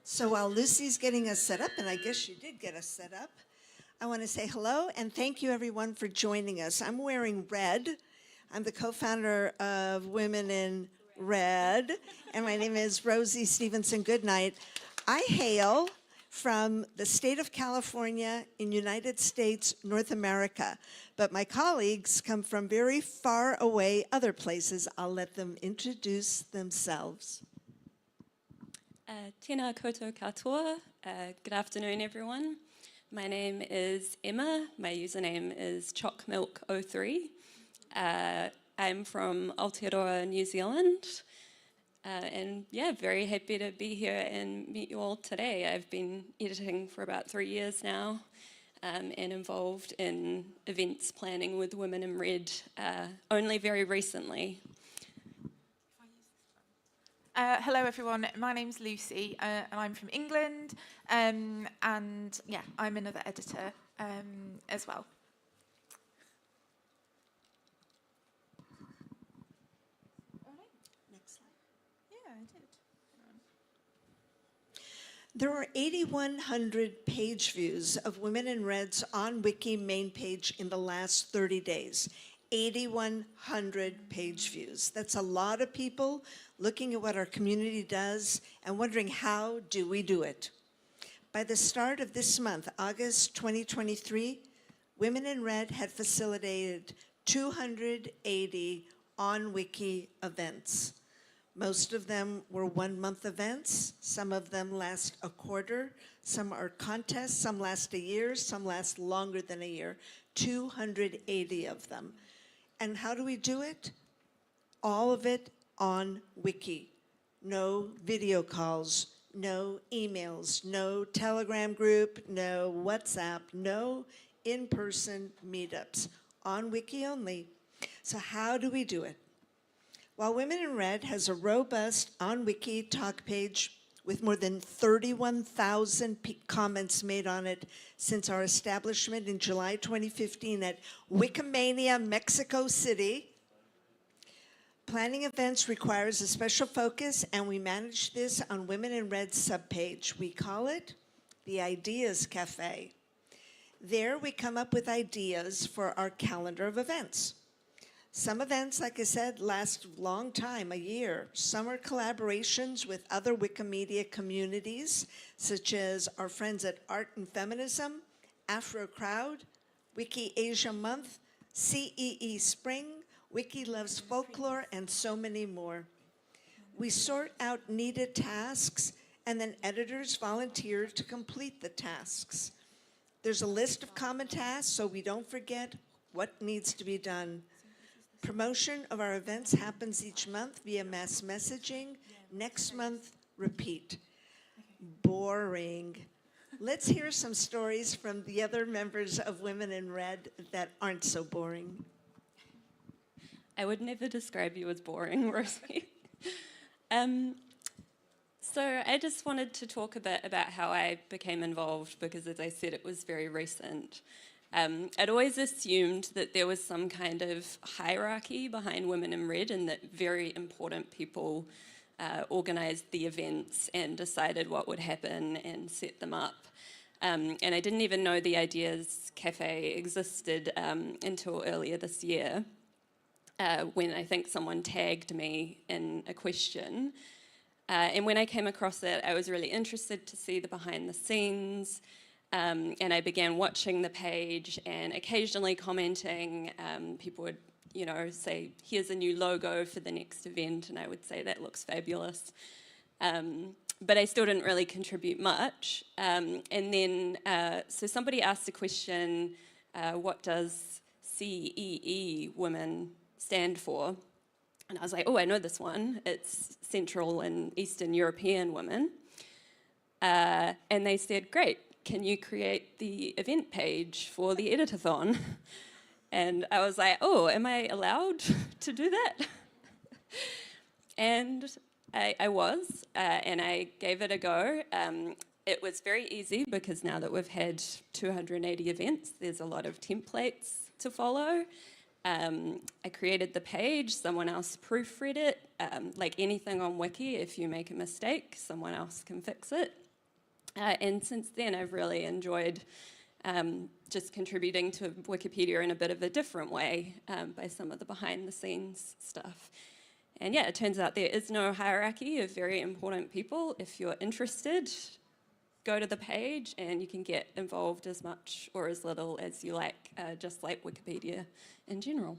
So while Lucy's getting us set up, and I guess she did get us set up, I want to say hello and thank you everyone for joining us. I'm wearing red. I'm the co-founder of Women in Red, and my name is Rosie Stevenson Goodnight. I hail from the state of California in United States, North America, but my colleagues come from very far away other places. I'll let them introduce themselves. Tēnā koutou katoa. Good afternoon, everyone. My name is Emma. My username is chockmilk03. I'm from Aotearoa, New Zealand. And yeah, very happy to be here and meet you all today. I've been editing for about 3 years now and involved in events planning with Women in Red only very recently. Hello everyone, my name's Lucy and I'm from England and yeah, I'm another editor as well. Next slide. Yeah, I did. There are 8,100 page views of Women in Red's On Wiki main page in the last 30 days. 8,100 page views. That's a lot of people looking at what our community does and wondering how do we do it. By the start of this month, August 2023, Women in Red had facilitated 280 On Wiki events. Most of them were 1 month events. Some of them last a quarter. Some are contests. Some last a year. Some last longer than a year. 280 of them. And how do we do it? All of it on Wiki. No video calls, no emails, no Telegram group, no WhatsApp, no in-person meetups. On Wiki only. So how do we do it? While Women in Red has a robust On Wiki talk page with more than 31,000 comments made on it since our establishment in July 2015 at Wikimania, Mexico City. Planning events requires a special focus, and we manage this on Women in Red's subpage. We call it the Ideas Cafe. There we come up with ideas for our calendar of events. Some events, like I said, last a long time, a year. Some are collaborations with other Wikimedia communities, such as our friends at Art and Feminism, Afro Crowd, Wiki Asia Month, CEE Spring, Wiki Loves Folklore, and so many more. We sort out needed tasks, and then editors volunteer to complete the tasks. There's a list of common tasks, so we don't forget what needs to be done. Promotion of our events happens each month via mass messaging. Next month, repeat. Boring. Let's hear some stories from the other members of Women in Red that aren't so boring. I would never describe you as boring, Rosie. So I just wanted to talk a bit about how I became involved because, as I said, it was very recent. I'd always assumed that there was some kind of hierarchy behind Women in Red and that very important people organised the events and decided what would happen and set them up. And I didn't even know the Ideas Cafe existed until earlier this year when I think someone tagged me in a question. And when I came across it, I was really interested to see the behind the scenes. And I began watching the page and occasionally commenting. People would, say, here's a new logo for the next event, and I would say, that looks fabulous. But I still didn't really contribute much. And then, so somebody asked the question, what does CEE women stand for? And I was like, oh, I know this one. It's Central and Eastern European women. And they said, great. Can you create the event page for the editathon? And I was like, oh, am I allowed to do that? And I was, and I gave it a go. It was very easy because now that we've had 280 events, there's a lot of templates to follow. I created the page, someone else proofread it. Like anything on Wiki, if you make a mistake, someone else can fix it. And since then, I've really enjoyed just contributing to Wikipedia in a bit of a different way by some of the behind the scenes stuff. And yeah, it turns out there is no hierarchy of very important people. If you're interested, go to the page and you can get involved as much or as little as you like, just like Wikipedia in general.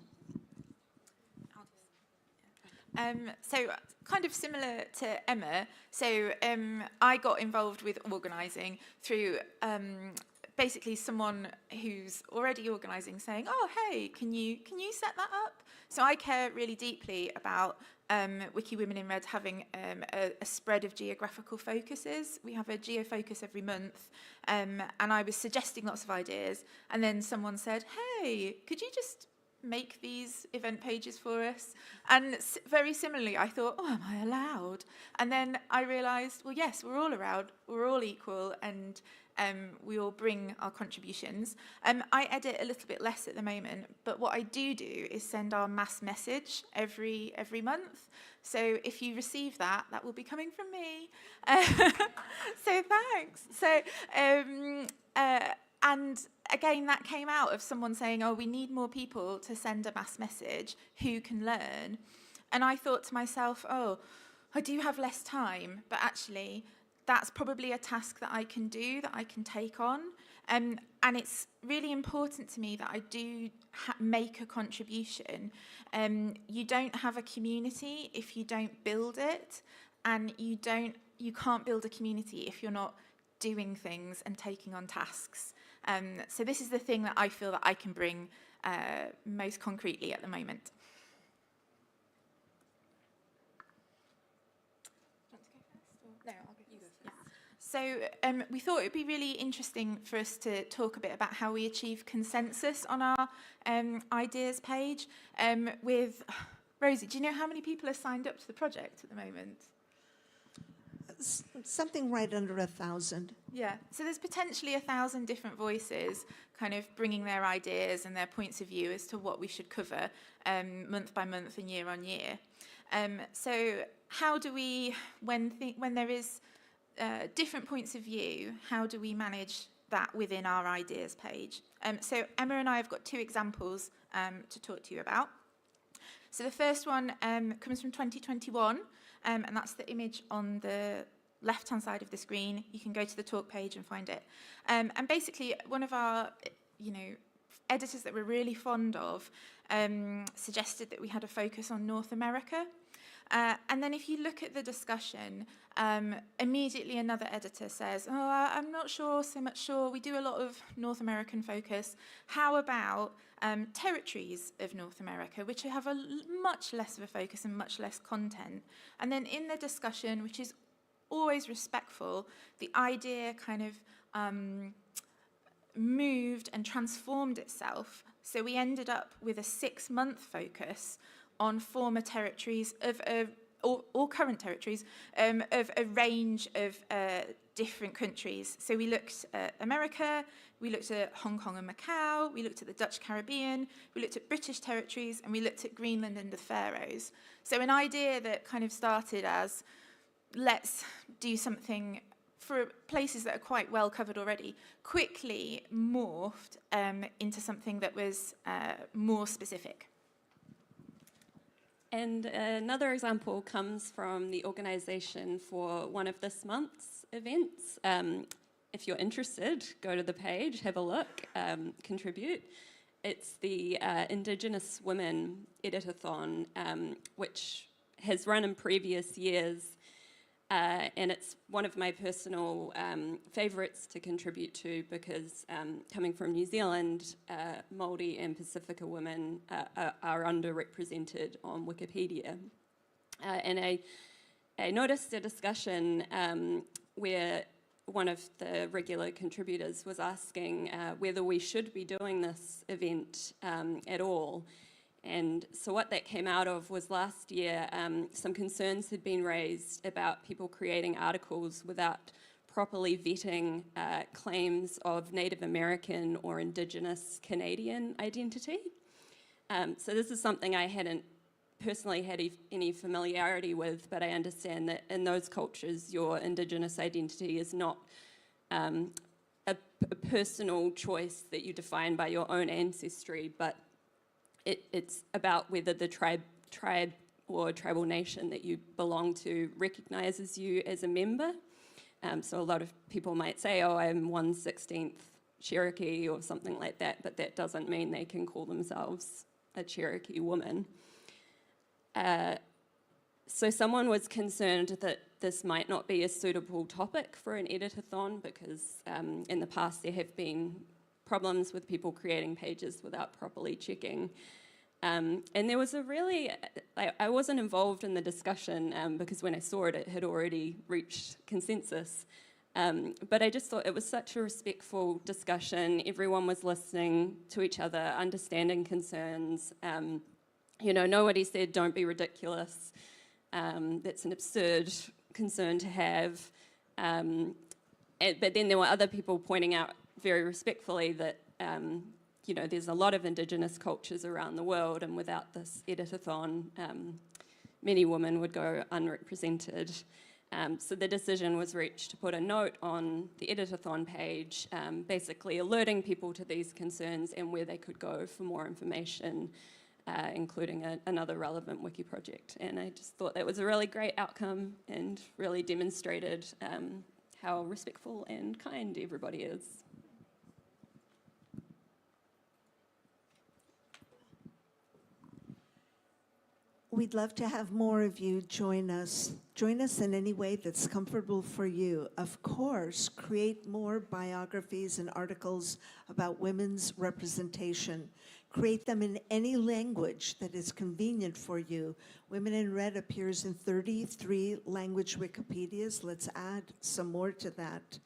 So kind of similar to Emma, so I got involved with organising through basically someone who's already organising saying, oh, hey, can you set that up? So I care really deeply about Wiki Women in Red having a spread of geographical focuses. We have a geo-focus every month, and I was suggesting lots of ideas, and then someone said, hey, could you just make these event pages for us? And very similarly, I thought, oh, am I allowed? And then I realised, well, yes, we're all allowed, we're all equal, and we all bring our contributions. I edit a little bit less at the moment, but what I do is send our mass message every month. So if you receive that, that will be coming from me. So thanks. So and again, that came out of someone saying, oh, we need more people to send a mass message who can learn. And I thought to myself, oh, I do have less time, but actually that's probably a task that I can do, that I can take on. And it's really important to me that I do make a contribution. You don't have a community if you don't build it, and you can't build a community if you're not doing things and taking on tasks. So this is the thing that I feel that I can bring most concretely at the moment. No, I'll go. You go first. Yeah. So we thought it would be really interesting for us to talk a bit about how we achieve consensus on our ideas page. With Rosie, do you know how many people are signed up to the project at the moment? Something right under 1,000. Yeah, so there's potentially 1,000 different voices kind of bringing their ideas and their points of view as to what we should cover month by month and year on year. So how do we, when there is different points of view, how do we manage that within our ideas page? So Emma and I have got two examples to talk to you about. So the first one comes from 2021, and that's the image on the left-hand side of the screen. You can go to the talk page and find it. And basically, one of our, editors that we're really fond of suggested that we had a focus on North America. And then if you look at the discussion, immediately another editor says, oh, I'm not so much sure. We do a lot of North American focus. How about territories of North America, which have a much less of a focus and much less content? And then in the discussion, which is always respectful, the idea kind of moved and transformed itself. So we ended up with a 6-month focus on former territories or current territories of a range of different countries. So we looked at America, we looked at Hong Kong and Macau, we looked at the Dutch Caribbean, we looked at British territories, and we looked at Greenland and the Faroes. So an idea that kind of started as, let's do something for places that are quite well covered already, quickly morphed into something that was more specific. And another example comes from the organisation for one of this month's events. If you're interested, go to the page, have a look, contribute. It's the Indigenous Women Editathon, which has run in previous years, and it's one of my personal favourites to contribute to because coming from New Zealand, Māori and Pacifica women are underrepresented on Wikipedia. And I noticed a discussion where one of the regular contributors was asking whether we should be doing this event at all. And so what that came out of was last year, some concerns had been raised about people creating articles without properly vetting claims of Native American or Indigenous Canadian identity. So this is something I hadn't personally had any familiarity with, but I understand that in those cultures, your Indigenous identity is not a personal choice that you define by your own ancestry, but it's about whether the tribe or tribal nation that you belong to recognizes you as a member. So a lot of people might say, oh, I'm 1/16 Cherokee or something like that, but that doesn't mean they can call themselves a Cherokee woman. So someone was concerned that this might not be a suitable topic for an editathon because in the past there have been problems with people creating pages without properly checking. And there was a really, I wasn't involved in the discussion because when I saw it, it had already reached consensus. But I just thought it was such a respectful discussion. Everyone was listening to each other, understanding concerns. You know, nobody said, don't be ridiculous. That's an absurd concern to have. But then there were other people pointing out very respectfully that, you know, there's a lot of Indigenous cultures around the world, and without this editathon, many women would go unrepresented. So the decision was reached to put a note on the editathon page, basically alerting people to these concerns and where they could go for more information, including another relevant wiki project. And I just thought that was a really great outcome and really demonstrated how respectful and kind everybody is. We'd love to have more of you join us. Join us in any way that's comfortable for you. Of course, create more biographies and articles about women's representation. Create them in any language that is convenient for you. Women in Red appears in 33 language Wikipedias. Let's add some more to that.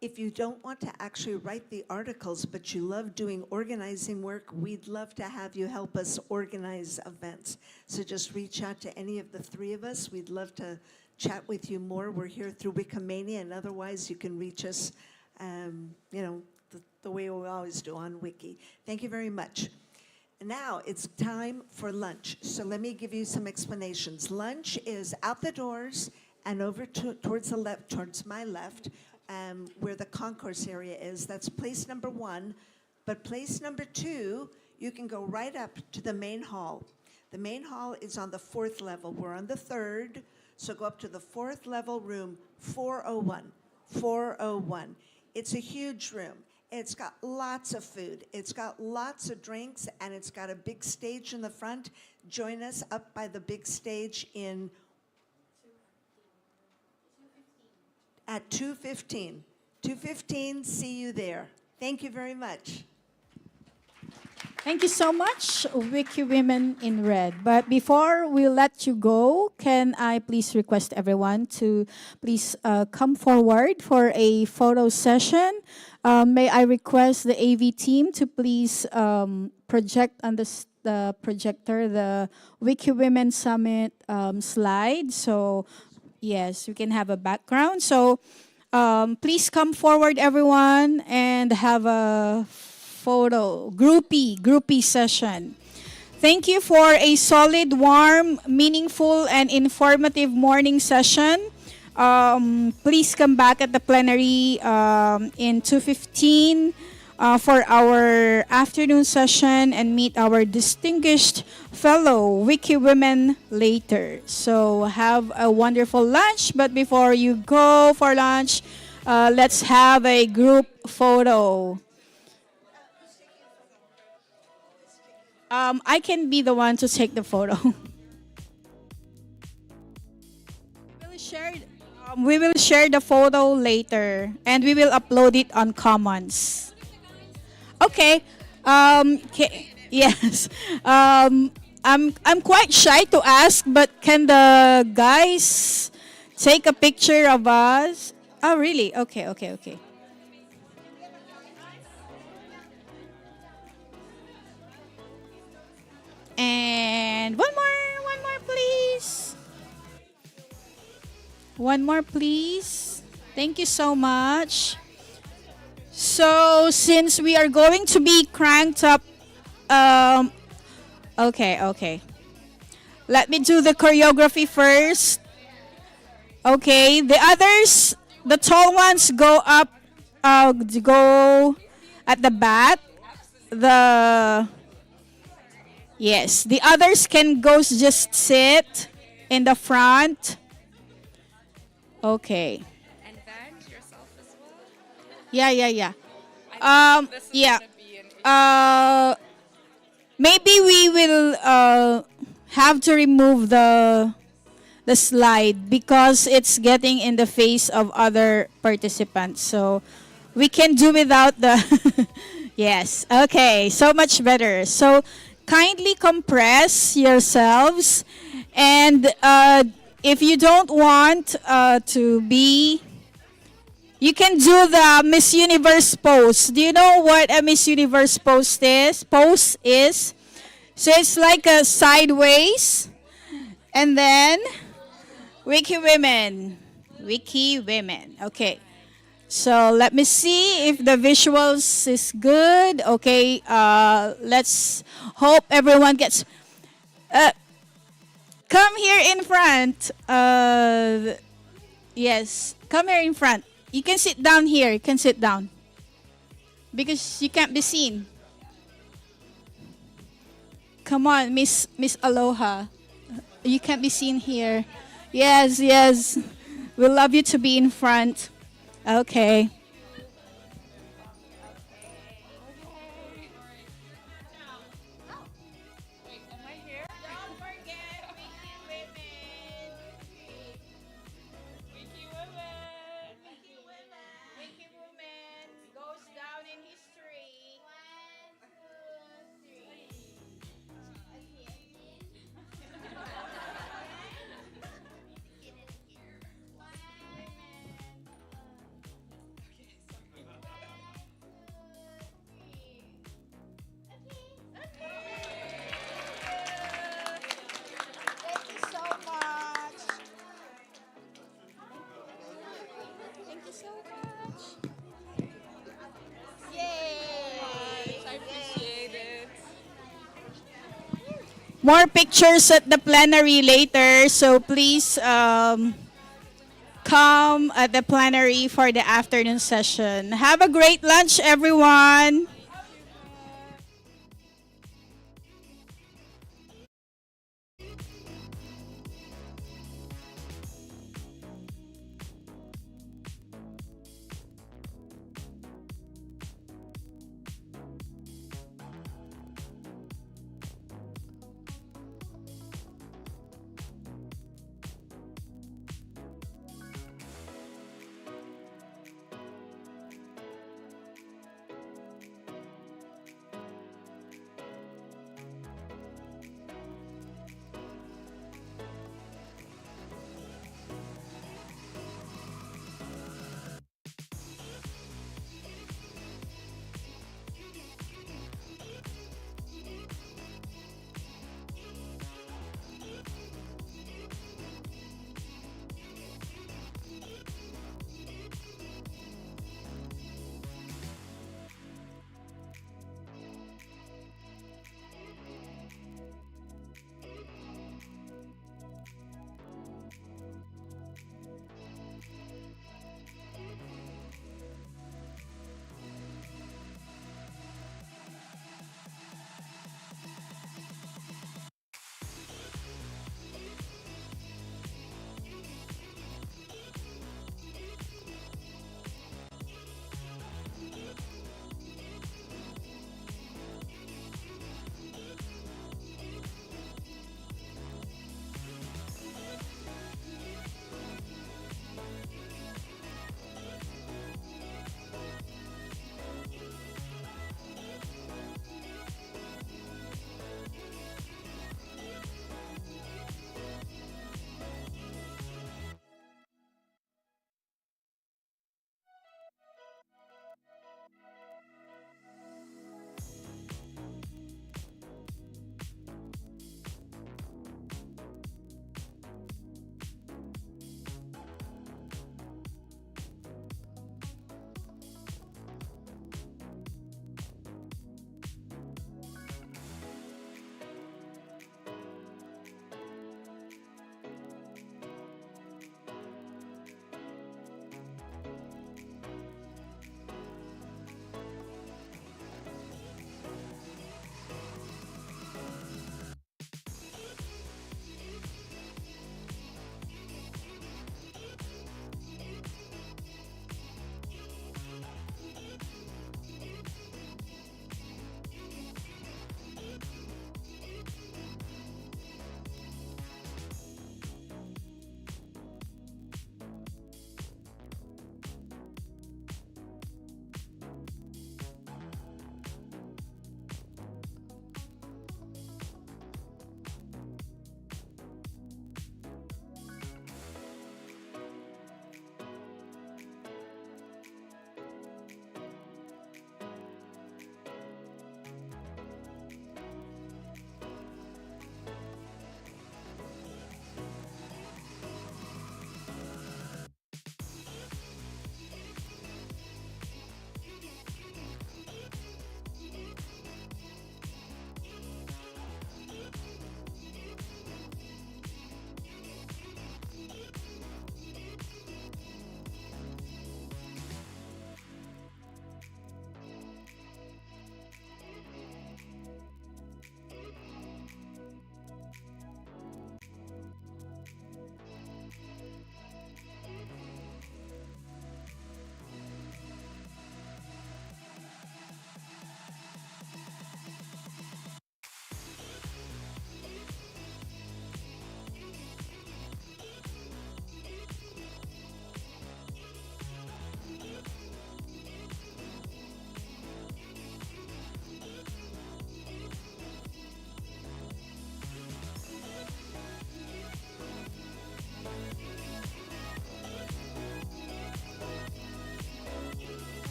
If you don't want to actually write the articles, but you love doing organizing work, we'd love to have you help us organize events. So just reach out to any of the three of us. We'd love to chat with you more. We're here through Wikimania, and otherwise you can reach us, you know, the way we always do on Wiki. Thank you very much. Now it's time for lunch. So let me give you some explanations. Lunch is out the doors and over towards the left, towards my left, where the concourse area is. That's place number 1. But place number 2, you can go right up to the main hall. The main hall is on the 4th level. We're on the 3rd, so go up to the 4th level, room 401. 401. It's a huge room. It's got lots of food. It's got lots of drinks, and it's got a big stage in the front. Join us up by the big stage at 2:15. 2:15, see you there. Thank you very much. Thank you so much, Wiki Women in Red. But before we let you go, can I please request everyone to please come forward for a photo session? May I request the AV team to please project on the projector the Wiki Women Summit slide. So yes, we can have a background. So please come forward, everyone, and have a photo groupie session. Thank you for a solid, warm, meaningful, and informative morning session. Please come back at the plenary in 2:15 for our afternoon session and meet our distinguished fellow Wiki women later. So have a wonderful lunch, but before you go for lunch, let's have a group photo. I can be the one to take the photo. We will share the photo later, and we will upload it on Commons. Okay. Yes. I'm quite shy to ask, but can the guys take a picture of us? Oh, really? Okay. And one more, please. One more, please. Thank you so much. So, since we are going to be cranked up, okay. Let me do the choreography first. Okay, the others, the tall ones, go up go at the back. The Yes, the others can go just sit in the front. Okay. And Vange, yourself as well? Yeah. Yeah. Maybe we will have to remove the slide because it's getting in the face of other participants. So we can do without the yes. Okay, so much better. So kindly compress yourselves, and if you don't want to be, you can do the Miss Universe pose. Do you know what a Miss Universe pose is? So it's like a sideways, and then Wiki Women. Wiki Women. Okay. So let me see if the visuals is good. Okay. Let's hope everyone gets. Come here in front. Yes. Come here in front. You can sit down here. You can sit down. Because you can't be seen. Come on, Miss Aloha. You can't be seen here. Yes. We love you to be in front. Okay. More pictures at the plenary later, so please come at the plenary for the afternoon session. Have a great lunch, everyone.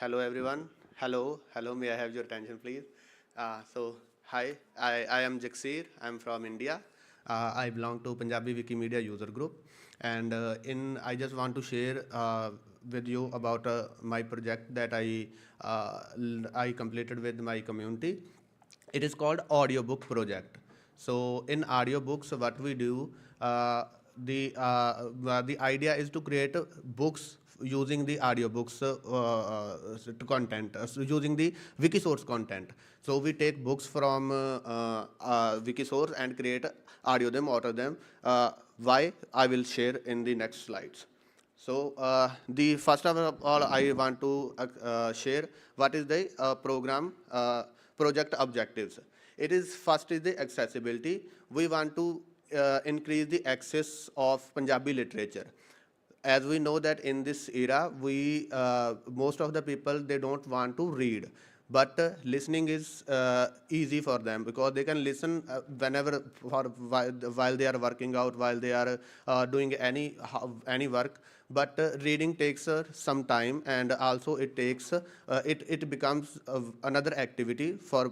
Hello, everyone. Hello. May I have your attention, please? Hi, I am Jaksir. I'm from India. I belong to Punjabi Wikimedia user group, and I just want to share with you about my project that I completed with my community. It is called audiobook project. So in audiobooks, what we do, the idea is to create books using the audiobooks content, so using the Wikisource content. So we take books from Wikisource and create audio them, author them. Why? I will share in the next slides. So the first of all, I want to share what is the program project objectives. It is first is the accessibility. We want to increase the access of Punjabi literature. As we know that in this era, most of the people, they don't want to read, but listening is easy for them because they can listen whenever while they are working out, while they are doing any work. But reading takes some time, and also it takes it becomes another activity for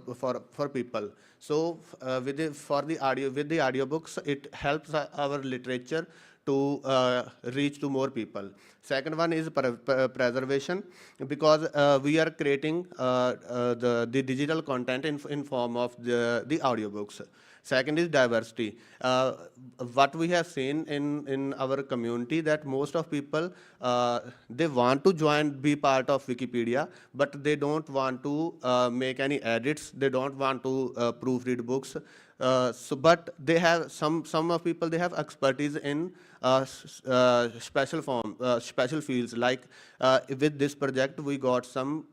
people. So with the audiobooks, it helps our literature to reach to more people. Second one is preservation, because we are creating the digital content in form of the audiobooks. Second is diversity. What we have seen in our community, that most of people, they want to be part of Wikipedia, but they don't want to make any edits. They don't want to proofread books. But they have some of people, they have expertise in special fields. Like with this project, we got some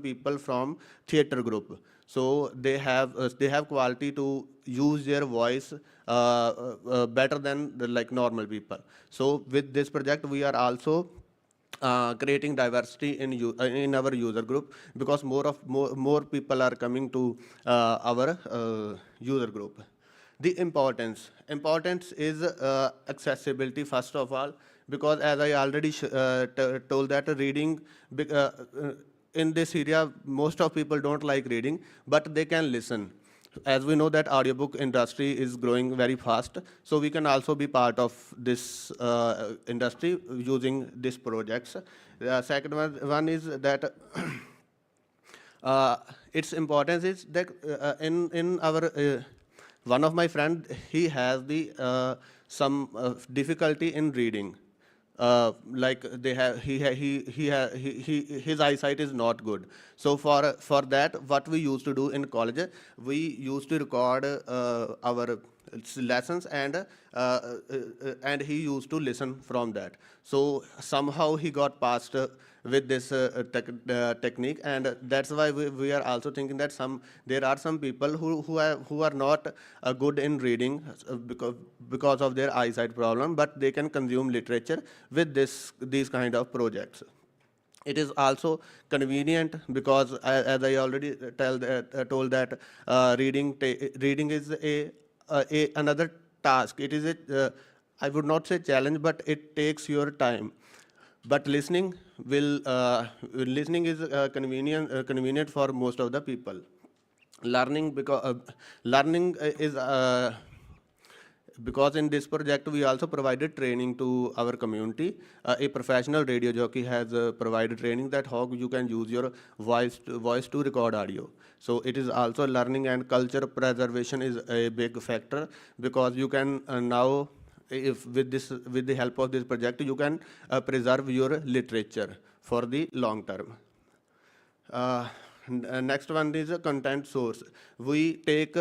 people from theater group. So they have quality to use their voice better than like normal people. So with this project, we are also creating diversity in our user group, because more people are coming to our user group. The importance is accessibility first of all, because as I already told that reading in this area, most of people don't like reading, but they can listen. As we know that audiobook industry is growing very fast, so we can also be part of this industry using these projects. Second one is that its importance is that in our one of my friend, he has the some difficulty in reading. Like they have his eyesight is not good. So for that, what we used to do in college, we used to record our lessons, and he used to listen from that. So somehow he got passed with this technique, and that's why we are also thinking that there are some people who are not good in reading because of their eyesight problem, but they can consume literature with these kind of projects. It is also convenient because, as I already told that reading is another task. It is I would not say challenge, but it takes your time. But listening is convenient for most of the people. Learning is because in this project we also provided training to our community. A professional radio jockey has provided training that how you can use your voice to record audio. So it is also learning, and culture preservation is a big factor, because you can now, if with the help of this project, you can preserve your literature for the long term. Next one is a content source. We take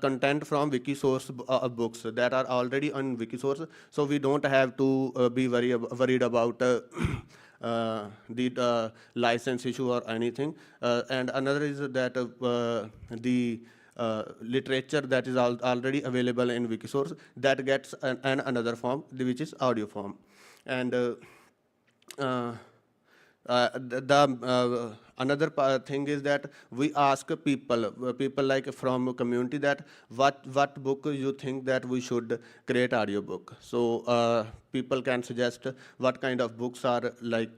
content from Wikisource books that are already on Wikisource, so we don't have to be worried about the license issue or anything. And another is that the literature that is already available in Wikisource, that gets another form, which is audio form. And the Another thing is that we ask people like from a community that what book you think that we should create audiobook. So people can suggest what kind of books are like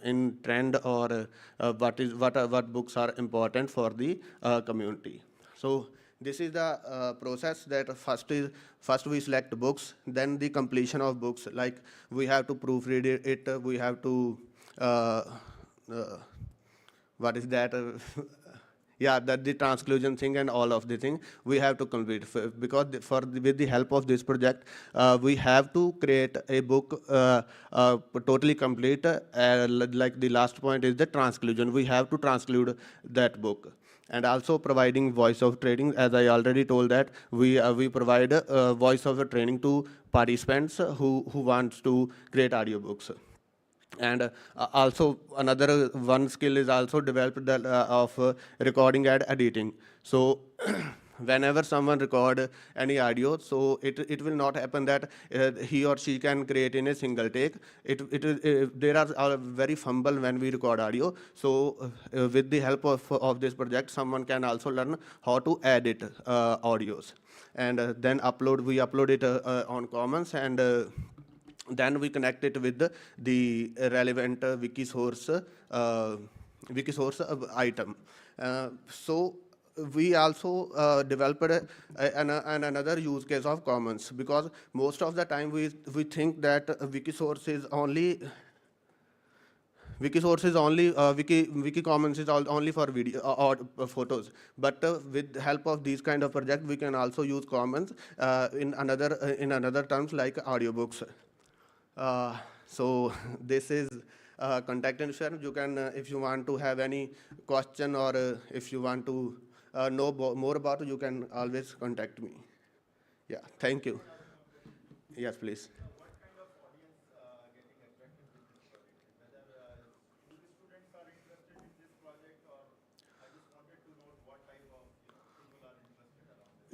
in trend, or what books are important for the community. So this is the process that first we select books, then the completion of books, like we have to proofread it, we have to what is that yeah, that the transclusion thing and all of the thing we have to complete, because with the help of this project we have to create a book totally complete, like the last point is the transclusion. We have to transclude that book. And also providing voice-over training, as I already told that we provide voice-over training to participants who wants to create audiobooks. And also another one skill is also developed that, of recording and editing. So whenever someone record any audio, so it will not happen that he or she can create in a single take. There are very fumble when we record audio. So with the help of this project, someone can also learn how to edit audios, and then we upload it on Commons, and then we connect it with the relevant Wikisource item. So we also developed another use case of Commons, because most of the time we think that Wikisource is only Wiki Commons is only for video or photos, but with the help of these kind of projects, we can also use Commons in another terms like audiobooks. So this is contact information. You can, if you want to have any question, or if you want to know more about it, you can always contact me. Yeah, thank you. Yes, please.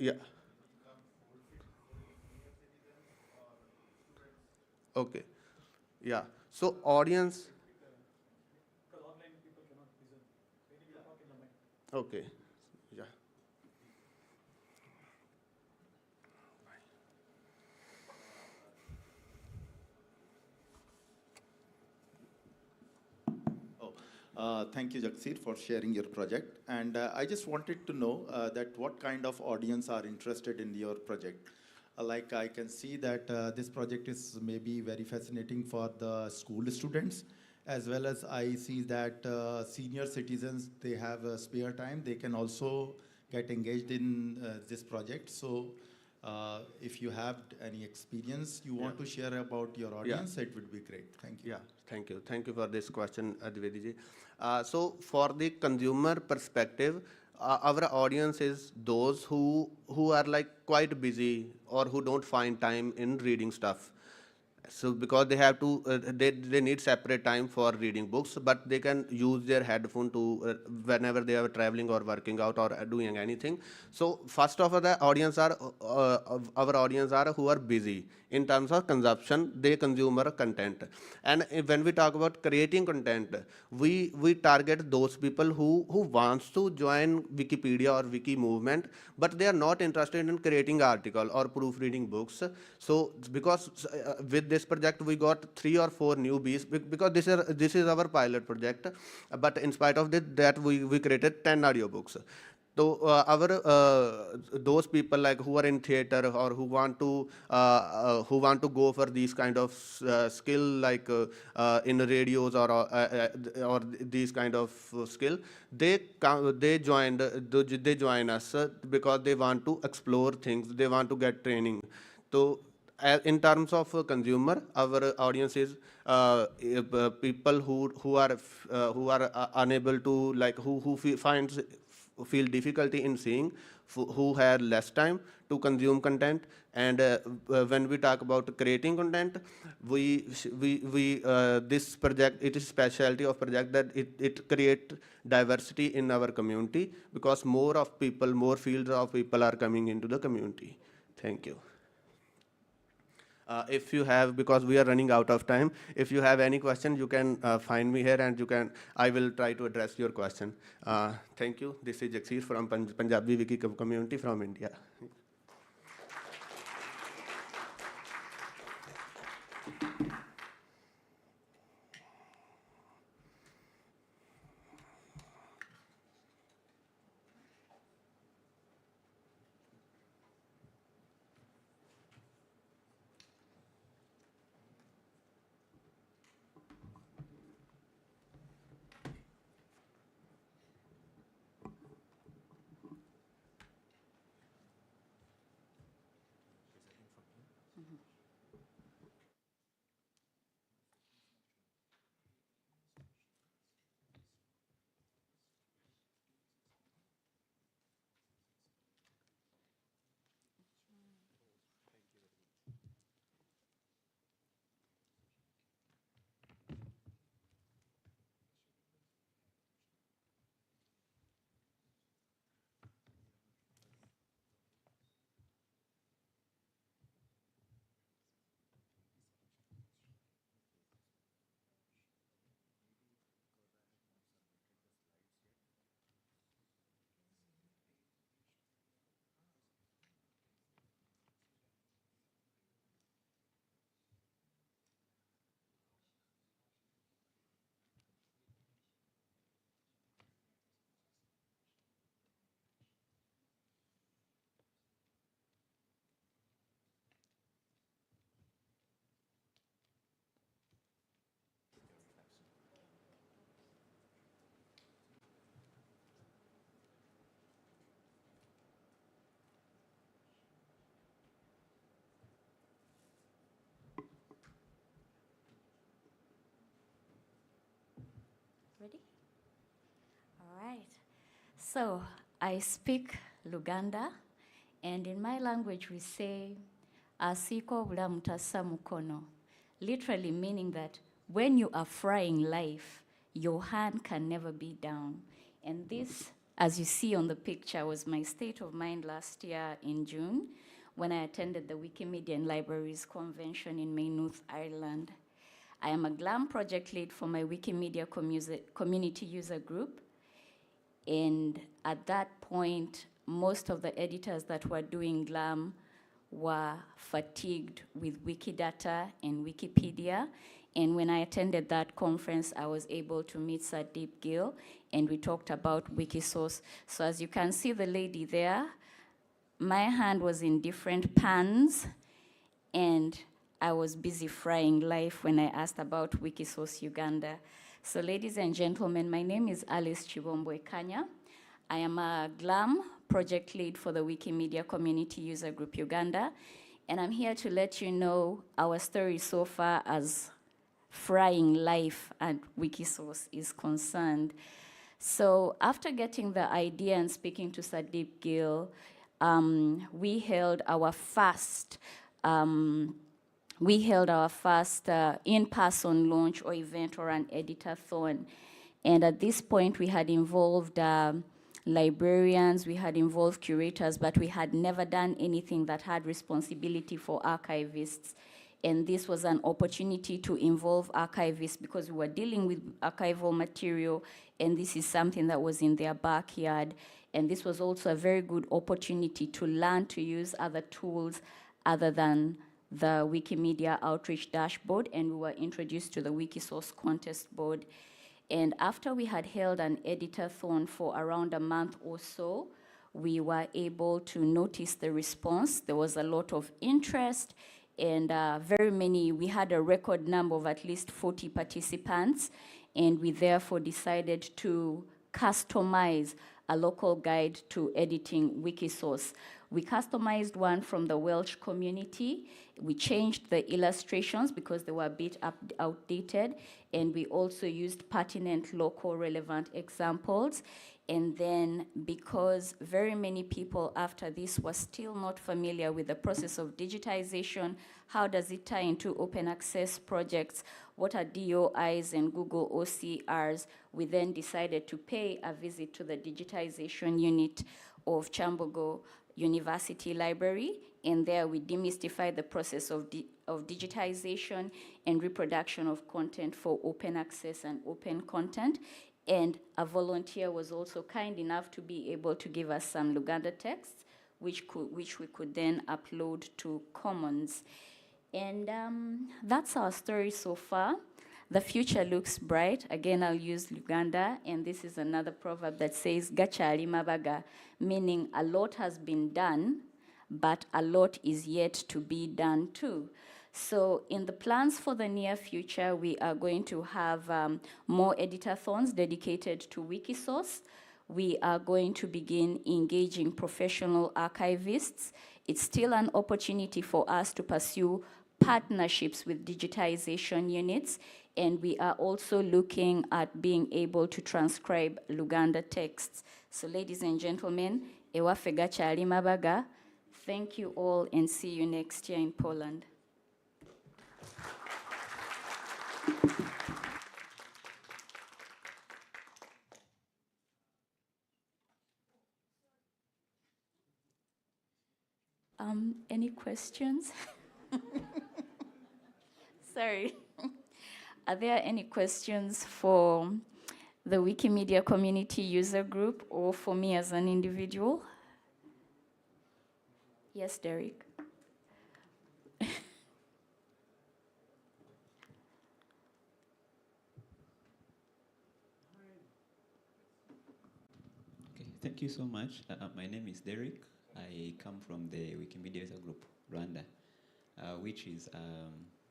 Yeah. Okay. Yeah. So audience. Okay. Yeah. Thank you, Jagsir, for sharing your project. And I just wanted to know that what kind of audience are interested in your project. Like I can see that this project is maybe very fascinating for the school students, as well as I see that senior citizens, they have spare time. They can also get engaged in this project. So if you have any experience you want to share about your audience, it would be great. Thank you. Yeah, thank you. Thank you for this question, Advedi ji. So for the consumer perspective, our audience is those who are like quite busy, or who don't find time in reading stuff. So because they have to, they need separate time for reading books, but they can use their headphone to whenever they are traveling or working out or doing anything. So first of all, the audience are our audience are who are busy in terms of consumption. They consume our content, and when we talk about creating content, we target those people who wants to join Wikipedia or Wiki movement, but they are not interested in creating article or proofreading books. So because with this project we got 3 or 4 newbies, because this is our pilot project, but in spite of that we created 10 audiobooks. So those people like who are in theater, or who want to go for these kind of skill, like in radios or these kind of skill, they join us because they want to explore things, they want to get training. So in terms of consumer, our audience is people who are unable to, like who feel difficulty in seeing, who had less time to consume content. And when we talk about creating content, we this project, it is specialty of project that it create diversity in our community, because more fields of people are coming into the community. Thank you. If you have, because we are running out of time, if you have any question, you can find me here and I will try to address your question. Thank you. This is Jaksir from Punjabi Wiki community from India. Ready? All right. So I speak Luganda, and in my language we say, asiko bulamutasa mukono, literally meaning that when you are frying life, your hand can never be down. And this, as you see on the picture, was my state of mind last year in June when I attended the Wikimedia and Libraries Convention in Maynooth, Ireland. I am a GLAM project lead for my Wikimedia community user group. And at that point, most of the editors that were doing GLAM were fatigued with Wikidata and Wikipedia. And when I attended that conference, I was able to meet Sandeep Gill, and we talked about Wikisource. So as you can see the lady there, my hand was in different pans, and I was busy frying life when I asked about Wikisource Uganda. So ladies and gentlemen, my name is Alice Chibombo Ekanya. I am a GLAM project lead for the Wikimedia Community User Group Uganda, and I'm here to let you know our story so far as frying life at Wikisource is concerned. So after getting the idea and speaking to Sandeep Gill, we held our first in-person launch or event or an editathon. And at this point, we had involved librarians, we had involved curators, but we had never done anything that had responsibility for archivists. And this was an opportunity to involve archivists because we were dealing with archival material, and this is something that was in their backyard. And this was also a very good opportunity to learn to use other tools other than the Wikimedia Outreach Dashboard, and we were introduced to the Wikisource Contest Board. And after we had held an editathon for around a month or so, we were able to notice the response. There was a lot of interest, and we had a record number of at least 40 participants, and we therefore decided to customize a local guide to editing Wikisource. We customized one from the Welsh community. We changed the illustrations because they were a bit outdated, and we also used pertinent local relevant examples. And then because very many people after this were still not familiar with the process of digitization, how does it tie into open access projects, what are DOIs and Google OCRs, we then decided to pay a visit to the digitization unit of Chambogo University Library, and there we demystified the process of of digitization and reproduction of content for open access and open content. And a volunteer was also kind enough to be able to give us some Luganda texts, which we could then upload to Commons. And that's our story so far. The future looks bright. Again, I'll use Luganda, and this is another proverb that says, Gachali mabaga, meaning a lot has been done, but a lot is yet to be done too. So in the plans for the near future, we are going to have more editathons dedicated to Wikisource. We are going to begin engaging professional archivists. It's still an opportunity for us to pursue partnerships with digitization units, and we are also looking at being able to transcribe Luganda texts. So ladies and gentlemen, ewaffe gakyali mabaga. Thank you all, and see you next year in Poland. Any questions? Sorry. Are there any questions for the Wikimedia community user group or for me as an individual? Yes, Derek. Okay, thank you so much. My name is Derek. I come from the Wikimedia user group, Rwanda, which is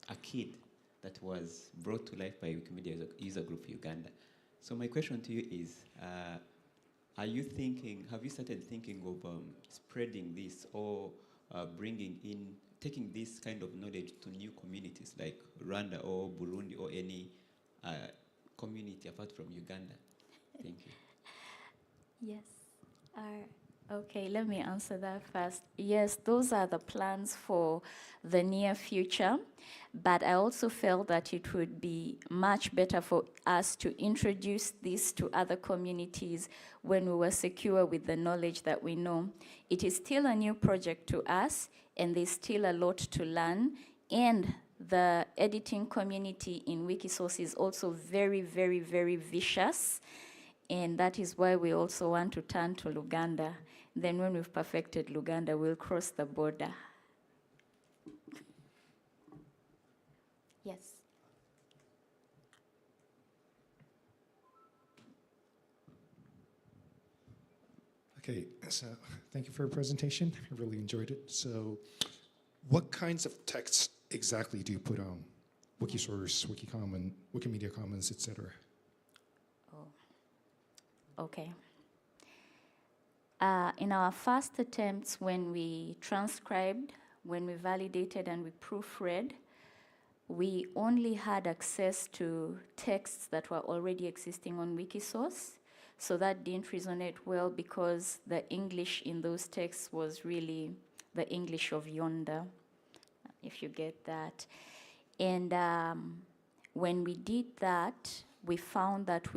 a kid that was brought to life by Wikimedia user group Uganda. So my question to you is, have you started thinking of spreading this or taking this kind of knowledge to new communities like Rwanda or Burundi or any community apart from Uganda? Thank you. Yes. Okay, let me answer that first. Yes, those are the plans for the near future, but I also felt that it would be much better for us to introduce this to other communities when we were secure with the knowledge that we know. It is still a new project to us, and there's still a lot to learn, and the editing community in Wikisource is also very, very, very vicious. And that is why we also want to turn to Luganda. Then when we've perfected Luganda, we'll cross the border. Yes. Okay, so thank you for your presentation. I really enjoyed it. So what kinds of texts exactly do you put on Wikisource, Wikicommon, Wikimedia Commons, etc.? Okay. In our first attempts, when we transcribed, when we validated and we proofread, we only had access to texts that were already existing on Wikisource. So that didn't resonate well because the English in those texts was really the English of yonder, if you get that. And when we did that, we found that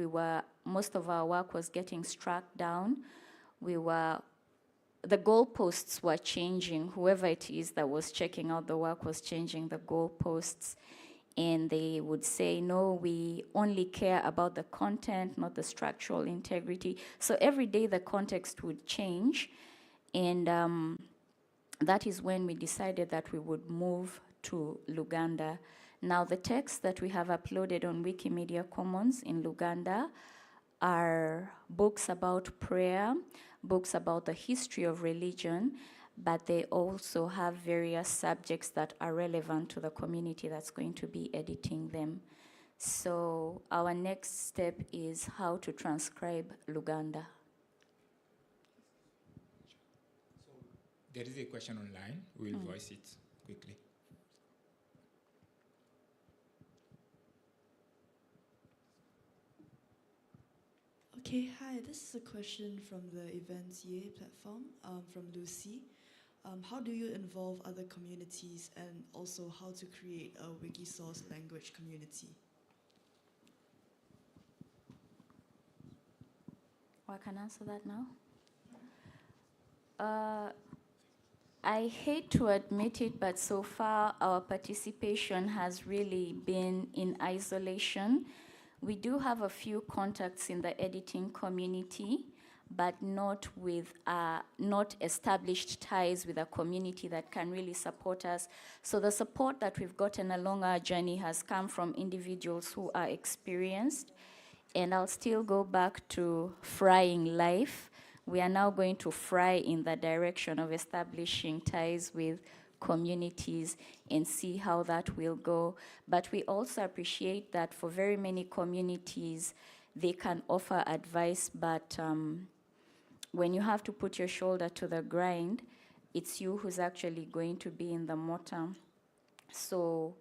most of our work was getting struck down. The goalposts were changing. Whoever it is that was checking out the work was changing the goalposts. And they would say, no, we only care about the content, not the structural integrity. So every day the context would change. And that is when we decided that we would move to Luganda. Now, the texts that we have uploaded on Wikimedia Commons in Luganda are books about prayer, books about the history of religion, but they also have various subjects that are relevant to the community that's going to be editing them. So our next step is how to transcribe Luganda. There is a question online. We'll voice it quickly. Okay, hi, this is a question from the Events Year platform from Lucy. How do you involve other communities and also how to create a Wikisource language community? I can answer that now. I hate to admit it, but so far our participation has really been in isolation. We do have a few contacts in the editing community, but not with not established ties with a community that can really support us. So the support that we've gotten along our journey has come from individuals who are experienced. And I'll still go back to frying life. We are now going to fry in the direction of establishing ties with communities and see how that will go. But we also appreciate that for very many communities, they can offer advice, but when you have to put your shoulder to the grind, it's you who's actually going to be in the motor. So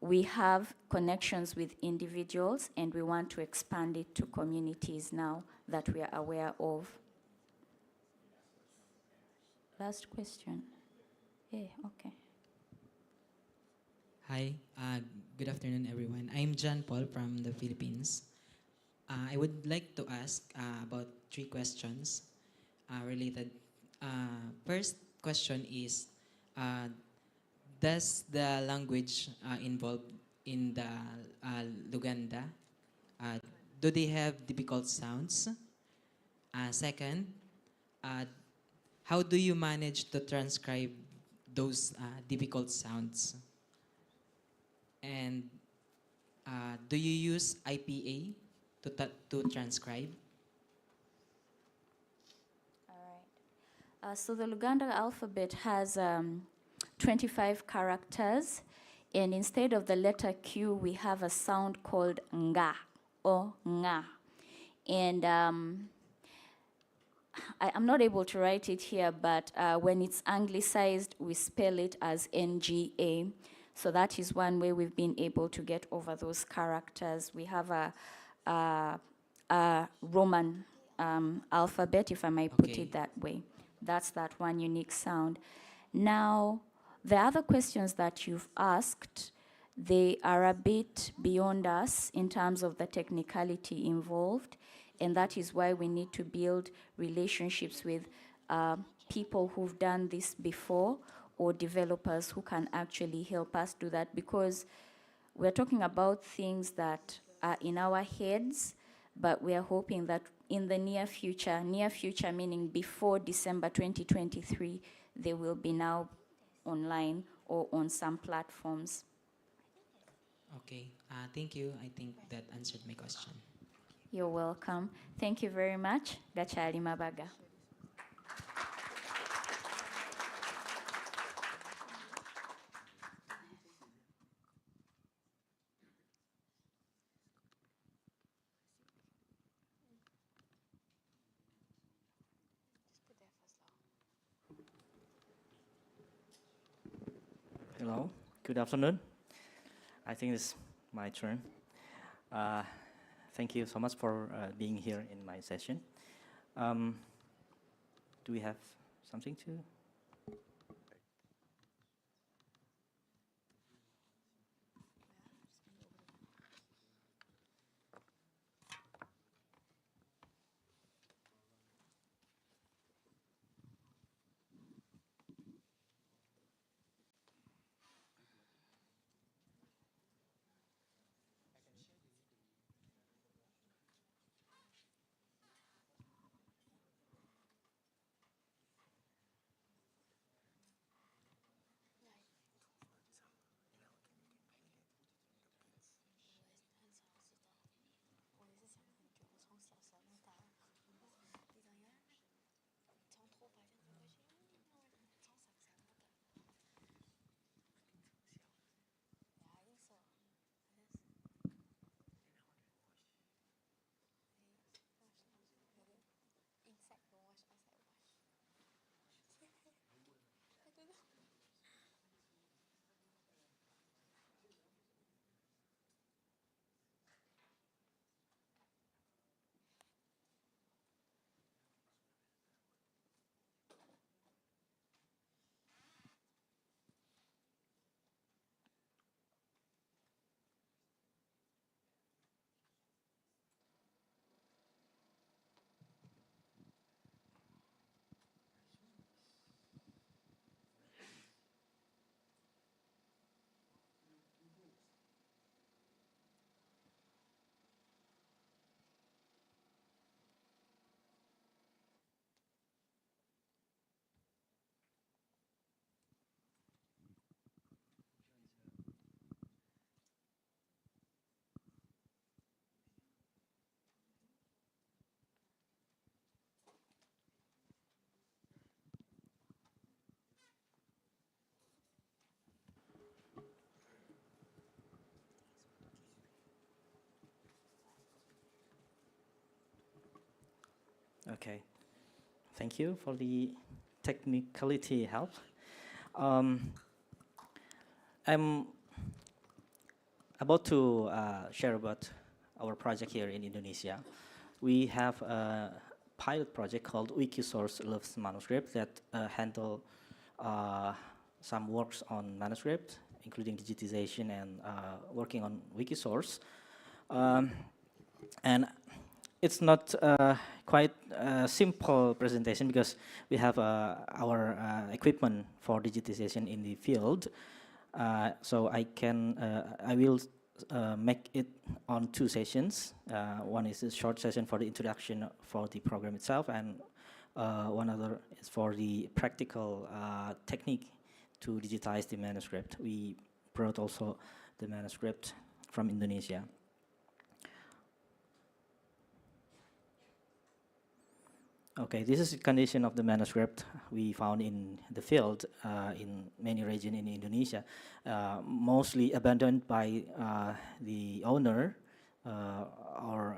we have connections with individuals, and we want to expand it to communities now that we are aware of. Last question. Yeah, okay. Hi, good afternoon, everyone. I'm John Paul from the Philippines. I would like to ask about 3 questions related. First question is, does the language involved in the Luganda, do they have difficult sounds? Second, how do you manage to transcribe those difficult sounds? And do you use IPA to transcribe? So the Luganda alphabet has 25 characters, and instead of the letter Q, we have a sound called nga or nga. And I'm not able to write it here, but when it's anglicized, we spell it as NGA. So that is one way we've been able to get over those characters. We have a Roman alphabet, if I may put it that way. That's that one unique sound. Now, the other questions that you've asked, they are a bit beyond us in terms of the technicality involved, and that is why we need to build relationships with people who've done this before, or developers who can actually help us do that, because we're talking about things that are in our heads, but we are hoping that in the near future meaning before December 2023, they will be now online or on some platforms. Okay, thank you. I think that answered my question. You're welcome. Thank you very much. Gachari Mabaga. Hello, good afternoon. I think it's my turn. Thank you so much for being here in my session. Do we have something to? Okay. Thank you for the technicality help. I'm about to share about our project here in Indonesia. We have a pilot project called Wikisource Loves Manuscript that handle some works on manuscript, including digitization and working on Wikisource. And it's not quite a simple presentation because we have our equipment for digitization in the field. So I will make it on 2 sessions. One is a short session for the introduction for the program itself, and one other is for the practical technique to digitize the manuscript. We brought also the manuscript from Indonesia. Okay, this is the condition of the manuscript we found in the field in many regions in Indonesia, mostly abandoned by the owner or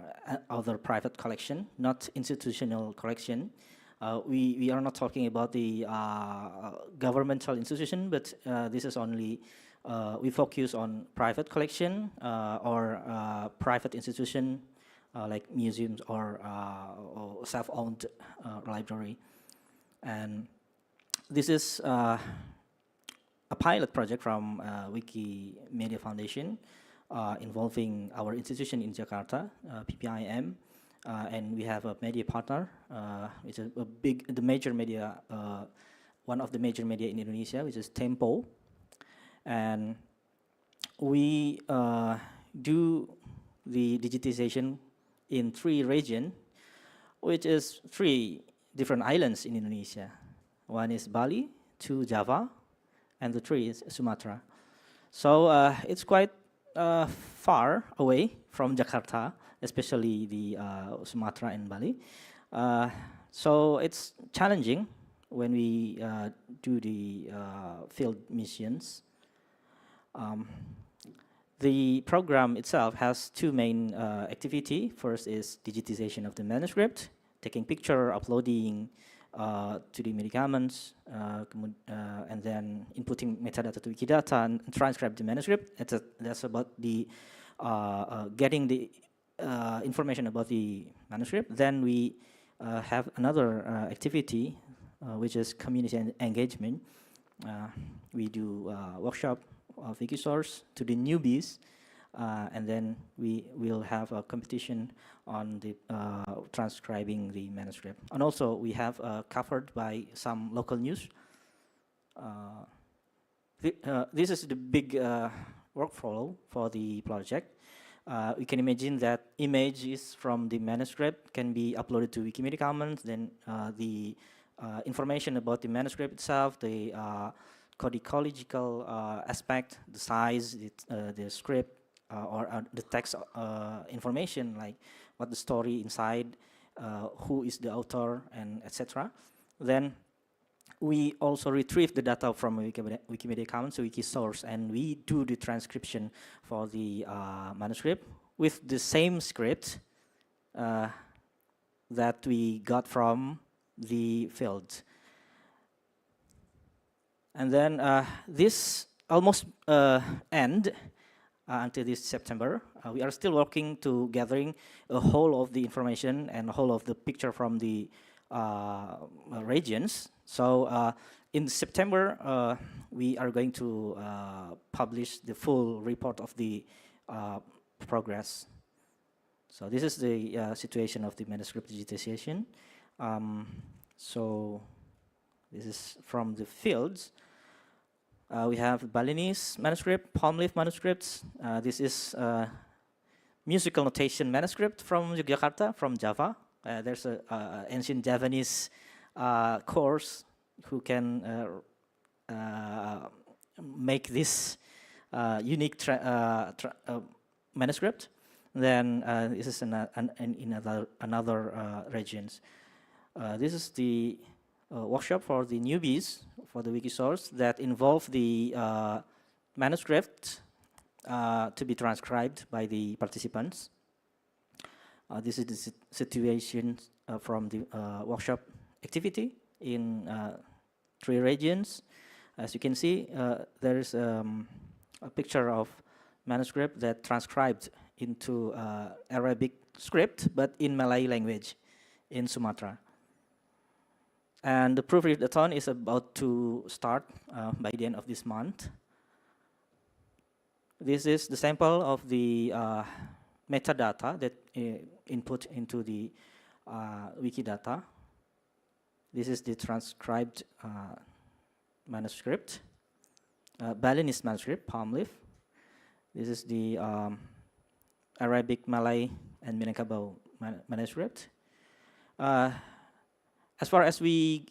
other private collection, not institutional collection. We are not talking about the governmental institution, but this is only, we focus on private collection or private institution like museums or self-owned library. And this is a pilot project from Wikimedia Foundation involving our institution in Jakarta, PPIM, and we have a media partner. It's the major media, one of the major media in Indonesia, which is Tempo. And we do the digitization in 3 regions, which is 3 different islands in Indonesia. One is Bali, 2 Java, and the 3 is Sumatra. So it's quite far away from Jakarta, especially the Sumatra and Bali. So it's challenging when we do the field missions. The program itself has 2 main activities. First is digitization of the manuscript, taking picture, uploading to the Medicaments, and then inputting metadata to Wikidata and transcribe the manuscript. That's about the getting the information about the manuscript. Then we have another activity, which is community engagement. We do workshop of Wikisource to the newbies, and then we will have a competition on the transcribing the manuscript. And also we have covered by some local news. This is the big workflow for the project. We can imagine that images from the manuscript can be uploaded to Wikimedia Commons, then the information about the manuscript itself, the codicological aspect, the size, the script, or the text information, like what the story inside, who is the author, and etc. Then we also retrieve the data from Wikimedia Commons, Wikisource, and we do the transcription for the manuscript with the same script that we got from the field. And then this almost end until this September. We are still working to gathering a whole of the information and a whole of the picture from the regions. So in September, we are going to publish the full report of the progress. So this is the situation of the manuscript digitization. So this is from the fields. We have Balinese manuscript, palm leaf manuscripts. This is musical notation manuscript from Yogyakarta, from Java. There's an ancient Javanese course who can make this unique manuscript. Then this is in another regions. This is the workshop for the newbies for the Wikisource that involve the manuscript to be transcribed by the participants. This is the situation from the workshop activity in 3 regions. As you can see, there is a picture of manuscript that transcribed into Arabic script, but in Malay language in Sumatra. And the proofreadathon is about to start by the end of this month. This is the sample of the metadata that input into the Wikidata. This is the transcribed manuscript, Balinese manuscript, palm leaf. This is the Arabic, Malay, and Minangkabau manuscript. As far as we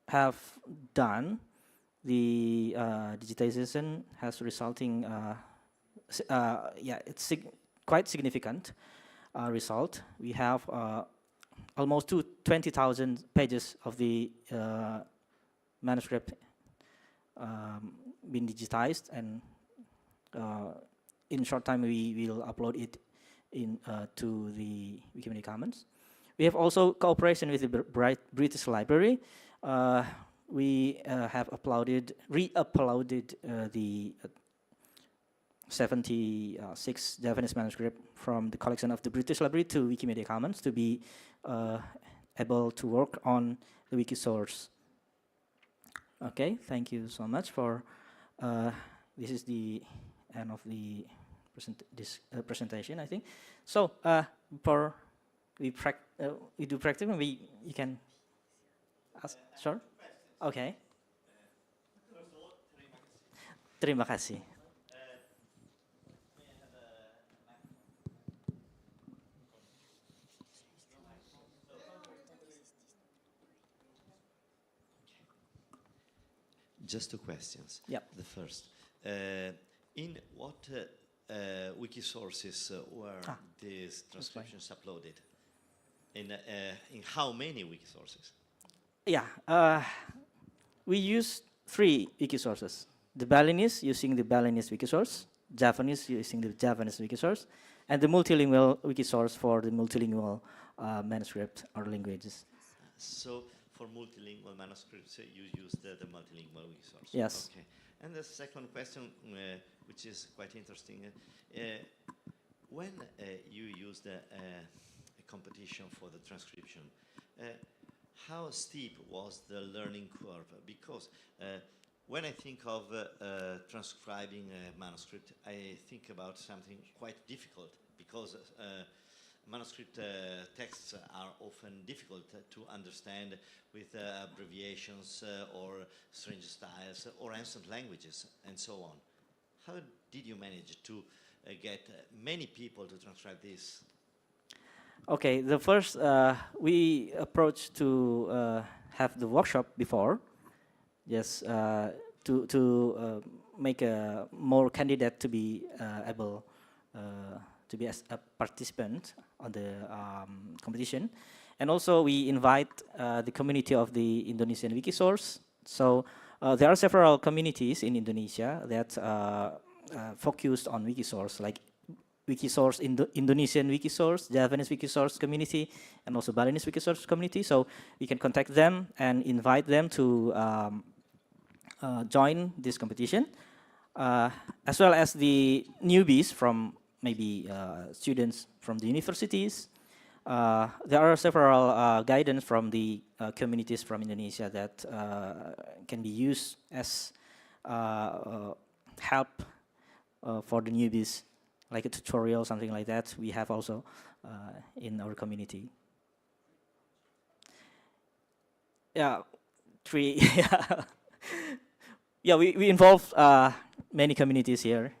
have done, the digitization has resulting, it's quite significant result. We have almost 20,000 pages of the manuscript been digitized, and in short time we will upload it in to the Wikimedia Commons. We have also cooperation with the British Library. We have re-uploaded the 76 Japanese manuscript from the collection of the British Library to Wikimedia Commons to be able to work on the Wikisource. Okay, thank you so much for, this is the end of the presentation, I think. So, for we do practice, you can ask, sure? Okay. Terima kasih. Just 2 questions. Yep. The first, in what Wikisources were these transcriptions uploaded? In how many Wikisources? Yeah, we use 3 Wikisources. The Balinese using the Balinese Wikisource, Japanese using the Japanese Wikisource, and the multilingual Wikisource for the multilingual manuscript or languages. So for multilingual manuscripts, you use the multilingual Wikisource? Yes. Okay. And the second question, which is quite interesting, when you used a competition for the transcription, how steep was the learning curve? Because when I think of transcribing a manuscript, I think about something quite difficult, because manuscript texts are often difficult to understand with abbreviations or strange styles or ancient languages and so on. How did you manage to get many people to transcribe this? Okay, the first, we approached to have the workshop before, yes, to make a more candidate to be able to be as a participant on the competition. And also we invite the community of the Indonesian Wikisource. So there are several communities in Indonesia that focused on Wikisource, like Wikisource, Indonesian Wikisource, Japanese Wikisource community, and also Balinese Wikisource community. So we can contact them and invite them to join this competition, as well as the newbies from maybe students from the universities. There are several guidance from the communities from Indonesia that can be used as help for the newbies, like a tutorial, something like that. We have also in our community. Yeah, 3. Yeah, we involve many communities here.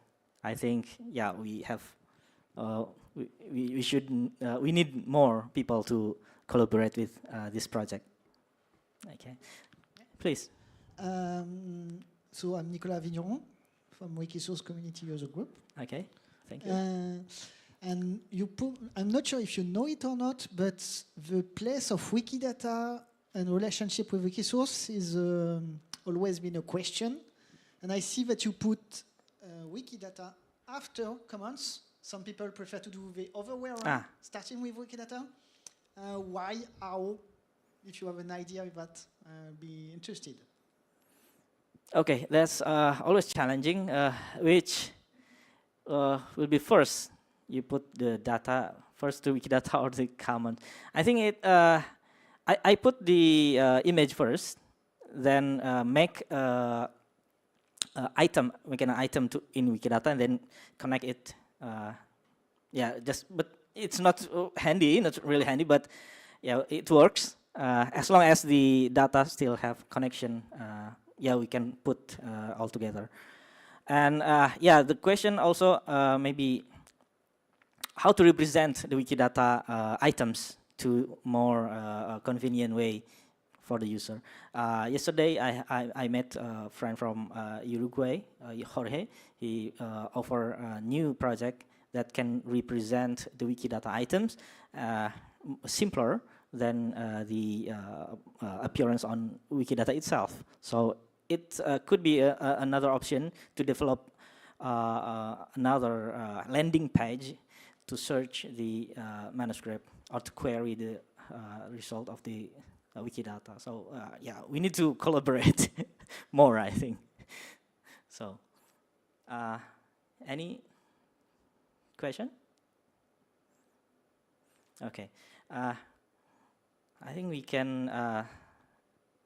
I think, yeah, we have, we need more people to collaborate with this project. Okay, please. So I'm Nicolas Vigneron from Wikisource Community User Group. Okay, thank you. And I'm not sure if you know it or not, but the place of Wikidata and relationship with Wikisource is always been a question. And I see that you put Wikidata after Commons Some people prefer to do the other way around, Ah. starting with Wikidata. Why, how? If you have an idea of that, be interested. Okay, that's always challenging. Which will be first? You put the data first to Wikidata or the common? I think it. I put the image first, then make item, make an item to in Wikidata, and then connect it. Yeah, but it's not handy, not really handy, but yeah, it works as long as the data still have connection. Yeah, we can put all together. And yeah, the question also maybe how to represent the Wikidata items to more convenient way for the user. Yesterday, I met a friend from Uruguay, Jorge. He offered a new project that can represent the Wikidata items simpler than the appearance on Wikidata itself. So it could be another option to develop another landing page to search the manuscript or to query the result of the Wikidata. So yeah, we need to collaborate more, I think. So any question? Okay. I think we can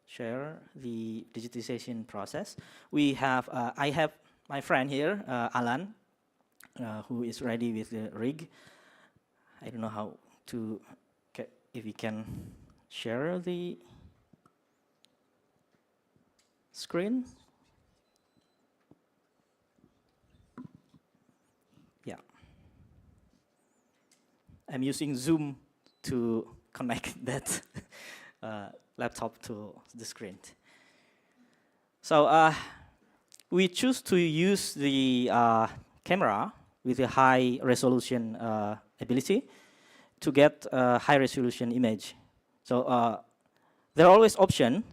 share the digitization process. We have, I have my friend here, Alan, who is ready with the rig. I don't know how to, if we can share the screen. Yeah. I'm using Zoom to connect that laptop to the screen. So we choose to use the camera with a high resolution ability to get a high resolution image. So there are always options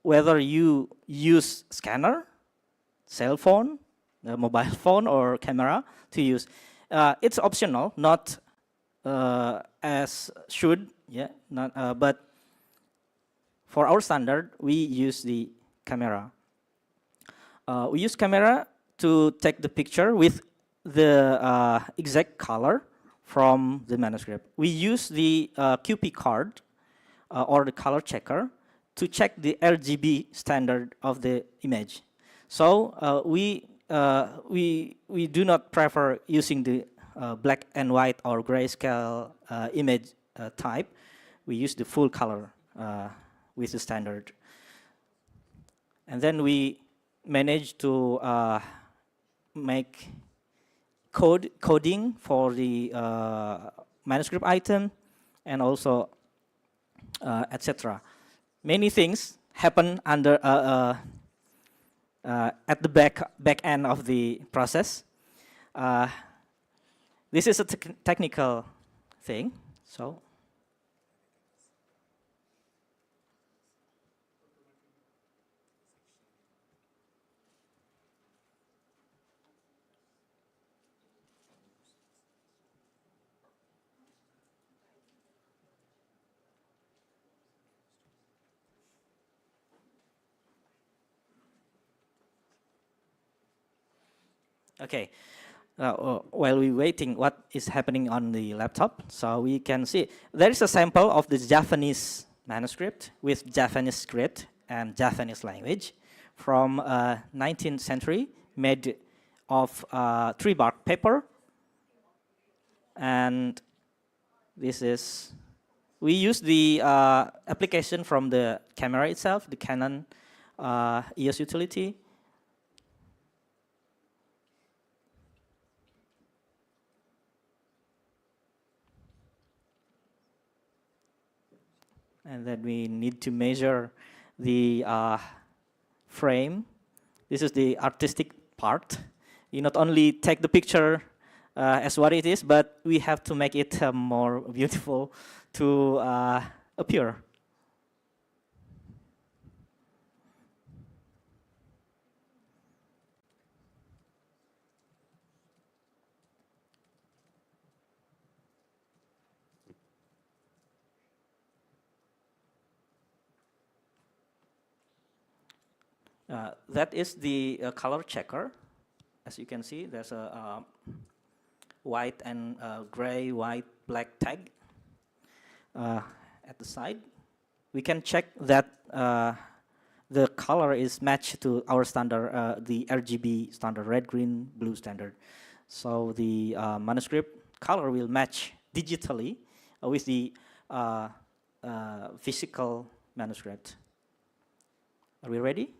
whether you use scanner, cell phone, mobile phone, or camera to use. It's optional, not as should, yeah, not, but for our standard, we use the camera. We use camera to take the picture with the exact color from the manuscript. We use the QP card or the color checker to check the RGB standard of the image. So we do not prefer using the black and white or grayscale image type. We use the full color with the standard. And then we manage to make coding for the manuscript item and also etc. Many things happen under at the back end of the process. This is a technical thing, so. Okay, while we're waiting, what is happening on the laptop? So we can see there is a sample of the Japanese manuscript with Japanese script and Japanese language from 19th century, made of tree bark paper. And this is, we use the application from the camera itself, the Canon EOS utility. And then we need to measure the frame. This is the artistic part. You not only take the picture as what it is, but we have to make it more beautiful to appear. That is the color checker. As you can see, there's a white and gray, white, black tag at the side. We can check that the color is matched to our standard, the RGB standard, red, green, blue standard. So the manuscript color will match digitally with the physical manuscript. Are we ready?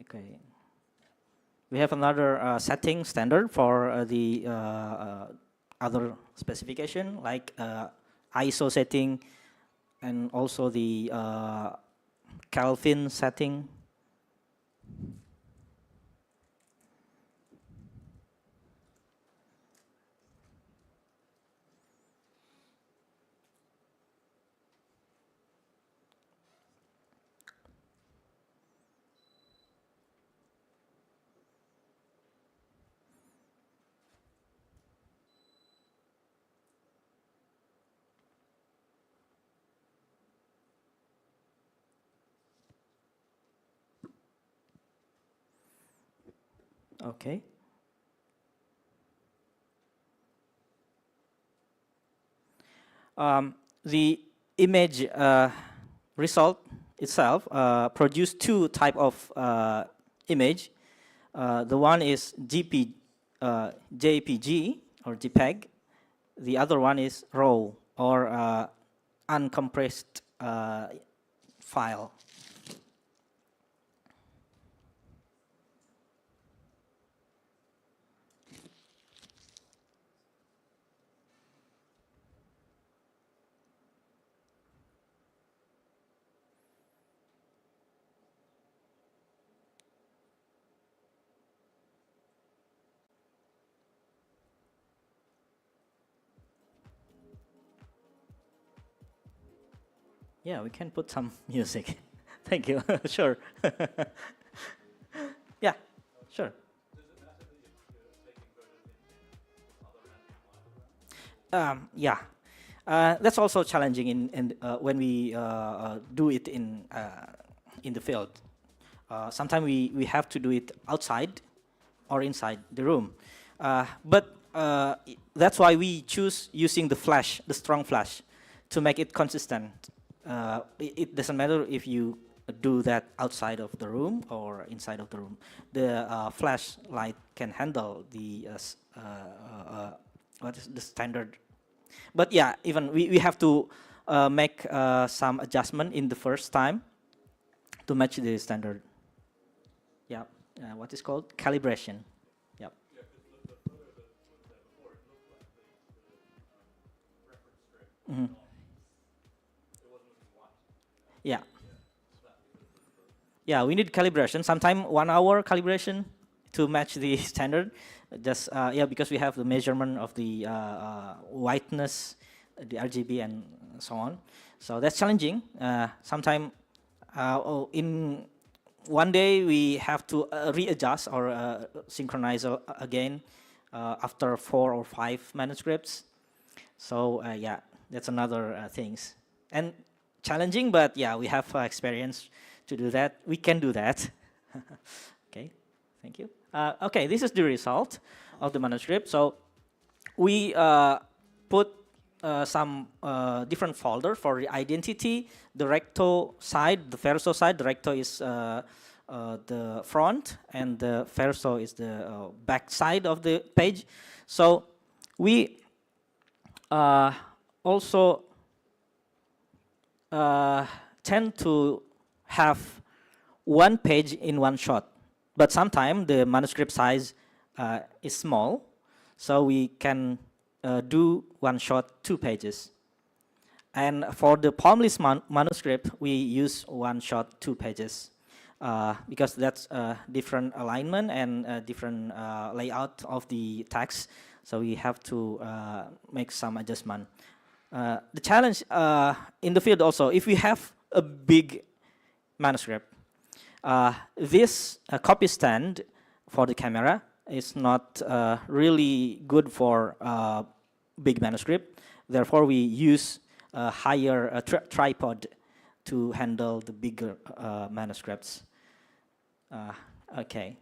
Okay. We have another setting standard for the other specification, like ISO setting and also the Kelvin setting. Okay. The image result itself produce two type of image. The one is JPG or JPEG. The other one is RAW or uncompressed file. Yeah, we can put some music. Thank you. Sure. Yeah, sure. Yeah, that's also challenging in when we do it in the field. Sometimes we have to do it outside or inside the room, but that's why we choose using the flash, the strong flash, to make it consistent. It doesn't matter if you do that outside of the room or inside of the room. The flashlight can handle the what is the standard. But yeah, even we have to make some adjustment in the first time to match the standard. Yeah, what is called calibration. Yep. Mm-hmm. Yeah. Yeah, we need calibration. Sometimes 1 hour calibration to match the standard. Just yeah, because we have the measurement of the whiteness, the RGB, and so on. So that's challenging. Sometimes in one day we have to readjust or synchronize again after 4 or 5 manuscripts. So yeah, that's another things. And challenging, but yeah, we have experience to do that. We can do that. Okay, thank you. Okay, this is the result of the manuscript. So we put some different folder for the identity. The recto side, the verso side. The recto is the front, and the verso is the back side of the page. So we also tend to have one page in one shot, but sometimes the manuscript size is small, so we can do one shot 2 pages. And for the palmless manuscript, we use one shot 2 pages because that's a different alignment and different layout of the text, so we have to make some adjustment. The challenge in the field also, if we have a big manuscript, this copy stand for the camera is not really good for big manuscript. Therefore, we use a higher tripod to handle the bigger manuscripts. Okay.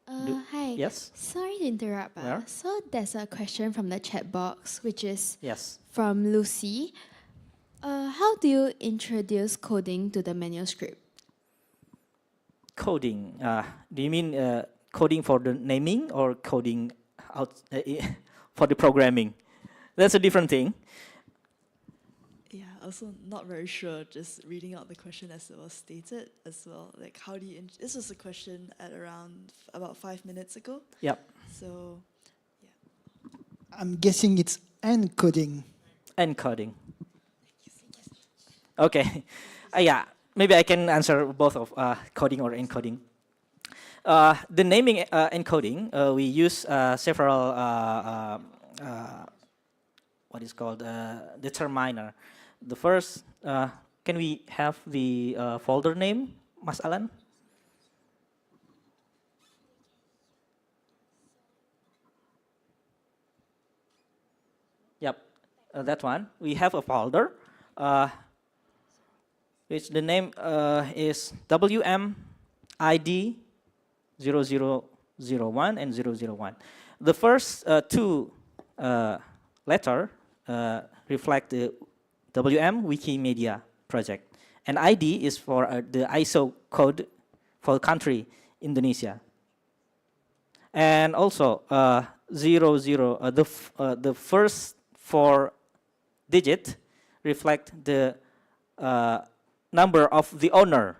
Hi. Yes? Sorry to interrupt. Where? So there's a question from the chat box, which is Yes. from Lucy. How do you introduce coding to the manuscript? Coding. Do you mean coding for the naming or coding out for the programming? That's a different thing. Yeah, also not very sure, just reading out the question as it was stated as well. Like, how do you, this was a question at around about 5 minutes ago. Yep. So, I'm guessing it's encoding. Encoding. Okay. Yeah, maybe I can answer both of coding or encoding. The naming encoding, we use several what is called determiner. The first, can we have the folder name, Mas Alan? Yep, that one. We have a folder, which the name is WMID 0001 and 001. The first two letter reflect the WM Wikimedia project. And ID is for the ISO code for the country, Indonesia. And also 00, the first 4 digit reflect the number of the owner.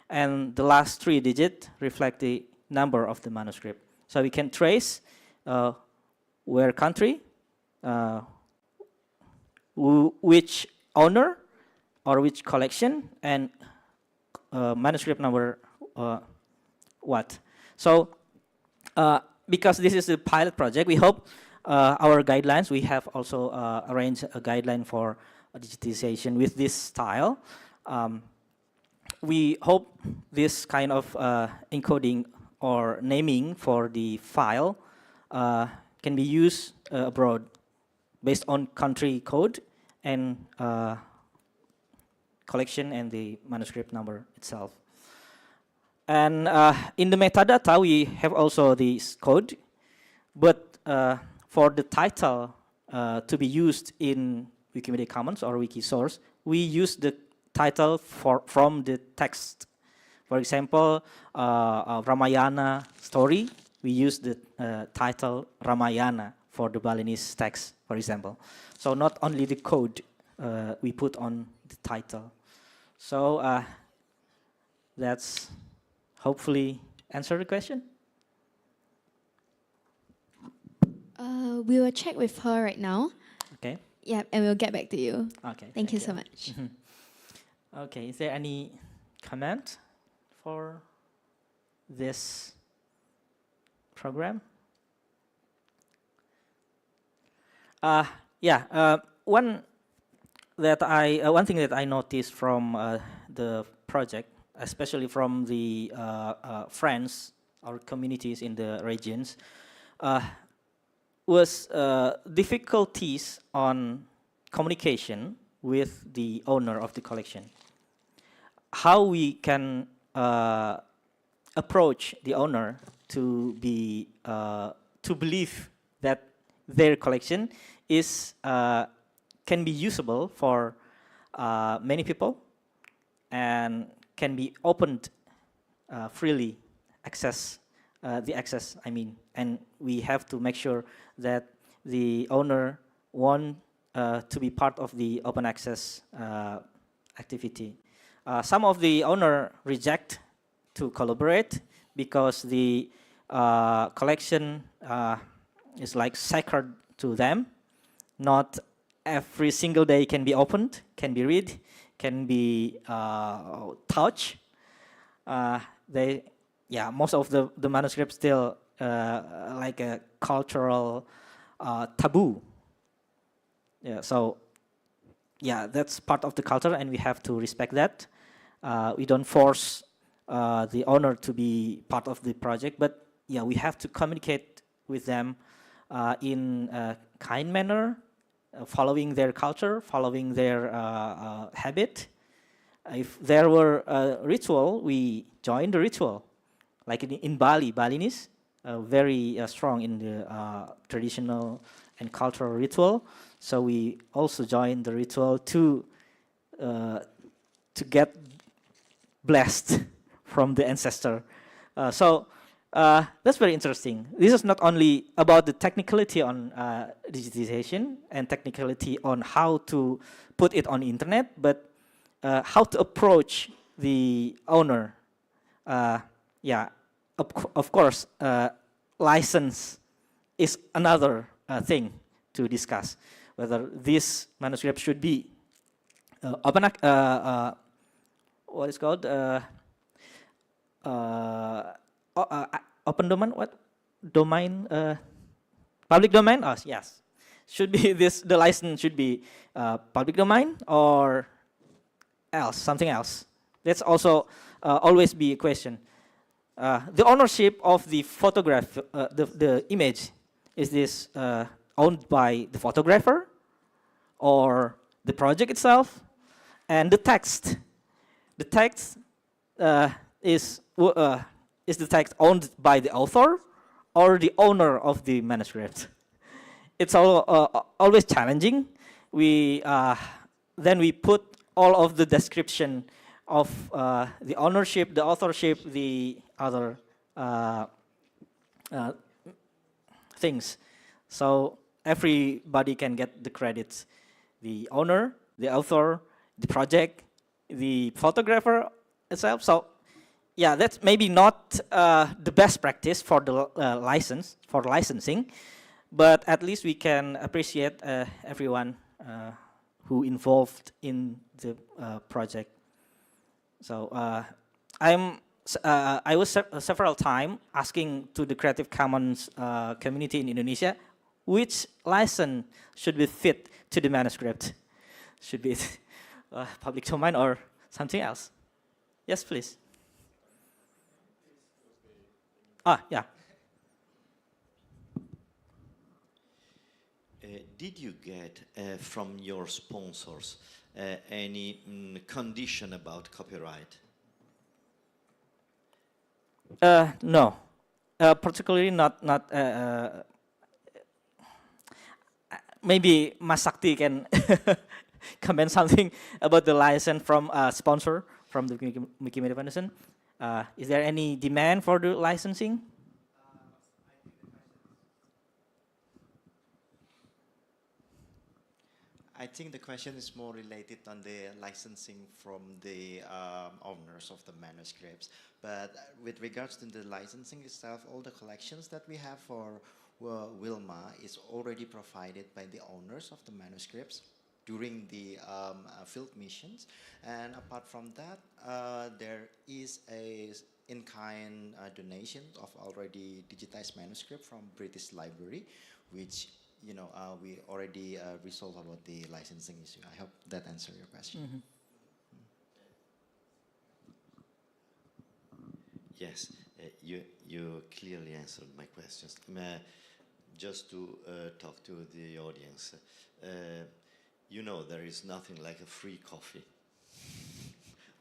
And the last 3 digit reflect the number of the manuscript. So we can trace where country, which owner or which collection, and manuscript number what. So because this is a pilot project, we hope our guidelines, we have also arranged a guideline for digitization with this style. We hope this kind of encoding or naming for the file can be used abroad based on country code and collection and the manuscript number itself. And in the metadata, we have also this code, but for the title to be used in Wikimedia Commons or Wikisource, we use the title from the text. For example, Ramayana story, we use the title Ramayana for the Balinese text, for example. So not only the code we put on the title. So that's hopefully answer the question. We will check with her right now. Okay. Yeah, and we'll get back to you. Okay. Thank you so much. Okay, is there any comment for this program? One thing that I noticed from the project, especially from the friends or communities in the regions, was difficulties on communication with the owner of the collection. How we can approach the owner to believe that their collection is can be usable for many people and can be opened freely, access, and we have to make sure that the owner want to be part of the open access activity. Some of the owner reject to collaborate because the collection is like sacred to them. Not every single day can be opened, can be read, can be touched. Most of the manuscripts still like a cultural taboo. That's part of the culture, and we have to respect that. We don't force the owner to be part of the project, but we have to communicate with them in a kind manner, following their culture, following their habit. If there were a ritual, we join the ritual. Like in Bali, Balinese, very strong in the traditional and cultural ritual. So we also join the ritual to get blessed from the ancestor. So that's very interesting. This is not only about the technicality on digitization and technicality on how to put it on the internet, but how to approach the owner. Yeah, of course, license is another thing to discuss. Whether this manuscript should be open, what is called open domain. What domain? Public domain. Oh yes, should be this. The license should be public domain or else something else. That's also always be a question. The ownership of the photograph, the image, is this owned by the photographer or the project itself? And the text is the text owned by the author or the owner of the manuscript? It's always challenging. Then we put all of the description of the ownership, the authorship, the other things. So everybody can get the credits. The owner, the author, the project, the photographer itself. So yeah, that's maybe not the best practice for the licensing, but at least we can appreciate everyone who involved in the project. So I was several times asking to the Creative Commons community in Indonesia, which license should be fit to the manuscript? Should be public domain or something else? Yes, please. Yeah. Did you get from your sponsors any condition about copyright? No, particularly not. Maybe Mas Sakti can comment something about the license from a sponsor from the Wikimedia Foundation. Is there any demand for the licensing? I think the question is more related on the licensing from the owners of the manuscripts. But with regards to the licensing itself, all the collections that we have for Wilma is already provided by the owners of the manuscripts during the field missions. And apart from that, there is a in-kind donation of already digitized manuscript from British Library, which we already resolved about the licensing issue. I hope that answered your question. Mm-hmm. Yes, you clearly answered my questions. Just to talk to the audience, there is nothing like a free coffee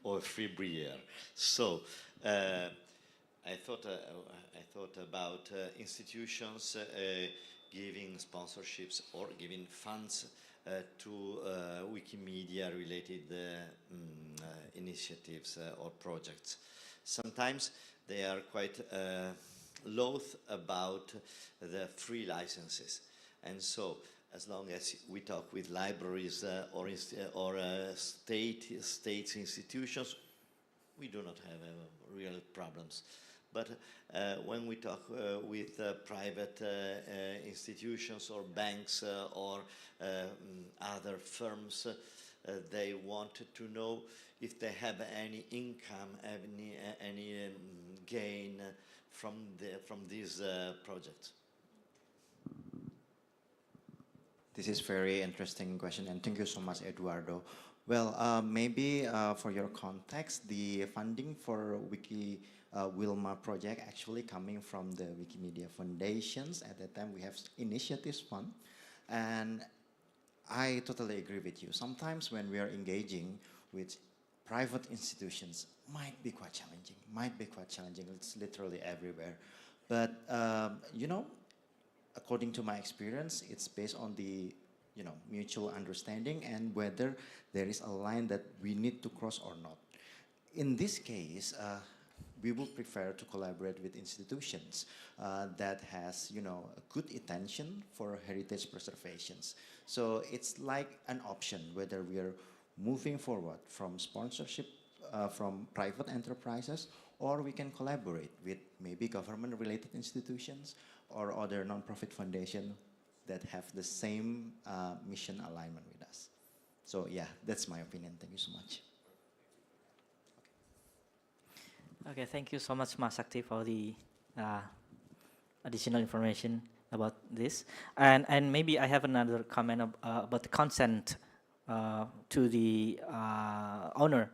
or a free beer. So I thought about institutions giving sponsorships or giving funds to Wikimedia-related initiatives or projects. Sometimes they are quite loath about the free licenses, and so as long as we talk with libraries or state institutions, we do not have real problems. But when we talk with private institutions or banks or other firms, they want to know if they have any income, any gain from these projects. This is very interesting question, and thank you so much, Eduardo. Well, maybe for your context, the funding for Wilma project actually coming from the Wikimedia Foundations. At that time, we have initiatives fund. And I totally agree with you. Sometimes when we are engaging with private institutions, might be quite challenging. It's literally everywhere. But, you know, according to my experience, it's based on the mutual understanding and whether there is a line that we need to cross or not. In this case, we would prefer to collaborate with institutions that has, a good intention for heritage preservations. So it's like an option whether we are moving forward from sponsorship from private enterprises, or we can collaborate with maybe government-related institutions or other non-profit foundation that have the same mission alignment with us. So yeah, that's my opinion. Thank you so much. Okay, thank you so much, Mas Sakti, for the additional information about this. And maybe I have another comment about the consent to the owner.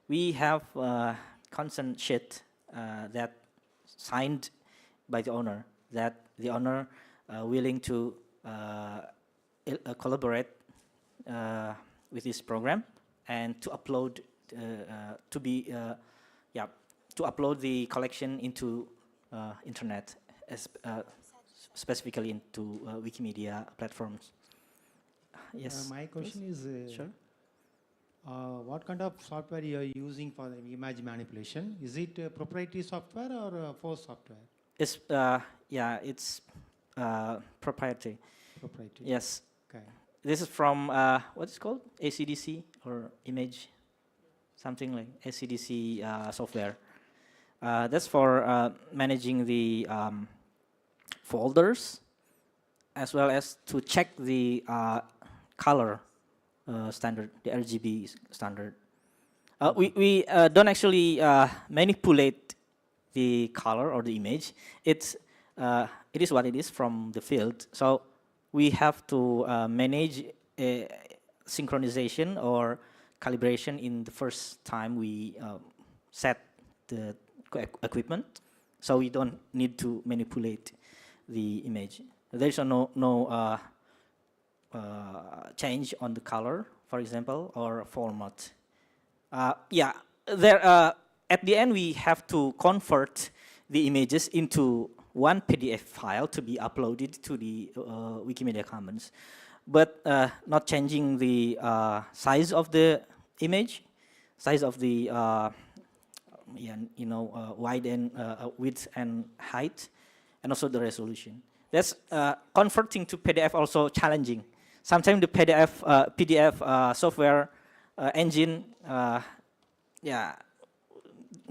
We have a consent sheet that signed by the owner, that the owner willing to collaborate with this program and to upload to upload the collection into internet, specifically into Wikimedia platforms. Yes. My question is, sure. What kind of software you are using for the image manipulation? Is it proprietary software or forced software? It's it's proprietary. Proprietary. Yes. Okay. This is from what is called ACDC or image, something like ACDC software. That's for managing the folders, as well as to check the color standard, the RGB standard. We don't actually manipulate the color or the image. It is what it is from the field. So we have to manage synchronization or calibration in the first time we set the equipment. So we don't need to manipulate the image. There's no change on the color, for example, or format. At the end, we have to convert the images into one PDF file to be uploaded to the Wikimedia Commons, but not changing the size of the image, size of the wide and width and height, and also the resolution. That's converting to PDF also challenging. Sometimes the PDF software engine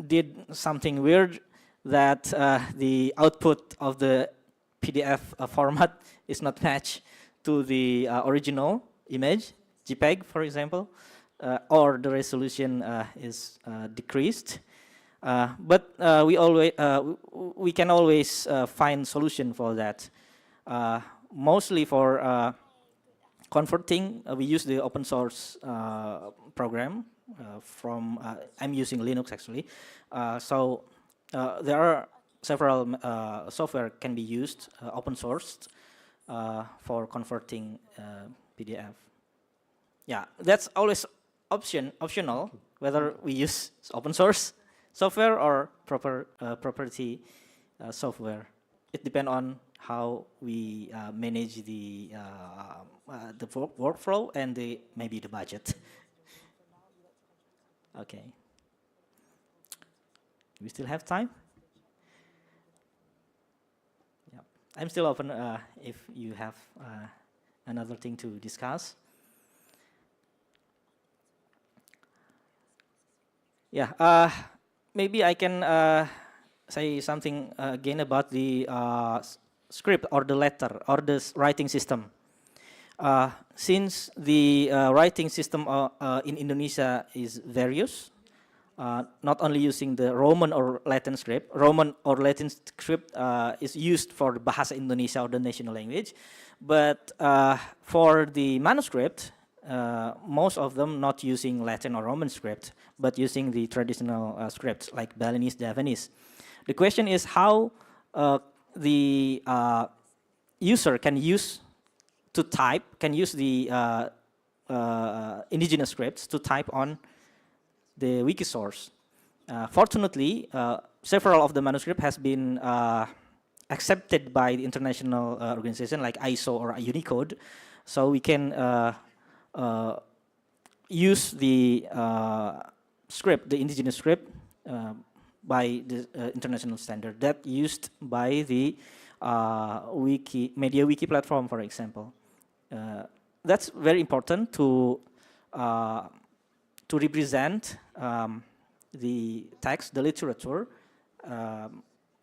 did something weird, that the output of the PDF format is not matched to the original image, JPEG, for example, or the resolution is decreased. But we can always find solution for that. Mostly for converting, we use the open source program from, I'm using Linux actually. So there are several software can be used, open sourced, for converting PDF. Yeah, that's always optional, whether we use open source software or proprietary software. It depends on how we manage the workflow and maybe the budget. Okay. We still have time? Yeah. I'm still open if you have another thing to discuss. Yeah, maybe I can say something again about the script or the letter or the writing system. Since the writing system in Indonesia is various, not only using the Roman or Latin script. Roman or Latin script is used for the Bahasa Indonesia or the national language, but for the manuscript, most of them not using Latin or Roman script, but using the traditional scripts like Balinese, Javanese. The question is how the user can use the indigenous scripts to type on the wiki source. Fortunately, several of the manuscript has been accepted by the international organization like ISO or Unicode, so we can use the script, the indigenous script, by the international standard that used by the Media Wiki platform, for example. That's very important to represent the text, the literature,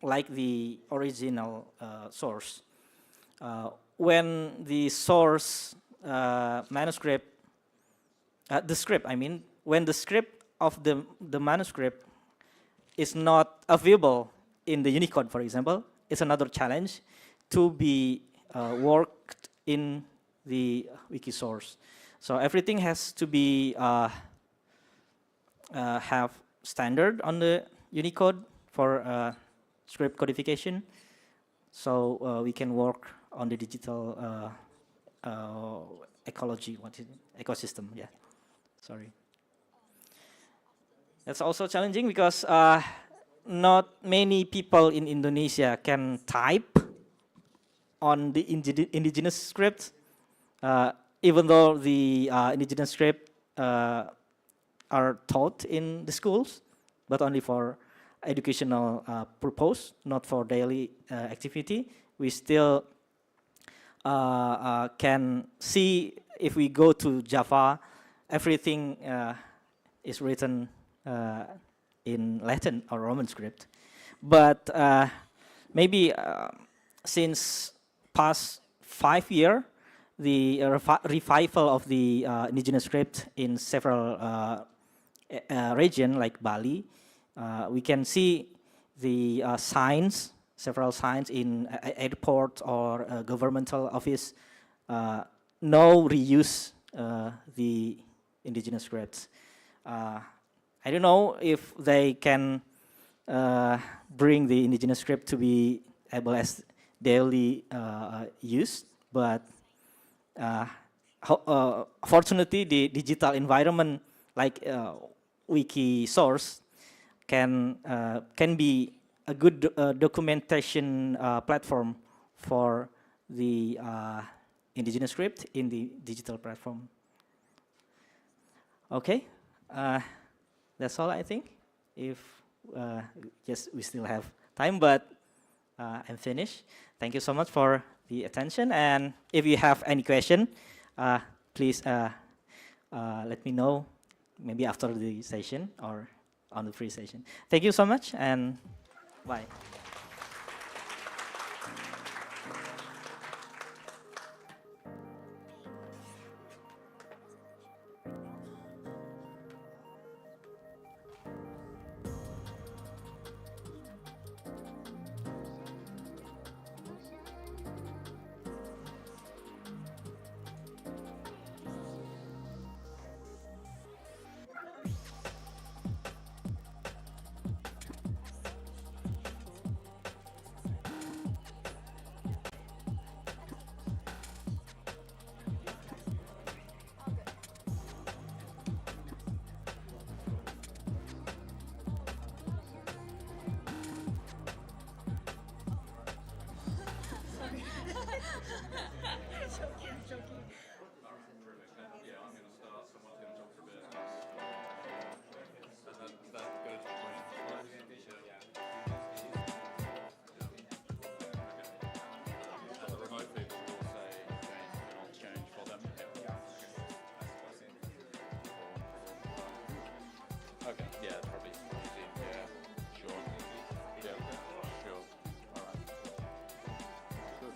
like the original source. When the source manuscript, when the script of the manuscript is not available in the Unicode, for example, it's another challenge to be worked in the wiki source. So everything has to be have standard on the Unicode for script codification, so we can work on the digital ecology, ecosystem. Yeah, sorry. That's also challenging because not many people in Indonesia can type on the indigenous script, even though the indigenous script are taught in the schools, but only for educational purpose, not for daily activity. We still can see, if we go to Java, everything is written in Latin or Roman script. But maybe since past 5 years, the revival of the indigenous script in several regions like Bali, we can see the signs, several signs in airport or governmental office, no reuse the indigenous scripts. I don't know if they can bring the indigenous script to be able as daily use, but fortunately the digital environment like wiki source can be a good documentation platform for the indigenous script in the digital platform. Okay, that's all I think. If yes, we still have time, but I'm finished. Thank you so much for the attention, and if you have any question, please let me know, maybe after the session or on the free session. Thank you so much, and bye. Okay, yeah, probably easy. Yeah, sure. Yeah, sure. All right. Good.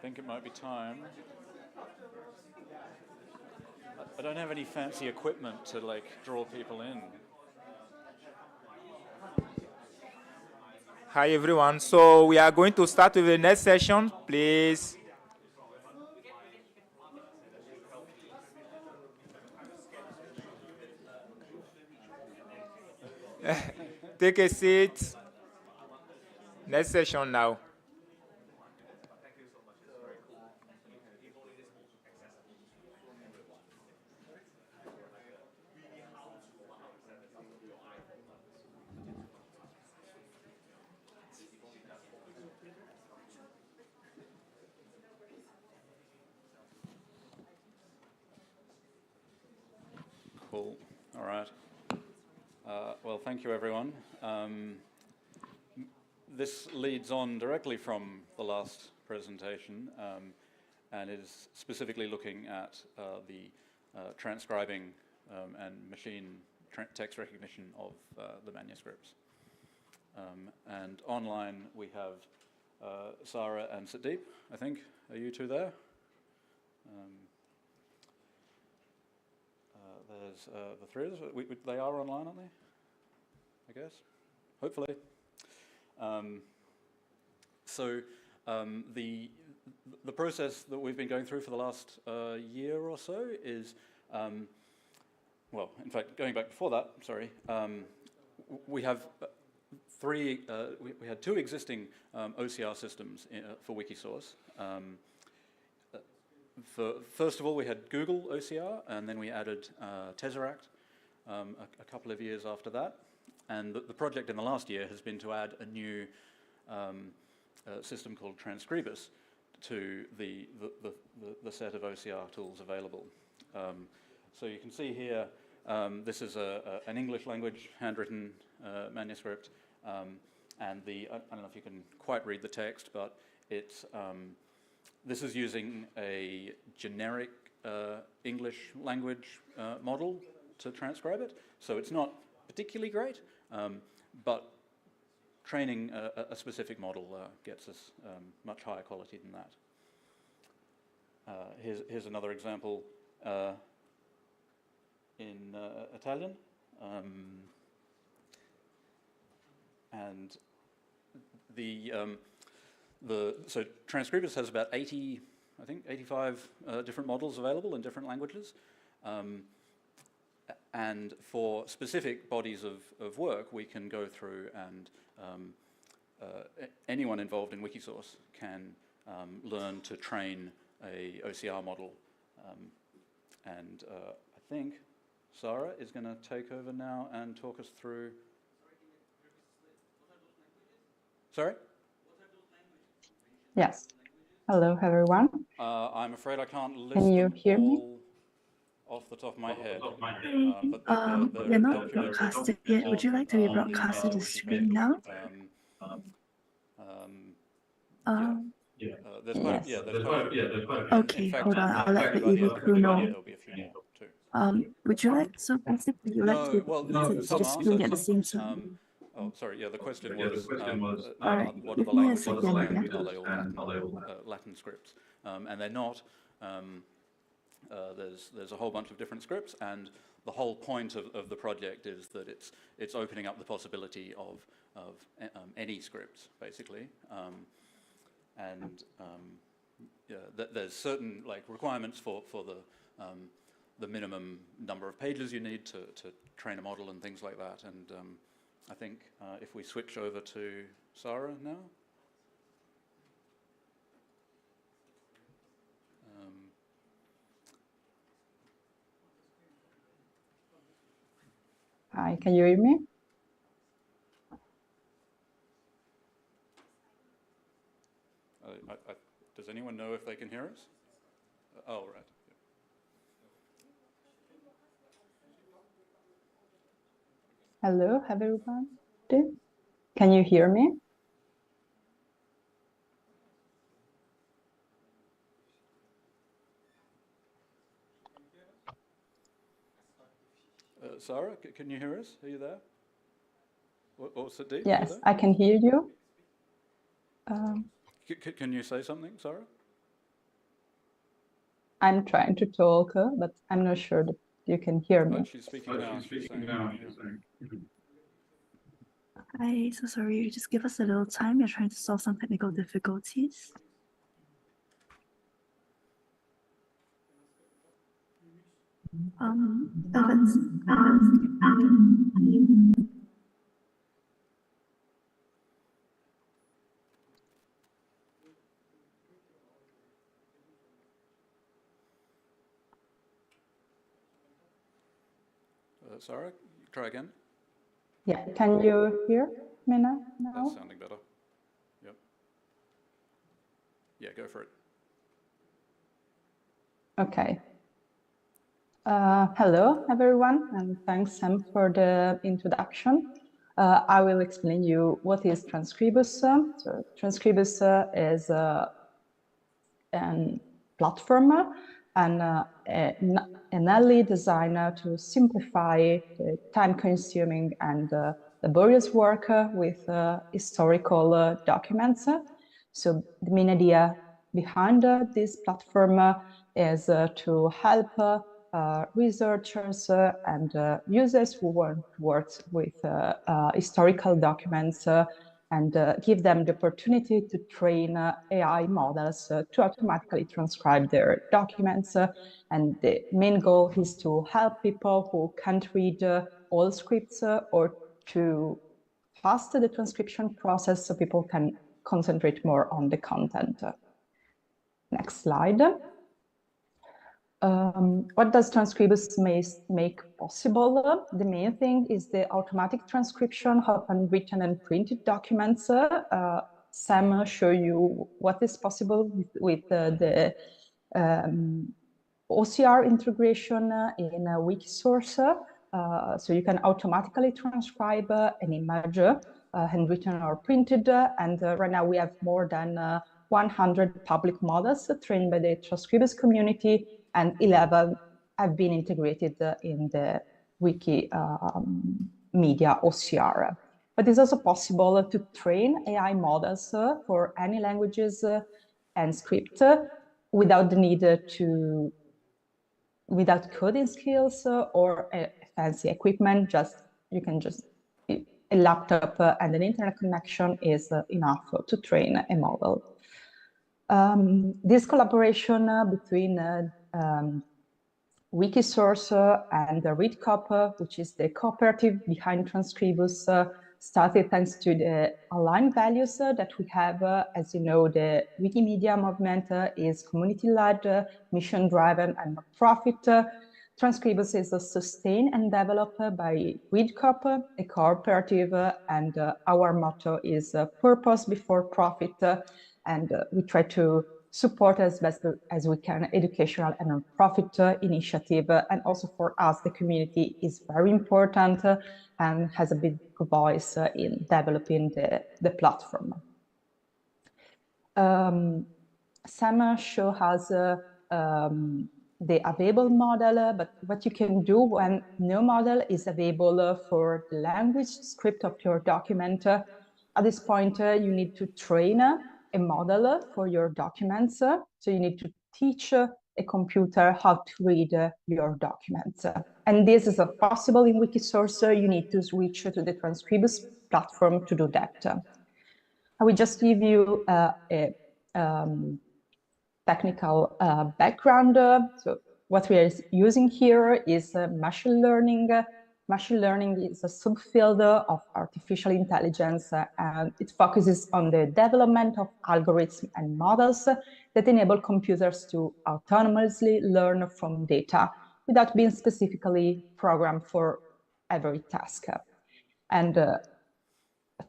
think it might be time. I don't have any fancy equipment to like draw people in. Hi everyone. So we are going to start with the next session, please. Take a seat. Next session now. Cool. All right. Well, thank you, everyone. This leads on directly from the last presentation and is specifically looking at the transcribing and machine text recognition of the manuscripts. And online we have Sarah and Satdeep, I think. Are you two there? There's the three of us. They are online, aren't they? I guess. Hopefully. The process that we've been going through for the last year or so is, well, in fact, going back before that, sorry, we have we had two existing OCR systems for Wikisource. First of all, we had Google OCR, and then we added Tesseract a couple of years after that. And the project in the last year has been to add a new system called Transcribus to the set of OCR tools available. So you can see here, this is an English language handwritten manuscript, and I don't know if you can quite read the text, but it's this is using a generic English language model to transcribe it, so it's not particularly great, but training a specific model gets us much higher quality than that. Here's another example in Italian, and so Transcribus has about 80, I think 85 different models available in different languages. And for specific bodies of work, we can go through and anyone involved in Wikisource can learn to train a OCR model. And I think Sarah is going to take over now and talk us through... Sorry? Yes. Hello, everyone. I'm afraid I can't list Can you them hear me? all off the top of my head. But We're not broadcasting yet. Would you like to be broadcasted to the screen now? There's quite Yes. there's quite a few. Okay, In fact, hold on. I'll let the by the evil end of the crew know. there'll be a few more too. Would you like, so basically, you like to be Well, broadcasted to some the are screen at the certainly. same time? Oh, sorry. Yeah, the question was, Alright, what are give the me a languages second, and yeah. are they all Latin scripts? And they're not. There's a whole bunch of different scripts, and the whole point of the project is that it's opening up the possibility of any scripts, basically. There's certain requirements for the minimum number of pages you need to train a model and things like that. And I think if we switch over to Sarah now. Hi, can you hear me? Does anyone know if they can hear us? Oh, right. Hello, everyone. Can you hear me? Sarah, can you hear us? Are you there? Or Satdeep, Yes, I can hear you. Can you say something, Sarah? I'm trying to talk, but I'm not sure that you can hear me. She's speaking now. She's saying, Hi, so sorry. Just give us a little time. We're trying to solve some technical difficulties. Let's Sarah, try again. Yeah, can you hear me now? That's sounding better. Yep. Yeah, go for it. Okay. Hello, everyone, and thanks, Sam, for the introduction. I will explain you what is Transcribus. So Transcribus is a platform and an early designer to simplify the time-consuming and laborious work with historical documents. So the main idea behind this platform is to help researchers and users who want to work with historical documents and give them the opportunity to train AI models to automatically transcribe their documents. And the main goal is to help people who can't read all scripts or to fasten the transcription process so people can concentrate more on the content. Next slide. What does Transcribus make possible? The main thing is the automatic transcription of unwritten and printed documents. Sam show you what is possible with the OCR integration in Wikisource. So you can automatically transcribe an image, handwritten or printed, and right now we have more than 100 public models trained by the Transcribus community, and 11 have been integrated in the Wikimania OCR. But it's also possible to train AI models for any languages and script without the need without coding skills or fancy equipment. You can just a laptop and an internet connection is enough to train a model. This collaboration between Wikisource and the ReadCop, which is the cooperative behind Transcribus, started thanks to the aligned values that we have. As you know, the Wikimedia movement is community-led, mission-driven, and not-profit. Transcribus is sustained and developed by ReadCop, a cooperative, and our motto is purpose before profit. And we try to support as best as we can educational and non-profit initiative. And also for us, the community is very important and has a big voice in developing the platform. Sam show us the available model, but what you can do when no model is available for the language script of your document, at this point you need to train a model for your documents. So you need to teach a computer how to read your documents. And this is possible in Wikisource. You need to switch to the Transcribus platform to do that. I will just give you a technical background. So what we are using here is machine learning. Machine learning is a subfield of artificial intelligence, and it focuses on the development of algorithms and models that enable computers to autonomously learn from data without being specifically programmed for every task. And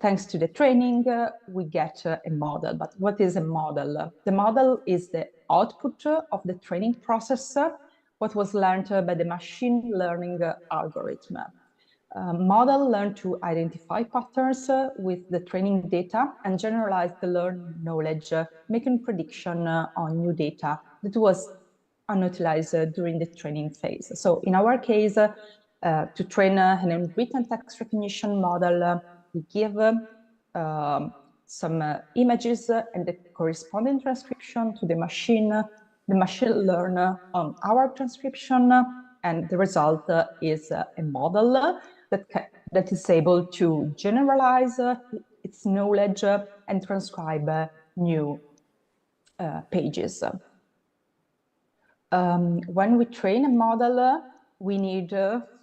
thanks to the training, we get a model. But what is a model? The model is the output of the training process, what was learned by the machine learning algorithm. Model learn to identify patterns with the training data and generalize the learned knowledge, making prediction on new data that was unutilized during the training phase. So in our case, to train an unwritten text recognition model, we give some images and the corresponding transcription to the machine the machine learn on our transcription, and the result is a model that is able to generalize its knowledge and transcribe new pages. When we train a model, we need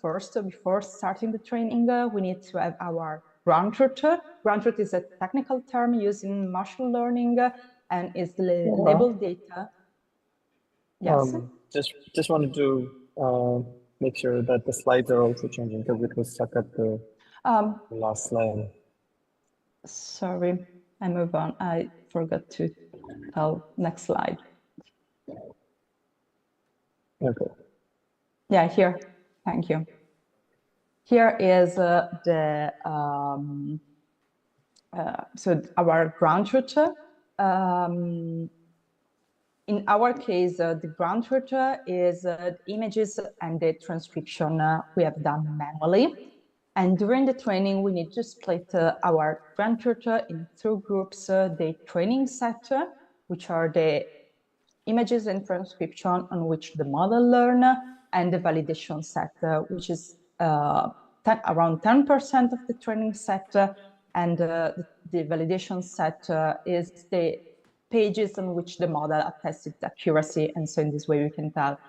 first, before starting the training, we need to have our ground truth. Ground truth is a technical term used in machine learning and is labeled data. Yes. Just wanted to make sure that the slides are also changing because it was stuck at the last slide. Sorry, I move on. I forgot to tell next slide. Okay. Yeah, here. Thank you. Here is so our ground truth. In our case, the ground truth is the images and the transcription we have done manually. And during the training, we need to split our ground truth in two groups, the training set, which are the images and transcription on which the model learn, and the validation set, which is around 10% of the training set, and the validation set is the pages on which the model attests its accuracy, and so in this way we can tell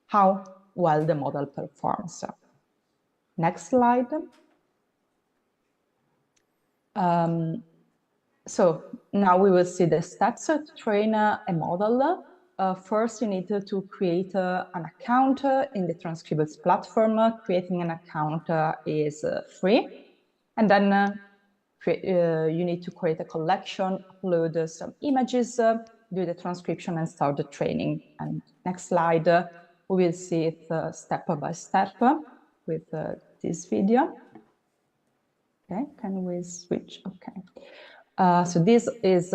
how well the model performs. Next slide. So now we will see the steps to train a model. First, you need to create an account in the Transcribus platform. Creating an account is free. And then you need to create a collection, upload some images, do the transcription, and start the training. And next slide, we will see it step by step with this video. Okay, can we switch? Okay. So this is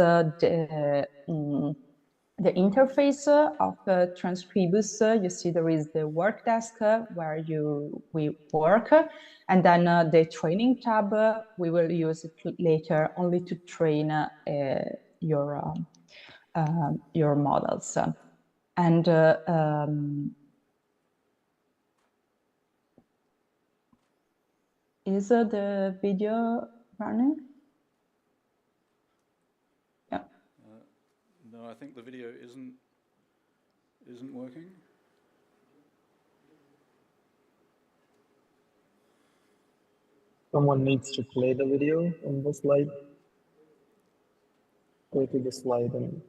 the interface of Transcribus. You see there is the work desk where we work, and then the training tab. We will use it later only to train your models. And is the video running? Yeah. No, I think the video isn't working. Someone needs to play the video on the slide. Go to the slide and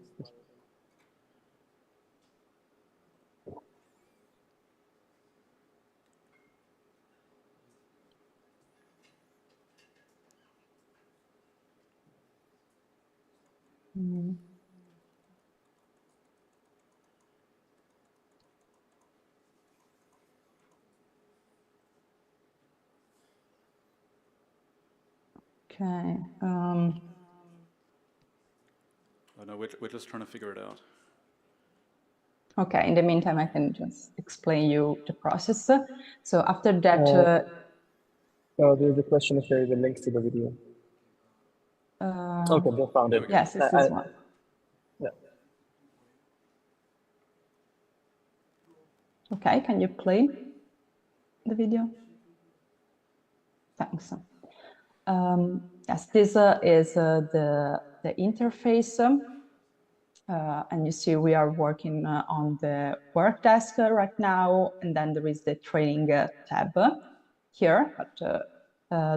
Okay. Oh no, we're just trying to figure it out. Okay, in the meantime, I can just explain you the process. So after that... there's a question if there is a link to the video. Okay, they found it. Yes, it's this one. Yeah. Okay, can you play the video? Thanks. Yes, this is the interface. And you see we are working on the work desk right now, and then there is the training tab here. But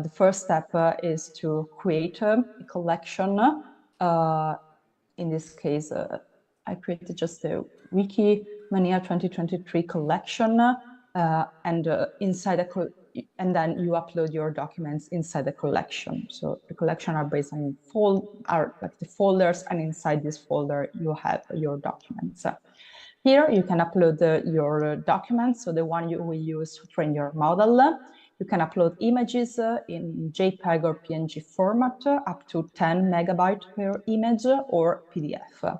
the first step is to create a collection. In this case, I created just the Wikimania 2023 collection, and inside and then you upload your documents inside the collection. So the collection are based on like the folders, and inside this folder you have your documents. Here you can upload your documents, so the one you will use to train your model. You can upload images in JPEG or PNG format, up to 10 megabytes per image, or PDF.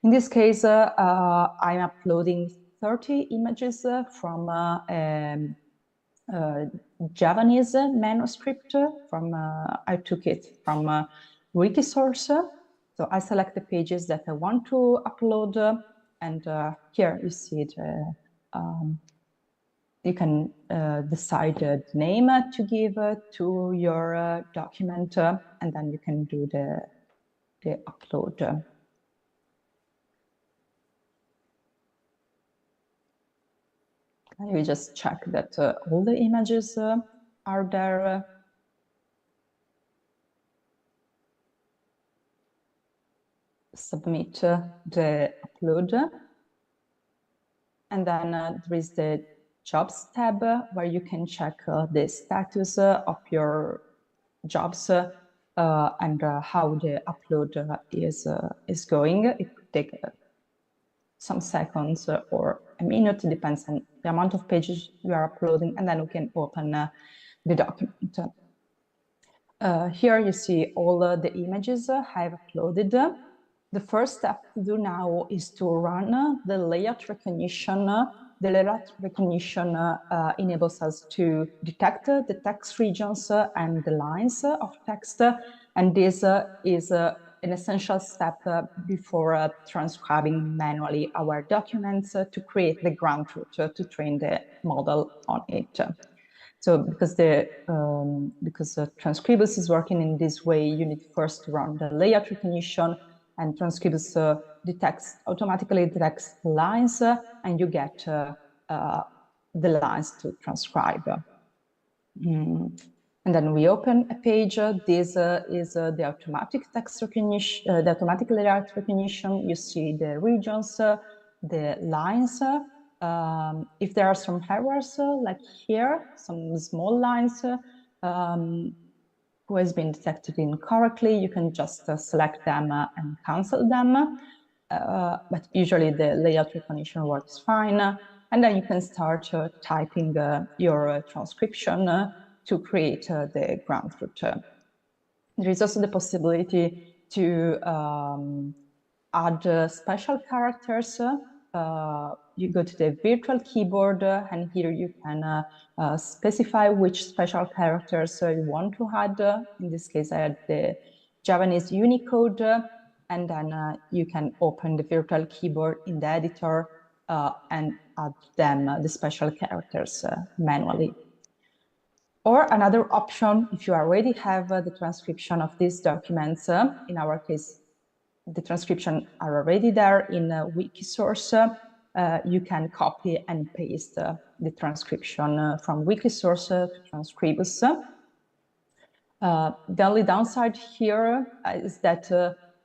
In this case, I'm uploading 30 images from Javanese manuscript. I took it from Wikisource. So I select the pages that I want to upload, and here you see you can decide the name to give to your document, and then you can do the upload. And you just check that all the images are there. Submit the upload. And then there is the Jobs tab where you can check the status of your jobs and how the upload is going. It could take some seconds or a minute, depends on the amount of pages you are uploading, and then we can open the document. Here you see all the images I've uploaded. The first step to do now is to run the layout recognition. The layout recognition enables us to detect the text regions and the lines of text, and this is an essential step before transcribing manually our documents to create the ground truth to train the model on it. So because Transcribus is working in this way, you need first to run the layout recognition, and Transcribus automatically detects lines, and you get the lines to transcribe. And then we open a page. This is the automatic text recognition, the automatic layout recognition. You see the regions, the lines. If there are some errors, like here, some small lines who has been detected incorrectly, you can just select them and cancel them. But usually the layout recognition works fine. And then you can start typing your transcription to create the ground truth. There is also the possibility to add special characters. You go to the virtual keyboard, and here you can specify which special characters you want to add. In this case, I had the Javanese Unicode, and then you can open the virtual keyboard in the editor and add them, the special characters, manually. Or another option, if you already have the transcription of these documents, in our case, the transcription are already there in Wikisource, you can copy and paste the transcription from Wikisource to Transcribus. The only downside here is that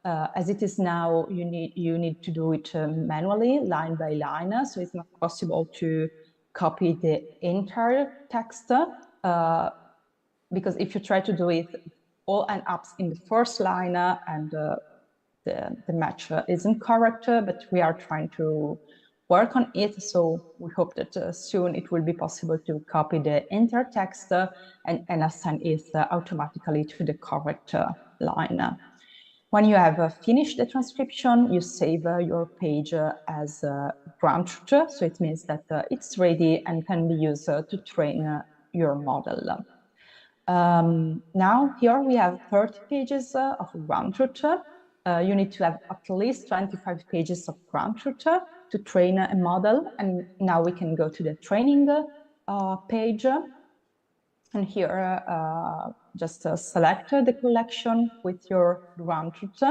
as it is now, you need to do it manually, line by line, so it's not possible to copy the entire text, because if you try to do it, all ends up in the first line and the match isn't correct, but we are trying to work on it, so we hope that soon it will be possible to copy the entire text and assign it automatically to the correct line. When you have finished the transcription, you save your page as ground truth, so it means that it's ready and can be used to train your model. Now here we have 30 pages of ground truth. You need to have at least 25 pages of ground truth to train a model, and now we can go to the training page. And here, just select the collection with your ground truth.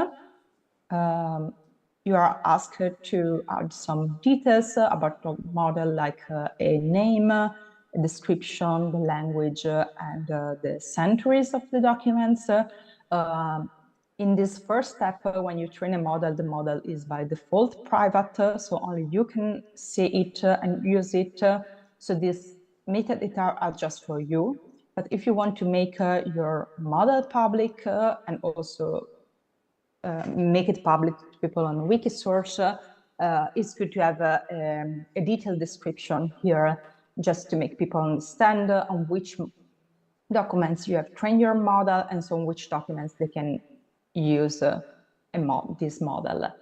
You are asked to add some details about the model, like a name, a description, the language, and the centuries of the documents. In this first step, when you train a model, the model is by default private, so only you can see it and use it. So these metadata are just for you. But if you want to make your model public and also make it public to people on Wikisource, it's good to have a detailed description here, just to make people understand on which documents you have trained your model, and so on which documents they can use this model.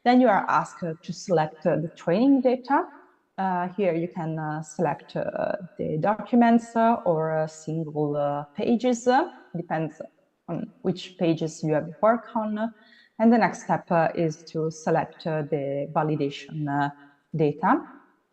Then you are asked to select the training data. Here you can select the documents or single pages, depends on which pages you have worked on. And the next step is to select the validation data,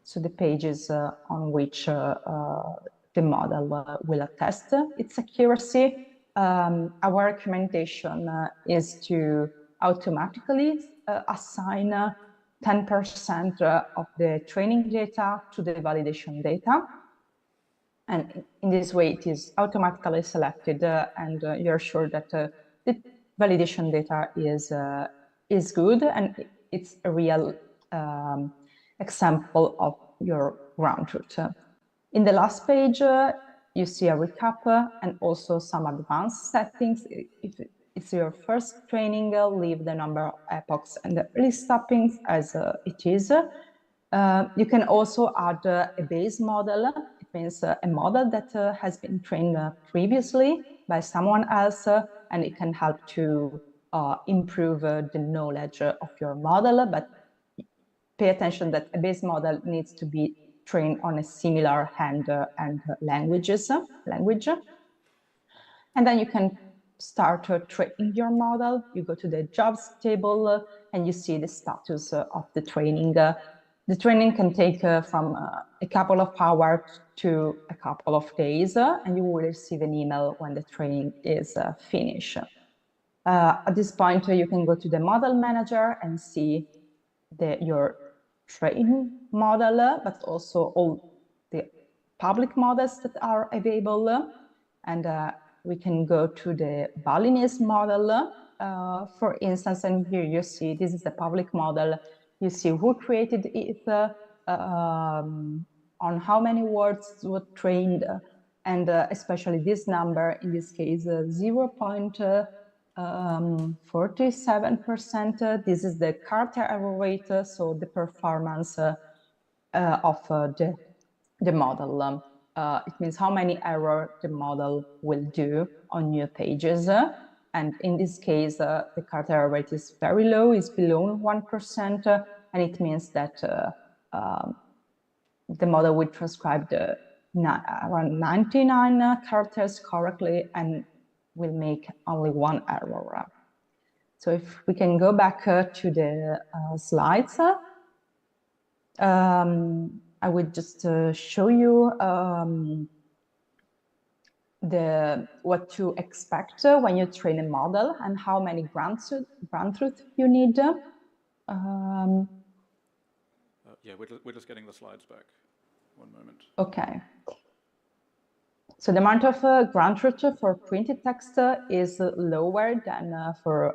so the pages on which the model will attest its accuracy. Our recommendation is to automatically assign 10% of the training data to the validation data. And in this way, it is automatically selected and you're sure that the validation data is good and it's a real example of your ground truth. In the last page, you see a recap and also some advanced settings. If it's your first training, leave the number of epochs and the early stoppings as it is. You can also add a base model. It means a model that has been trained previously by someone else, and it can help to improve the knowledge of your model. But pay attention that a base model needs to be trained on a similar and language. And then you can start training your model. You go to the jobs table and you see the status of the training. The training can take from a couple of hours to a couple of days, and you will receive an email when the training is finished. At this point, you can go to the model manager and see your training model, but also all the public models that are available. And we can go to the Balinese model, for instance, and here you see this is the public model. You see who created it, on how many words it was trained, and especially this number, in this case, 0.47%. This is the Carter error rate, so the performance of the model. It means how many errors the model will do on new pages. And in this case, the Carter error rate is very low, it's below 1%, and it means that the model will transcribe around 99 characters correctly and will make only one error. So if we can go back to the slides, I would just show you what to expect when you train a model and how many ground truth you need. Yeah, we're just getting the slides back. One moment. Okay. So the amount of ground truth for printed text is lower than for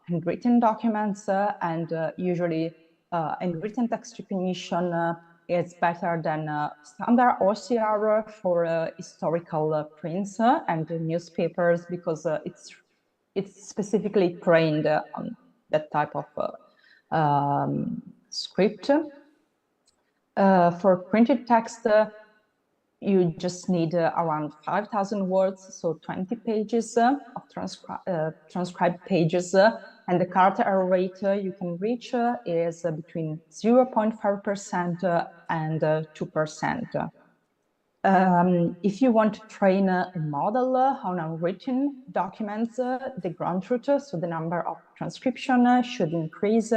handwritten documents, and usually handwritten text recognition is better than standard OCR for historical prints and newspapers, because it's specifically trained on that type of script. For printed text, you just need around 5,000 words, so 20 pages of transcribed pages, and the character error rate you can reach is between 0.5% and 2%. If you want to train a model on unwritten documents, the ground truth, so the number of transcription should increase.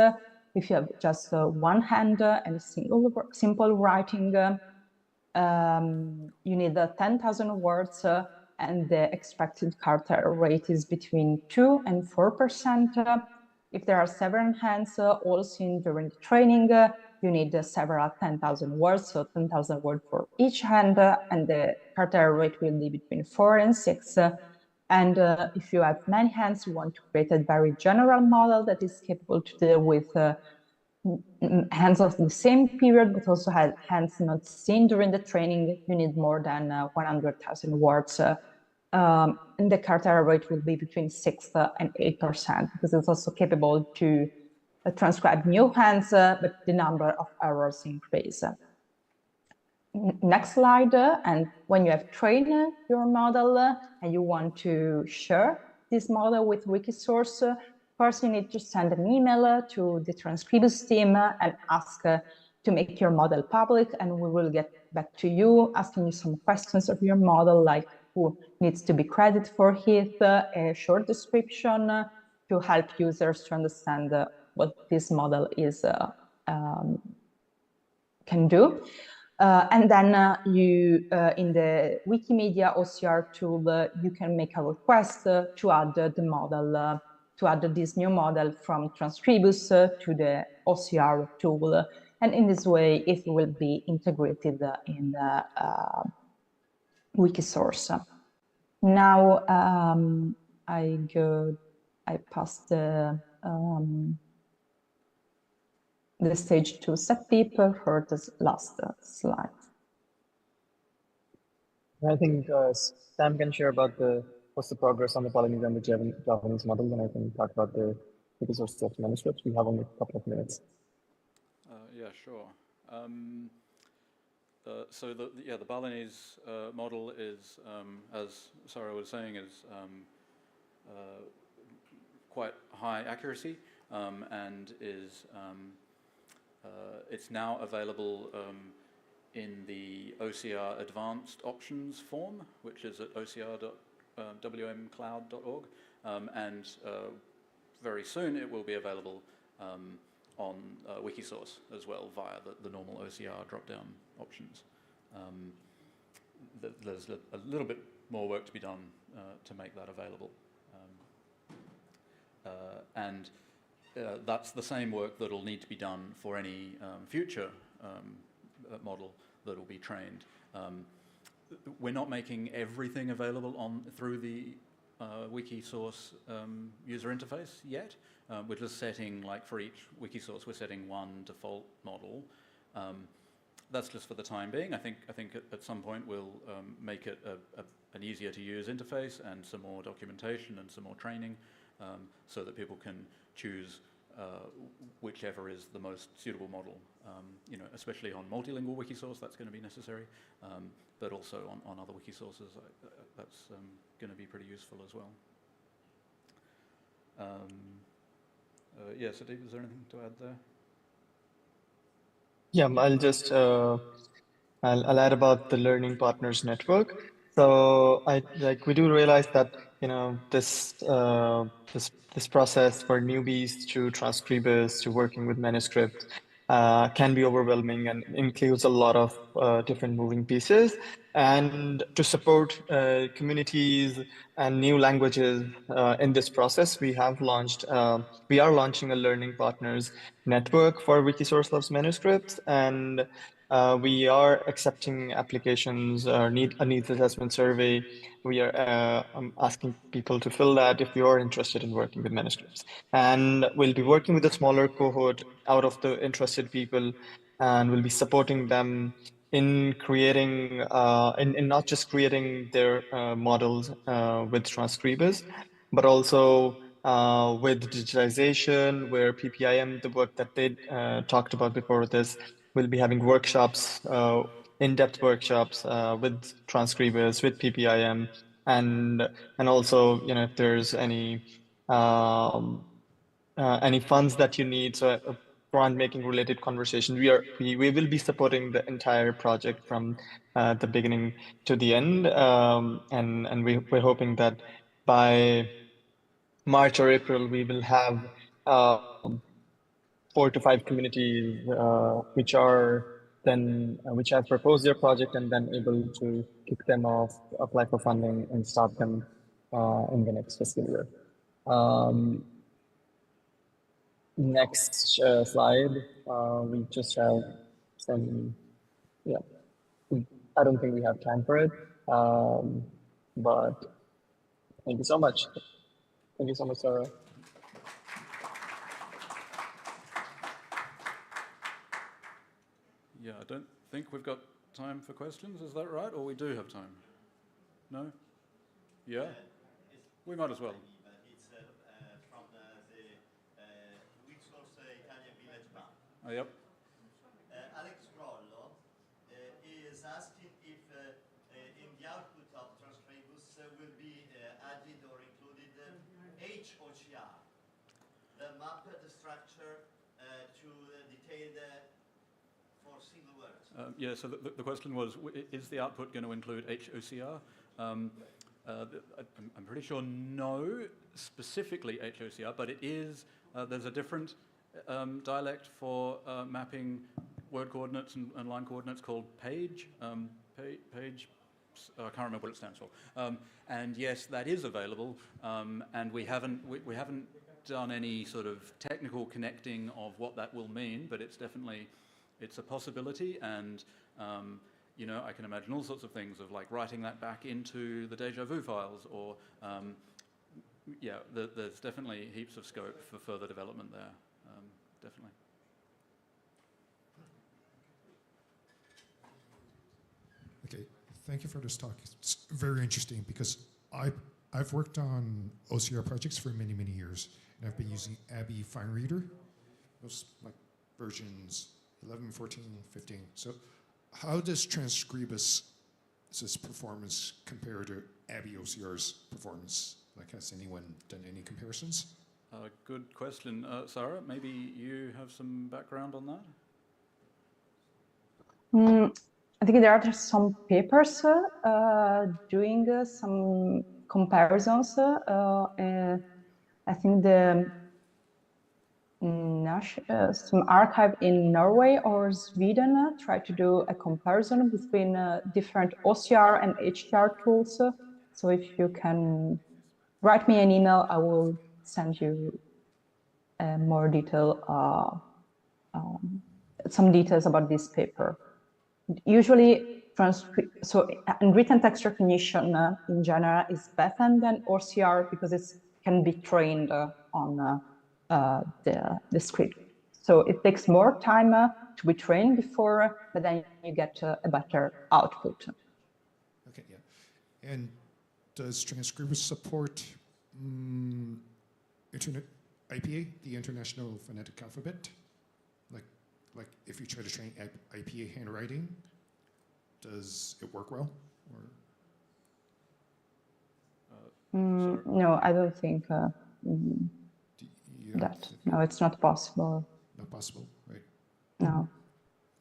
If you have just one hand and simple writing, you need 10,000 words, and the expected character rate is between 2 and 4%. If there are several hands all seen during the training, you need several 10,000 words, so 10,000 words for each hand, and the character rate will be between 4 and 6. And if you have many hands, you want to create a very general model that is capable to deal with hands of the same period, but also had hands not seen during the training, you need more than 100,000 words. And the character rate will be between 6 and 8%, because it's also capable to transcribe new hands, but the number of errors increase. Next slide. And when you have trained your model and you want to share this model with Wikisource, first, you need to send an email to the transcribers team and ask to make your model public, and we will get back to you asking you some questions of your model, like who needs to be credited for it, a short description, to help users to understand what this model is can do. And then in the Wikimedia OCR tool, you can make a request to add the model, to add this new model from Transcribus to the OCR tool. And in this way, it will be integrated in the Wikisource. Now I pass the stage to Sepip for this last slide. I think Sam can share about what's the progress on the Balinese and the Javanese models, and I can talk about the Wikisource text manuscripts. We have only a couple of minutes. Yeah, sure. So the Balinese model is, as Sarah was saying, is quite high accuracy and is it's now available in the OCR advanced options form, which is at ocr.wmcloud.org, and very soon it will be available on Wikisource as well via the normal OCR drop-down options. There's a little bit more work to be done to make that available. And that's the same work that will need to be done for any future model that will be trained. We're not making everything available through the Wikisource user interface yet. We're just setting, like for each Wikisource, we're setting one default model. That's just for the time being. I think at some point we'll make it an easier to use interface and some more documentation and some more training so that people can choose whichever is the most suitable model. Especially on multilingual Wikisource, that's going to be necessary, but also on other Wikisources, that's going to be pretty useful as well. Yeah, Sadiq, is there anything to add there? Yeah, I'll just I'll add about the Learning Partners Network. So we do realize that this process for newbies to transcribers to working with manuscripts can be overwhelming and includes a lot of different moving pieces. And to support communities and new languages in this process, we are launching a Learning Partners Network for Wikisource Loves Manuscripts, and we are accepting applications or a needs assessment survey. We are asking people to fill that if you are interested in working with manuscripts. And we'll be working with a smaller cohort out of the interested people, and we'll be supporting them in creating, in not just creating their models with transcribers, but also with digitization, where PPIM, the work that they talked about before this, we'll be having workshops, in-depth workshops with transcribers, with PPIM, and also, if there's any funds that you need, so grant making related conversation, we will be supporting the entire project from the beginning to the end, and we're hoping that by March or April we will have 4 to 5 communities which have proposed their project and then able to kick them off, apply for funding, and start them in the next fiscal year. Next slide. We just have some, I don't think we have time for it, but thank you so much. Thank you so much, Sarah. Yeah, I don't think we've got time for questions, is that right? Or we do have time? No? Yeah? We might as well. It's from the Wikisource Italian Village Map. Oh, yep. Alex Grollo is asking if in the output of Transcribus will be added or included HOCR, the map, the structure to detail for single words. Yeah, so the question was, is the output going to include HOCR? I'm pretty sure no, specifically HOCR, but it is, there's a different dialect for mapping word coordinates and line coordinates called page. Page, I can't remember what it stands for. And yes, that is available, and we haven't done any sort of technical connecting of what that will mean, but it's definitely, it's a possibility, and you know, I can imagine all sorts of things of like writing that back into the deja vu files, or yeah, there's definitely heaps of scope for further development there, definitely. Okay, thank you for this talk. It's very interesting because I've worked on OCR projects for many, many years, and I've been using Abby Fine Reader, those like versions 11, 14, 15. So how does Transcribus' performance compare to Abby OCR's performance? Like, has anyone done any comparisons? Good question. Sarah, maybe you have some background on that? I think there are some papers doing some comparisons. I think some archive in Norway or Sweden tried to do a comparison between different OCR and HTR tools. So if you can write me an email, I will send you more detail, some details about this paper. Usually, written text recognition in general is better than OCR because it can be trained on the script. So it takes more time to be trained before, but then you get a better output. Okay, yeah. And does Transcribus support IPA, the International Phonetic Alphabet? Like if you try to train IPA handwriting, does it work well? Or? No, I don't think that. No, it's not possible. Not possible, right? No.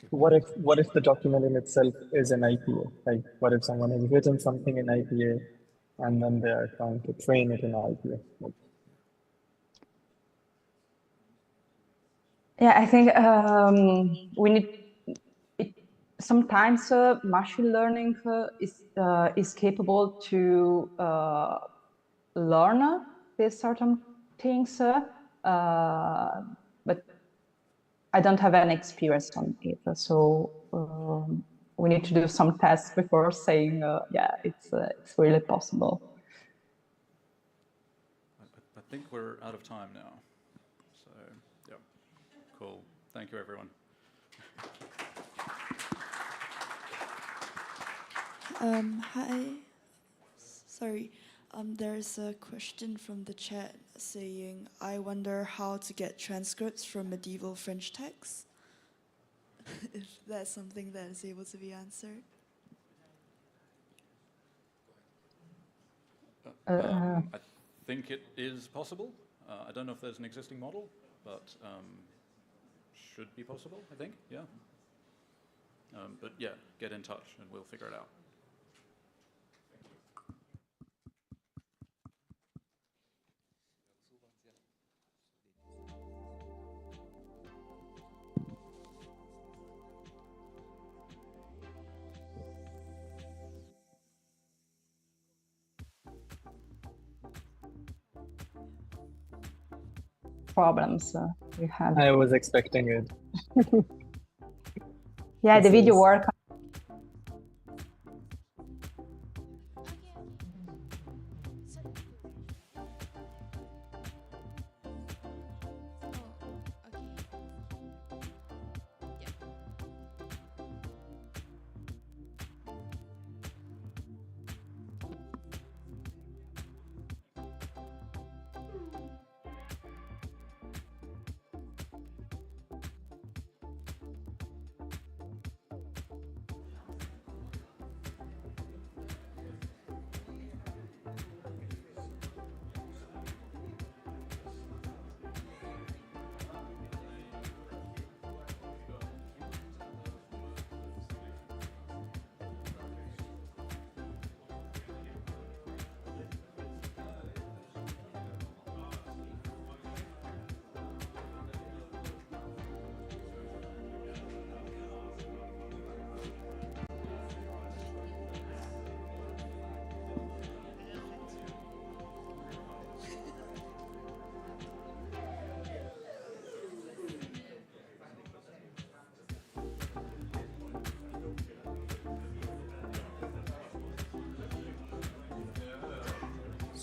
Okay. What if the document in itself is an IPA? Like, what if someone has written something in IPA and then they are trying to train it in IPA? Like, yeah, I think we need. Sometimes machine learning is capable to learn these certain things, but I don't have any experience on it. So we need to do some tests before saying, yeah, it's really possible. I think we're out of time now. So, yeah, cool. Thank you, everyone. Hi. Sorry. There's a question from the chat saying, I wonder how to get transcripts from medieval French texts. If that's something that is able to be answered. I think it is possible. I don't know if there's an existing model, but should be possible, I think, yeah. But yeah, get in touch and we'll figure it out. Problems we had. I was expecting it. Yeah, the video work.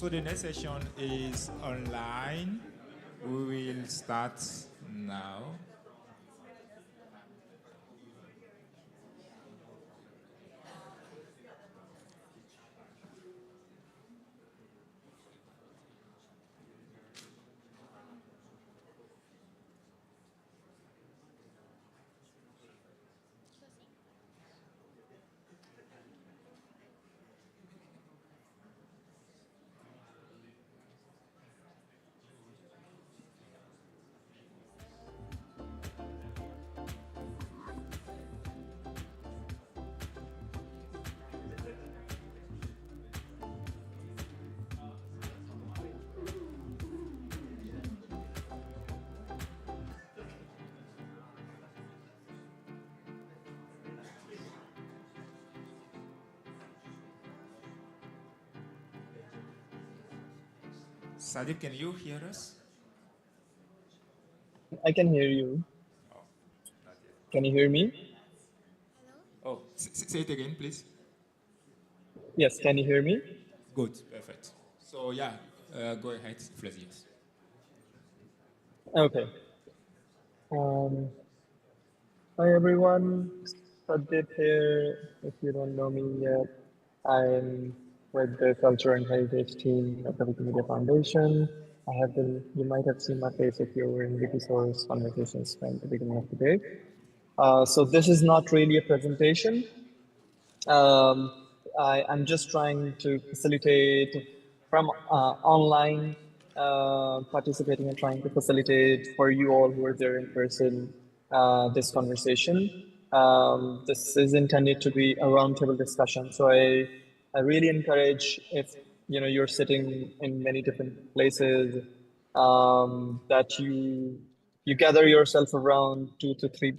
So the next session is online. We will start now. Sajid, can you hear us? I can hear you. Can you hear me? Oh, say it again, please. Yes, can you hear me? Good, perfect. So yeah, go ahead, please. Yes. Okay. Hi everyone, Sajid here. If you don't know me yet, I'm with the Culture and Heritage team at the Wikimedia Foundation. You might have seen my face if you were in Wikisource conversations from the beginning of the day. So this is not really a presentation. I'm just trying to facilitate from online participating and trying to facilitate for you all who are there in person this conversation. This is intended to be a roundtable discussion. So I really encourage if you're sitting in many different places that you gather yourself around 2 to 3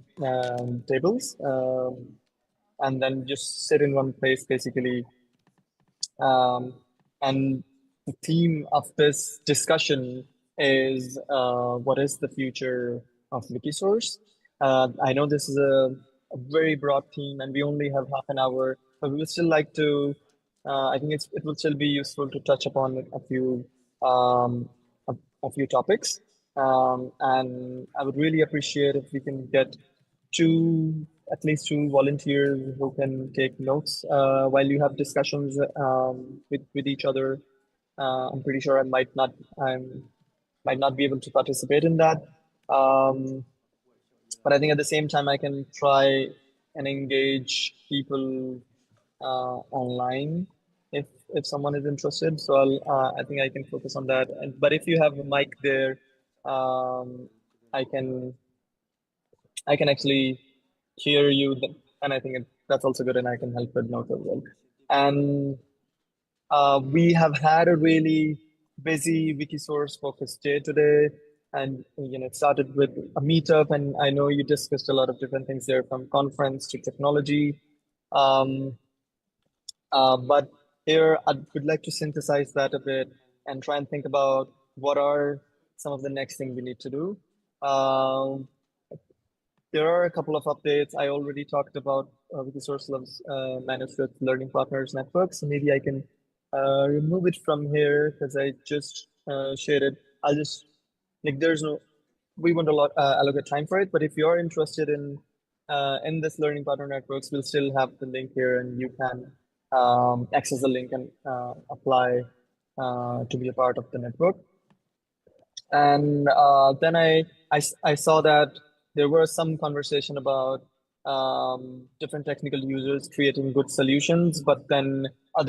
tables. And then just sit in one place basically. And the theme of this discussion is what is the future of Wikisource? I know this is a very broad theme and we only have half an hour, but we would still like to, I think it will still be useful to touch upon um, a few topics. And I would really appreciate if we can get at least two volunteers who can take notes while you have discussions with each other. I'm pretty sure I might not be able to participate in that. But I think at the same time I can try and engage people online if someone is interested. So I think I can focus on that. But if you have a mic there, um, I can actually hear you, and I think that's also good, and I can help with notes as well. And we have had a really busy Wikisource focused day today, and it started with a meetup, and I know you discussed a lot of different things there, from conference to technology. But here I would like to synthesize that a bit and try and think about what are some of the next things we need to do. There are a couple of updates. I already talked about Wikisource loves managed with learning partners networks. So maybe I can remove it from here because I just shared it. I'll just there's no, we won't allocate time for it. But if you're interested in this learning partner networks, we'll still have the link here, and you can access the link and apply to be a part of the network. And then I saw that there was some conversation about different technical users creating good solutions, but then how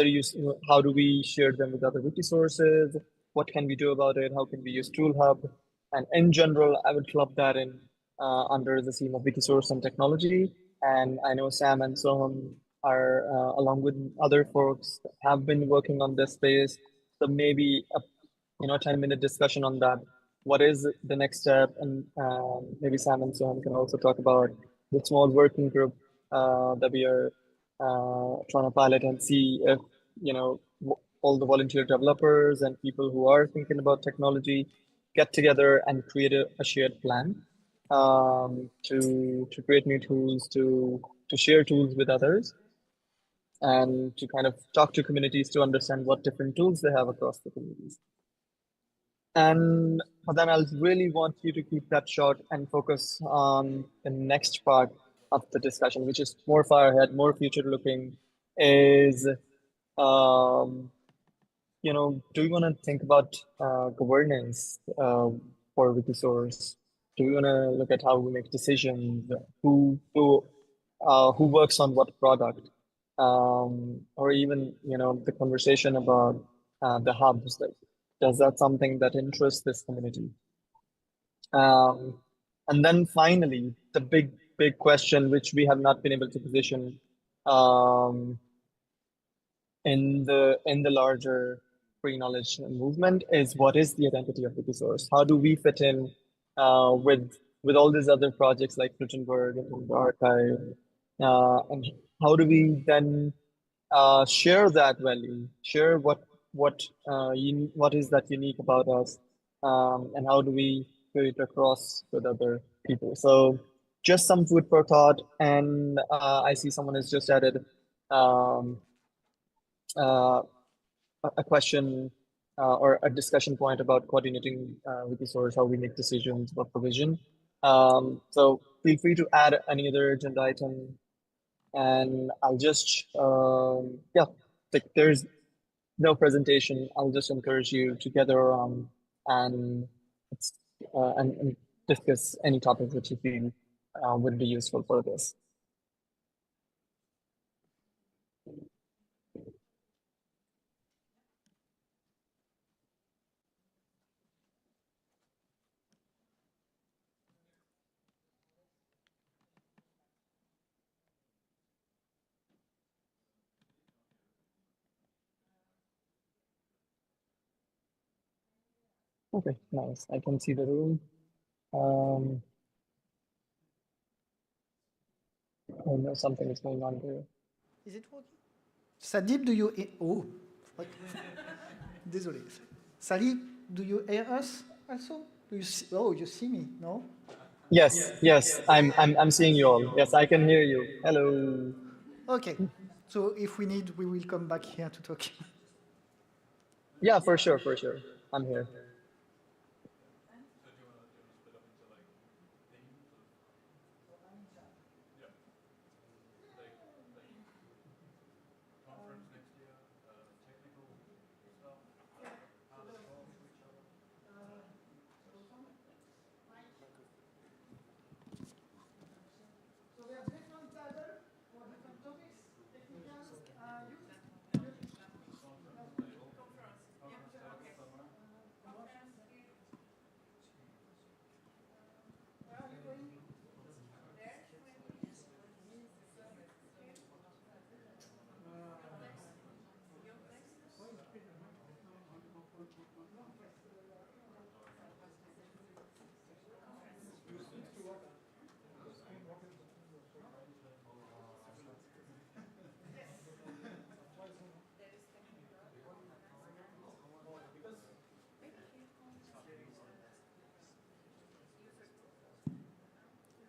do we share them with other wiki sources? What can we do about it? How can we use ToolHub? And in general, I would club that in under the theme of Wikisource and technology. And I know Sam and Soham are, along with other folks, have been working on this space. So maybe a 10-minute discussion on that. What is the next step? And maybe Sam and Soham can also talk about the small working group that we are trying to pilot and see if, all the volunteer developers and people who are thinking about technology get together and create a shared plan to create new tools, to share tools with others. and to kind of talk to communities to understand what different tools they have across the communities. And then I'll really want you to keep that short and focus on the next part of the discussion, which is more far ahead, more future looking, is do we want to think about governance for Wikisource? Do we want to look at how we make decisions? Who works on what product? Or even the conversation about the hubs. Like, does that something that interests this community? And then finally, the big question, which we have not been able to position in the larger free knowledge movement, is what is the identity of Wikisource? How do we fit in with all these other projects like Gutenberg and the archive? And how do we then share that value, share what is that unique about us, and how do we put it across with other people? So just some food for thought. And I see someone has just added um, uh, a question or a discussion point about coordinating Wikisource, how we make decisions about provision. So feel free to add any other agenda item, and I'll just like there's no presentation. I'll just encourage you to gather around and and discuss any topic that you feel would be useful for this. Okay, nice. I can see the room. I know something is going on here. Is it working? Sadib, do you... Oh, fuck. Désolé. Sadib, do you hear us also? Do you see... Oh, you see me, no? Yes, I'm seeing you all. Yes, I can hear you. Hello. Okay, so if we need, we will come back here to talk. Yeah, for sure. I'm here.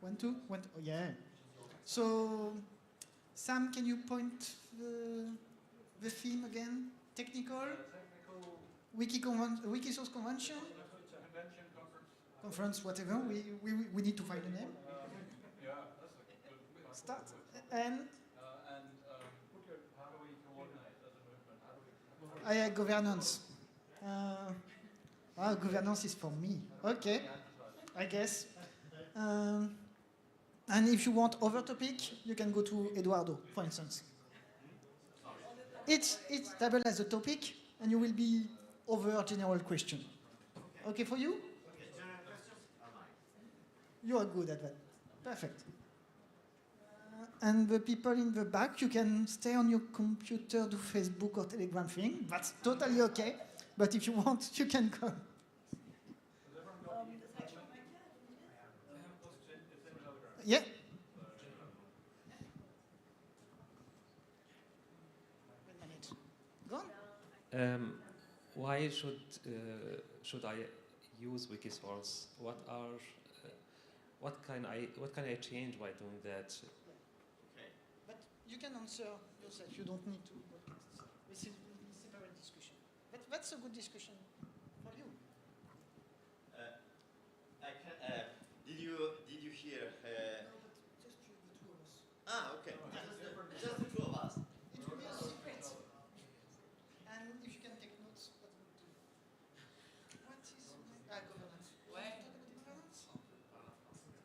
One, two, one, oh, yeah. So, Sam, can you point the theme again? Technical? Wikisource convention? Conference, whatever. We need to find a name. Yeah, that's a good Start. And how do we coordinate as a movement? How do we... governance. Governance is for me. Okay, I guess. And if you want other topic, you can go to Eduardo, for instance. It's table as a topic, and you will be over general question. Okay for you? You are good at that. Perfect. And the people in the back, you can stay on your computer, do Facebook or Telegram thing. That's totally okay. But if you want, you can come. Yeah. Go on. Why should I use Wikisource? What can I change by doing that? But you can answer yourself. yourself. You don't need to podcast. This is a separate discussion. That's a good discussion for you. Did you hear? No, but just the two of us. Ah, okay. Just the two of us. It will be a secret. And if you can take notes, that's good too. What is governance? Ouais. Governance?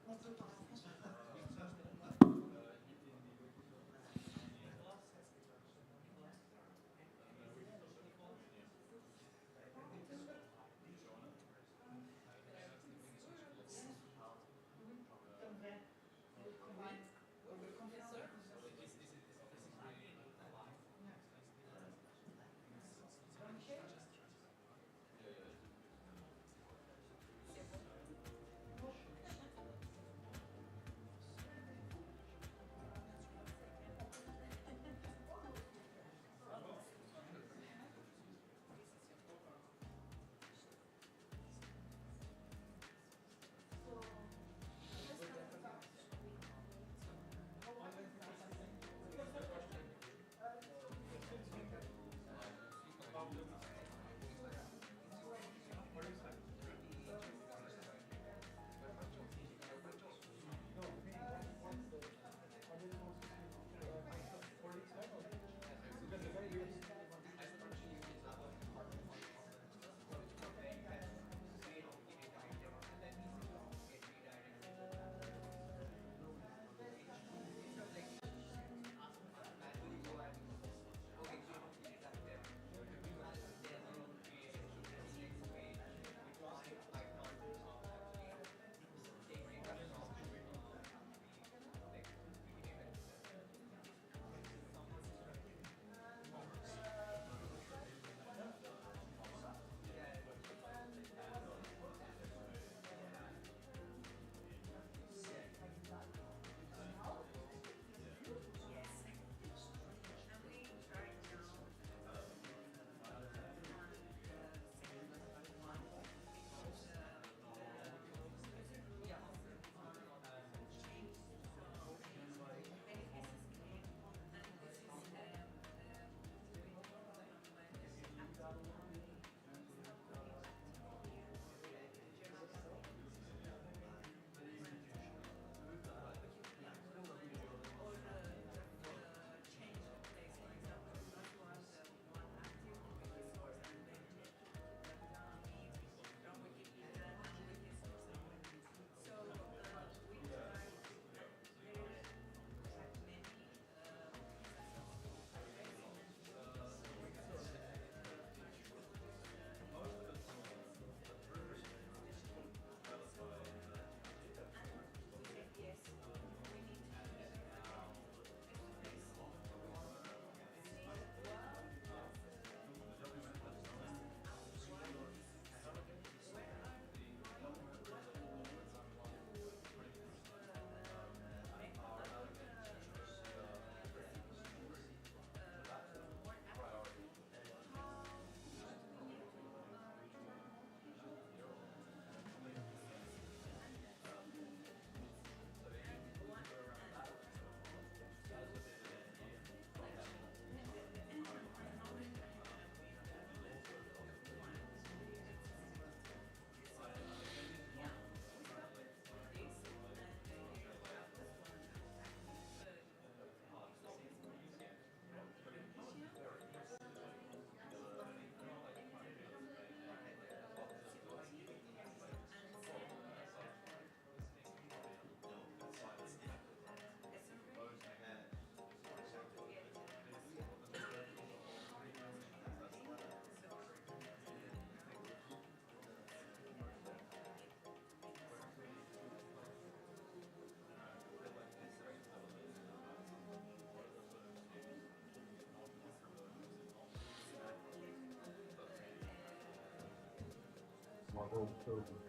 On peut parler en français.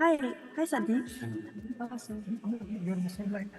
Hi, hi Sandeep. Awesome. You're in the same line.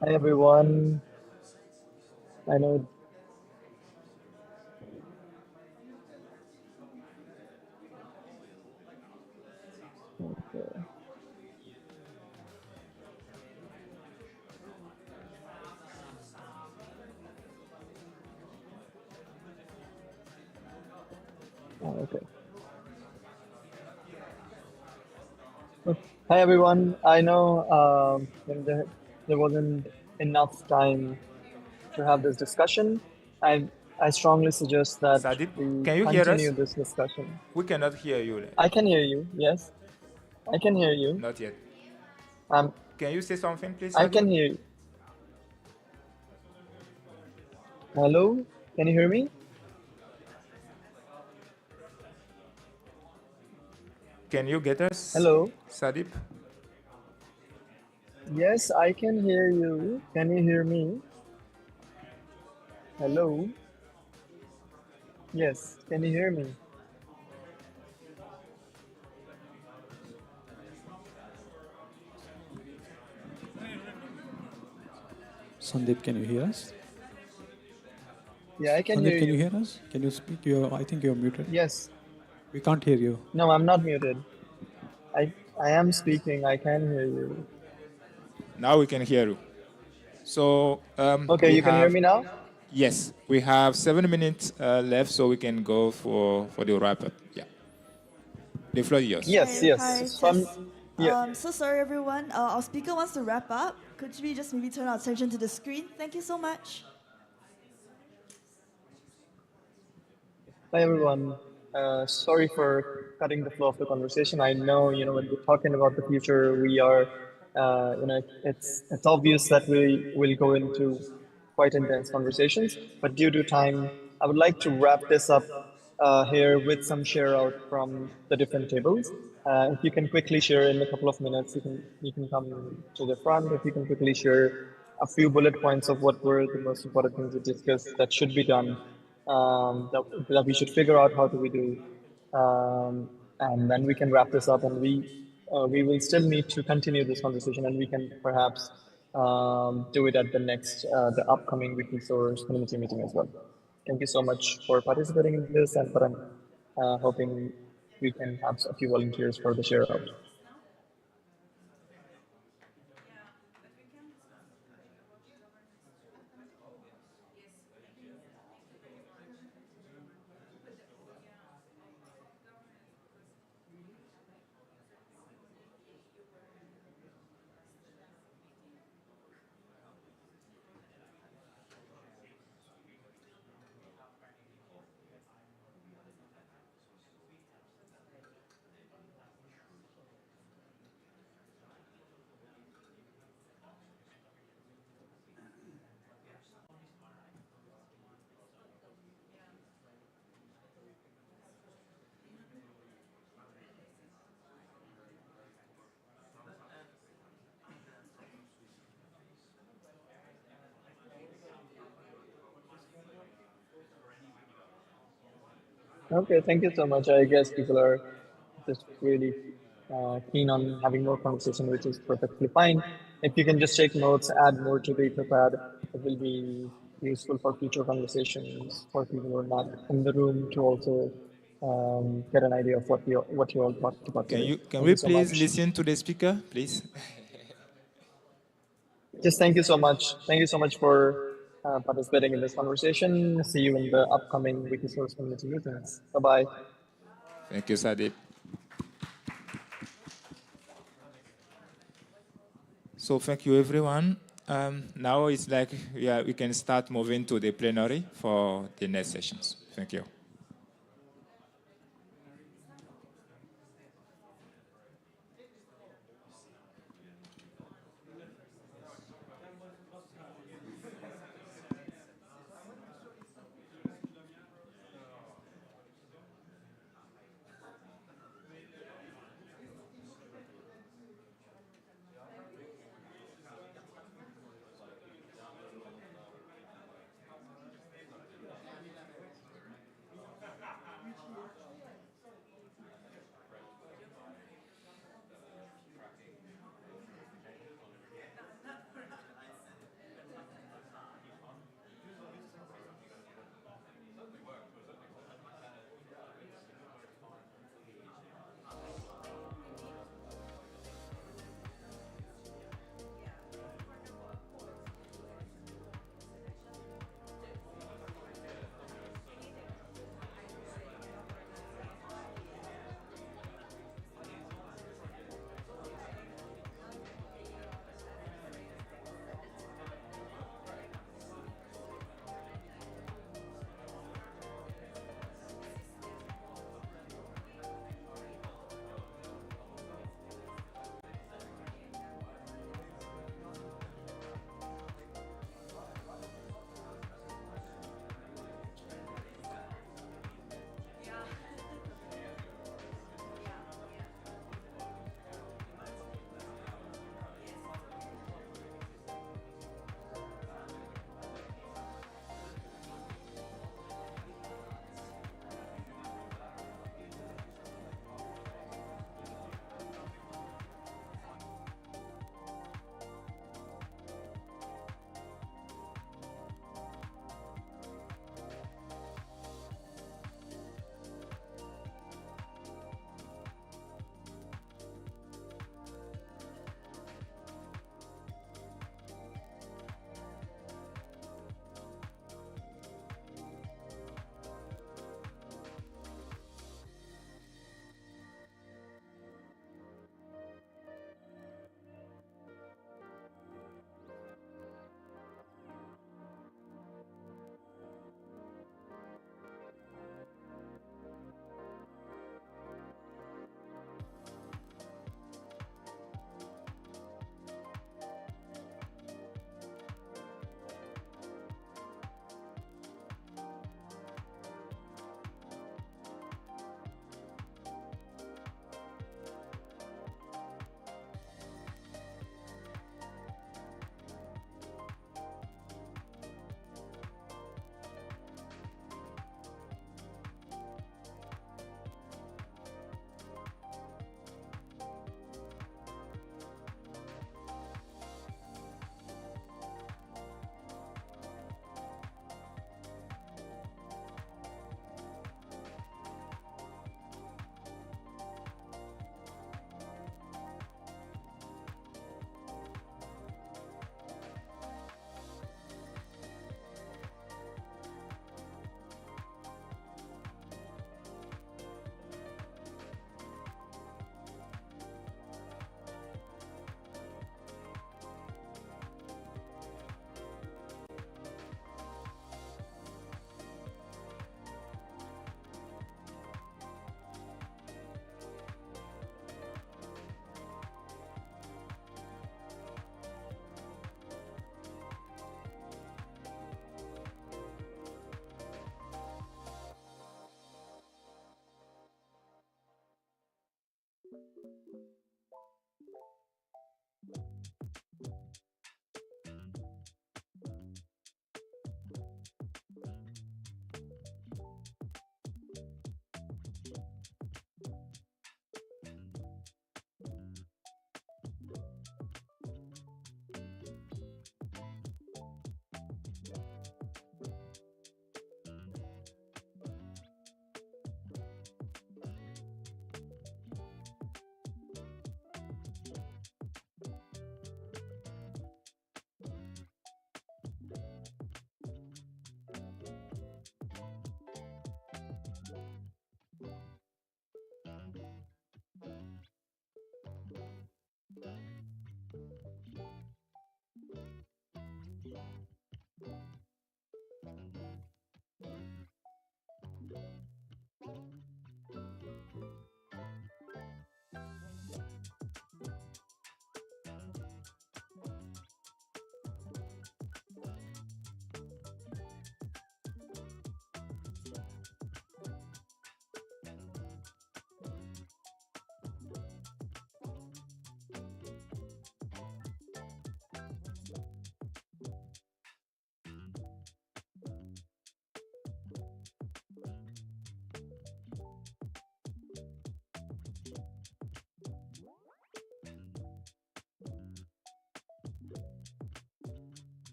Hi everyone. I know. Okay. Okay. Hi everyone. I know when there wasn't enough time to have this discussion. I strongly suggest that Sadip, we can you hear continue us? this discussion. We cannot hear you. I can hear you. Yes, I can hear you. Not yet. Um, Can you say something, please, I Sadip? can hear you. Hello, can you hear me? Can you get us, Hello. Sadip? Yes, I can hear you. Can you hear me? Hello. Yes, can you hear me? Sandeep, can you hear us? Yeah, I can hear Sandeep, can you you. hear us? Can you speak? I think you're muted. Yes. We can't hear you. No, I'm not muted. I am speaking. I can hear you. Now we can hear you. So Okay, we you can hear have, me now? yes, we have 7 minutes left, so we can go for the wrap up. Yeah, the floor is yours. Yes, Hi, yes. So Tess. yeah. So sorry, everyone. Our speaker wants to wrap up. Could we just maybe turn our attention to the screen? Thank you so much. Hi everyone. Sorry for cutting the flow of the conversation. I know, when we're talking about the future, we are, it's obvious that we will go into quite intense conversations. But due to time, I would like to wrap this up here with some share out from the different tables. If you can quickly share in a couple of minutes, you can come to the front. If you can quickly share a few bullet points of what were the most important things we discussed that should be done, that we should figure out how do we do, and then we can wrap this up, and we will still need to continue this conversation, and we can perhaps do it at the upcoming weekly source community meeting as well. Thank you so much for participating in this, and but I'm hoping we can have a few volunteers for the share out. Okay, thank you so much. I guess people are just really keen on having more conversation, which is perfectly fine. If you can just take notes, add more to the etherpad, it will be useful for future conversations for people who are not in the room to also get an idea of what you all talked about today. Can Thank we you so please much. listen to the speaker, please? Just thank you so much. Thank you so much for participating in this conversation. See you in the upcoming Wikisource community meetings. Bye-bye. Thank you, Sadip. So thank you, everyone. Now it's like we can start moving to the plenary for the next sessions. Thank you.